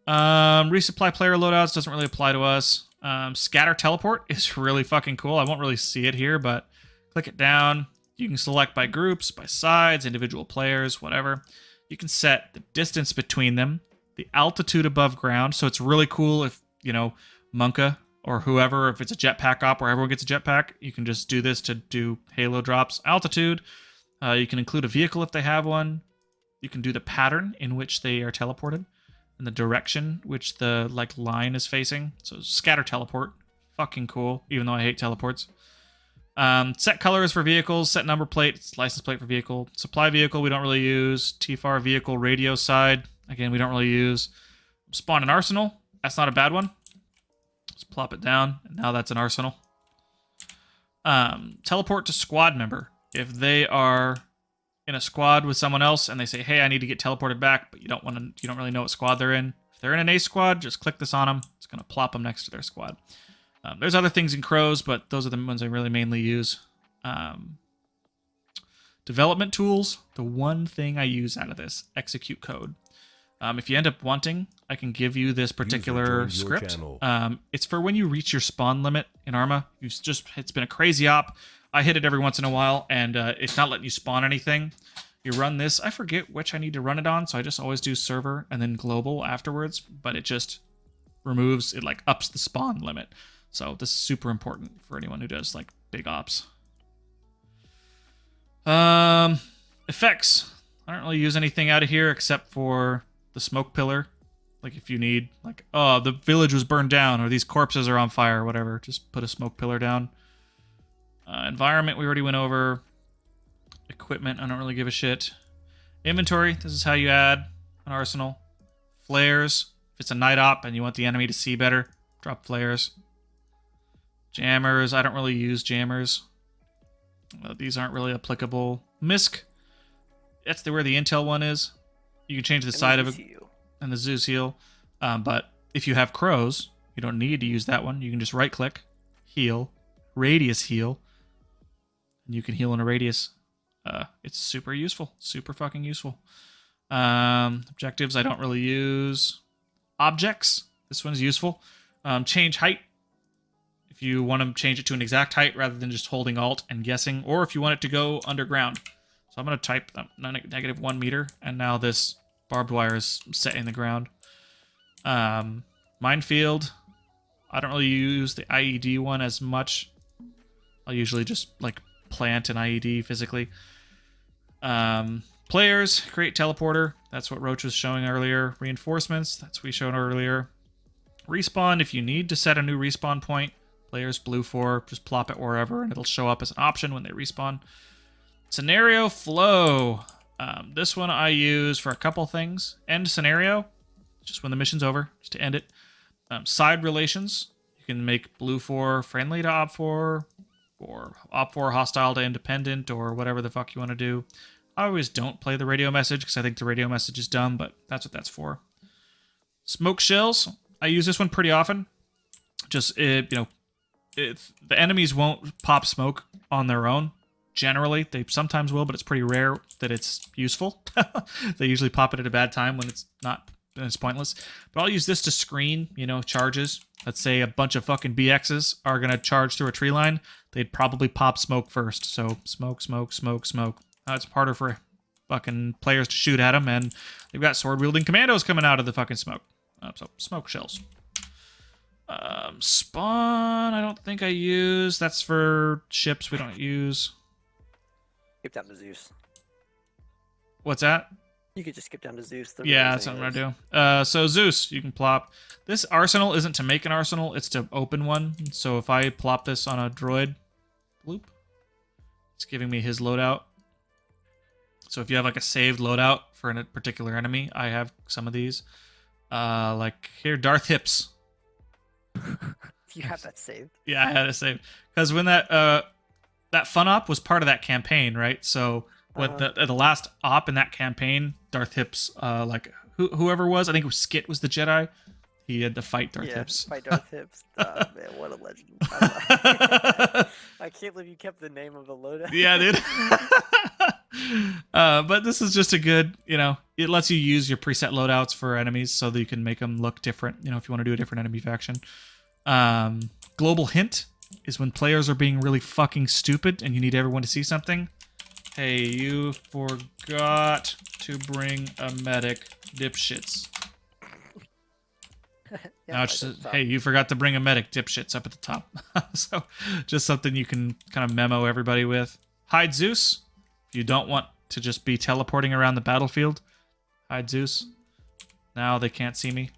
Resupply player loadouts doesn't really apply to us. Scatter teleport is really fucking cool. I won't really see it here, but click it down. You can select by groups, by sides, individual players, whatever. You can set the distance between them, the altitude above ground. So it's really cool if, Monka or whoever, if it's a jetpack op where everyone gets a jetpack, you can just do this to do halo drops. Altitude. You can include a vehicle if they have one. You can do the pattern in which they are teleported and the direction which the line is facing. So scatter teleport. Fucking cool, even though I hate teleports. Set colors for vehicles, set number plate, license plate for vehicle. Supply vehicle we don't really use. TFAR vehicle radio side, again, we don't really use. Spawn an arsenal, that's not a bad one. Just plop it down, and now that's an arsenal. Teleport to squad member. If they are in a squad with someone else and they say, hey, I need to get teleported back, but you don't really know what squad they're in. If they're in an A squad, just click this on them. It's going to plop them next to their squad. There's other things in Crows, but those are the ones I really mainly use. Development tools, the one thing I use out of this, execute code. If you end up wanting, I can give you this particular script. It's for when you reach your spawn limit in Arma. It's been a crazy op. I hit it every once in a while, and it's not letting you spawn anything. You run this. I forget which I need to run it on, so I just always do server and then global afterwards, but it just removes, it ups the spawn limit. So this is super important for anyone who does big ops. Effects. I don't really use anything out of here except for the smoke pillar. If you need oh, the village was burned down or these corpses are on fire or whatever, just put a smoke pillar down. Environment we already went over. Equipment, I don't really give a shit. Inventory, this is how you add an arsenal. Flares, if it's a night op and you want the enemy to see better, drop flares. Jammers, I don't really use jammers. These aren't really applicable. Misc, that's where the intel one is. You can change the side of it. And the Zeus heal. But if you have crows, you don't need to use that one. You can just right click, heal, radius heal. And you can heal in a radius. It's super useful. Super fucking useful. Objectives, I don't really use. Objects, this one's useful. Change height. If you want to change it to an exact height rather than just holding Alt and guessing, or if you want it to go underground. So I'm going to type -1 meter, and now this barbed wire is set in the ground. Minefield, I don't really use the IED one as much. I'll usually just plant an IED physically. Players, create teleporter. That's what Roach was showing earlier. Reinforcements, that's what we showed earlier. Respawn, if you need to set a new respawn point, players blue 4, just plop it wherever and it'll show up as an option when they respawn. Scenario flow. This one I use for a couple things. End scenario, just when the mission's over, just to end it. Side relations. You can make blue 4 friendly to op 4, or op 4 hostile to independent, or whatever the fuck you want to do. I always don't play the radio message because I think the radio message is dumb, but that's what that's for. Smoke shells. I use this one pretty often. Just, the enemies won't pop smoke on their own. Generally, they sometimes will, but it's pretty rare that it's useful. They usually pop it at a bad time when it's not, it's pointless. But I'll use this to screen, charges. Let's say a bunch of fucking BXs are going to charge through a tree line. They'd probably pop smoke first. So smoke, smoke, smoke, smoke. It's harder for fucking players to shoot at them, and they've got sword-wielding commandos coming out of the fucking smoke. So smoke shells. Spawn, I don't think I use. That's for ships we don't use. Skip down to Zeus. What's that? You could just skip down to Zeus. Yeah, that's what I'm gonna do. So Zeus, you can plop. This arsenal isn't to make an arsenal, it's to open one. So if I plop this on a droid, bloop, it's giving me his loadout. So if you have like a saved loadout for a particular enemy, I have some of these. Like here, Darth Hips. You have that saved. Yeah, I had it saved because when that fun op was part of that campaign, right? So when the last op in that campaign, Darth Hips, whoever was, I think it was Skit was the Jedi. He had to fight Darth Hips. Fight Darth Hips. Oh, man, what a legend! I can't believe you kept the name of the loadout. Yeah, dude. But this is just a good, it lets you use your preset loadouts for enemies so that you can make them look different, if you want to do a different enemy faction. Global hint is when players are being really fucking stupid and you need everyone to see something. Hey, you forgot to bring a medic, dipshits. Now it's just, hey, you forgot to bring a medic, dipshits, up at the top. So just something you can kind of memo everybody with. Hide Zeus. If you don't want to just be teleporting around the battlefield, hide Zeus. Now they can't see me.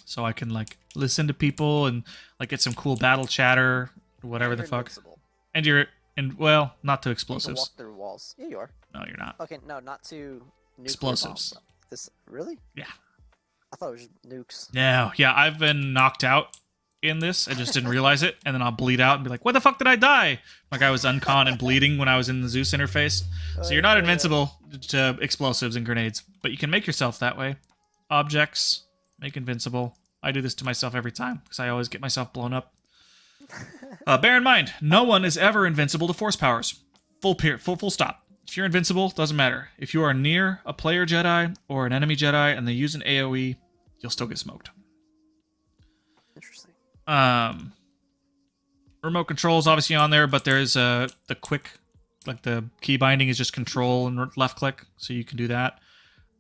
So I can listen to people and get some cool battle chatter, whatever the fuck. Invincible. And well, not to You can explosives. walk through walls. Yeah, you are. No, you're not. Okay, no, not to nuclear Explosives. bombs. This really? Yeah. I thought it was just nukes. No, yeah, I've been knocked out in this. I just didn't realize it, and then I'll bleed out and be like, "Where the fuck did I die?" Like I was uncon and bleeding when I was in the Zeus interface. So you're not invincible to explosives and grenades, but you can make yourself that way. Objects, make invincible. I do this to myself every time because I always get myself blown up. Bear in mind, no one is ever invincible to force powers. Full stop. If you're invincible, doesn't matter. If you are near a player Jedi or an enemy Jedi and they use an AoE, you'll still get smoked. Interesting. Remote control is obviously on there, but there's the quick, the key binding is just control and left click, so you can do that.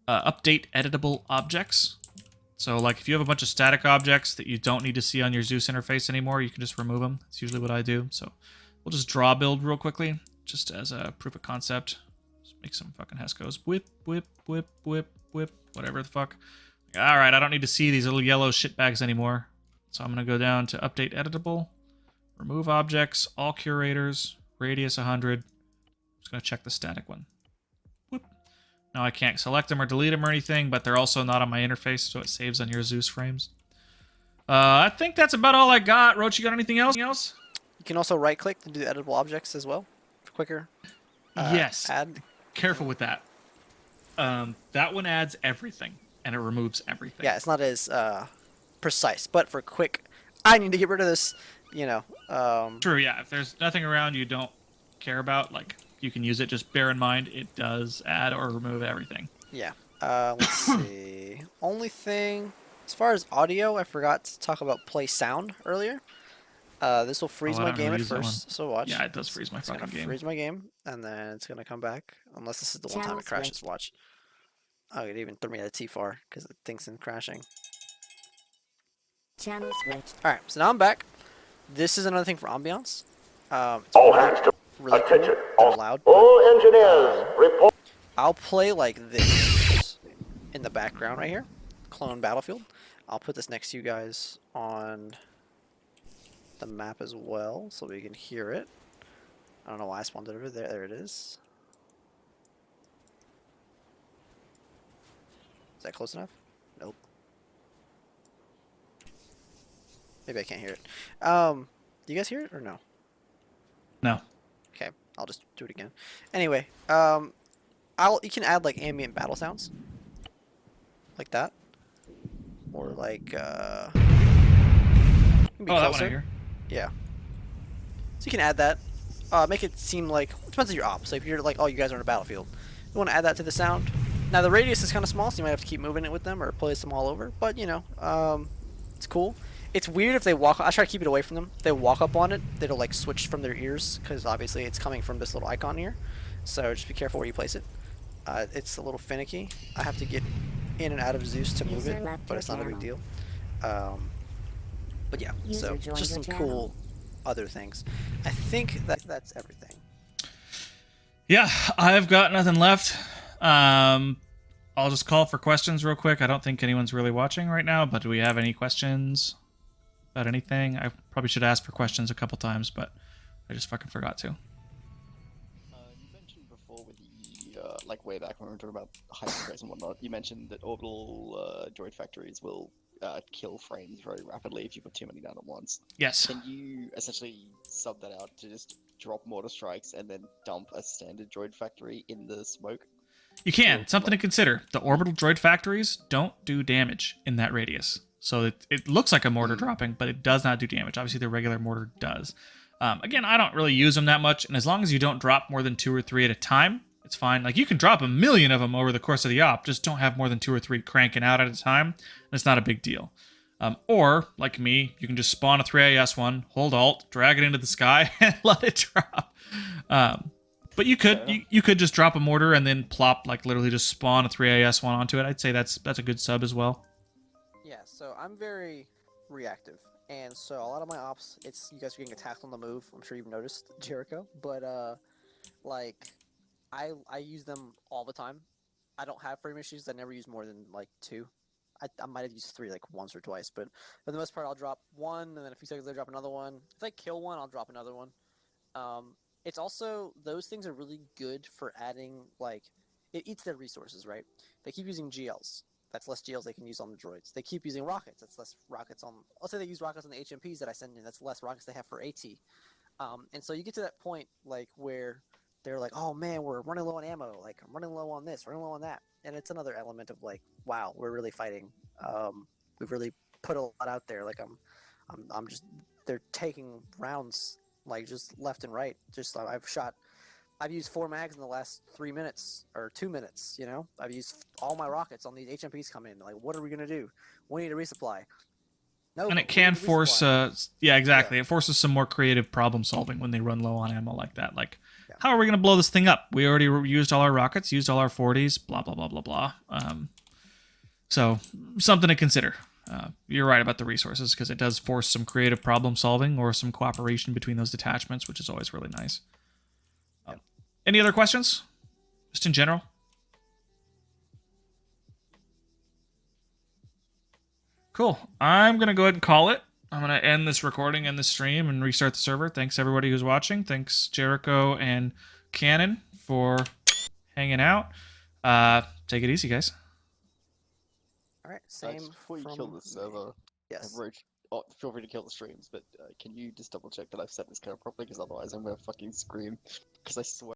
Update editable objects. So if you have a bunch of static objects that you don't need to see on your Zeus interface anymore, you can just remove them. That's usually what I do. So we'll just draw build real quickly, just as a proof of concept. Just make some fucking Heskos. Whip, whip, whip, whip, whip, whatever the fuck. All right, I don't need to see these little yellow shitbags anymore. So I'm going to go down to update editable, remove objects, all curators, radius 100. I'm just going to check the static one. Whoop. Now I can't select them or delete them or anything, but they're also not on my interface, so it saves on your Zeus frames. I think that's about all I got. Roach, you got anything else? You can also right click to do the editable objects as well. Quicker. Yes. Add. Careful with that. That one adds everything, and it removes everything. Yeah, it's not as precise, but for quick, I need to get rid of this. True, yeah. If there's nothing around you don't care about, you can use it. Just bear in mind it does add or remove everything. Yeah. Let's see. Only thing, as far as audio, I forgot to talk about play sound earlier. This will freeze I my don't game really at use that first, so watch. Yeah, it does freeze my It's gonna fucking game. freeze my game, and then it's gonna come back. Unless this is the one time Channel it crashes. switch. Watch. Oh, it even threw me at a T4 because it thinks in crashing. Channel switch. Alright, so now I'm back. This is another thing for ambiance. It's really cool and loud. All engineers, report. I'll play like this in the background right here. Clone Battlefield. I'll put this next to you guys on the map as well so we can hear it. I don't know why I spawned it over there. There it is. Is that close enough? Nope. Maybe I can't hear it. Do you guys hear it or no? No. Okay, I'll just do it again. Anyway, you can add like ambient battle sounds, like that, or like you can be Oh, that one I closer. hear. Yeah. So you can add that. Make it seem like it depends on your op. So if you're like, oh, you guys are on a battlefield, you want to add that to the sound. Now the radius is kind of small, so you might have to keep moving it with them or place them all over. But you know, it's cool. It's weird if they walk. I try to keep it away from them. If they walk up on it, it'll like switch from their ears because obviously it's coming from this little icon here. So just be careful where you place it. It's a little finicky. I have to get in and out of Zeus to move it, but it's not a big deal. But yeah, so just some cool other things. I think that's everything. Yeah, I've got nothing left. I'll just call for questions real quick. I don't think anyone's really watching right now, but do we have any questions about anything? I probably should ask for questions a couple times, but I just fucking forgot to. You mentioned before with the, like way back when we were talking about hyperspace and whatnot, you mentioned that orbital droid factories will kill frames very rapidly if you put too many down at once. Yes. Can you essentially sub that out to just drop mortar strikes and then dump a standard droid factory in the smoke? You can. Something to consider. The orbital droid factories don't do damage in that radius. So it looks like a mortar dropping, but it does not do damage. Obviously, the regular mortar does. Again, I don't really use them that much, and as long as you don't drop more than 2 or 3 at a time, it's fine. Like, you can drop 1,000,000 of them over the course of the op, just don't have more than 2 or 3 cranking out at a time, and it's not a big deal. Or, like me, you can just spawn a 3AS one, hold Alt, drag it into the sky, and let it drop. But you could just drop a mortar and then plop, like, literally just spawn a 3AS one onto it. I'd say that's a good sub as well. Yeah, so I'm very reactive, and so a lot of my ops, it's you guys are getting attacked on the move. I'm sure you've noticed, Jericho, but like I use them all the time. I don't have frame issues. I never use more than like 2. I might have used 3 like once or twice, but for the most part, I'll drop one, and then a few seconds later, drop another one. If I kill one, I'll drop another one. It's also, those things are really good for adding, like, it eats their resources, right? They keep using GLs. That's less GLs they can use on the droids. They keep using rockets. That's less rockets on, let's say they use rockets on the HMPs that I send in. That's less rockets they have for AT. And so you get to that point, like, where they're like, oh man, we're running low on ammo. Like, I'm running low on this, running low on that. And it's another element of like, wow, we're really fighting. We've really put a lot out there. Like, I'm just, they're taking rounds like just left and right. Just I've used 4 mags in the last 3 minutes or 2 minutes. You know, I've used all my rockets on these HMPs come in. Like, what are we gonna do? We need a resupply. No, And it can force, yeah, exactly. Yeah. It forces some more creative problem solving when they run low on ammo like that. Like, how are we gonna blow this thing up? We already used all our rockets, used all our 40s, blah blah blah blah blah. So something to consider. You're right about the resources, because it does force some creative problem solving or some cooperation between those detachments, which is always really nice. Any other questions? Just in general? Cool. I'm going to go ahead and call it. I'm going to end this recording and this stream and restart the server. Thanks everybody who's watching. Thanks Jericho and Cannon for hanging out. Take it easy, guys. All right, same. Before you kill the server, yes. Feel free to kill the streams, but can you just double check that I've set this camera properly? Because otherwise I'm gonna fucking scream. Because I swear.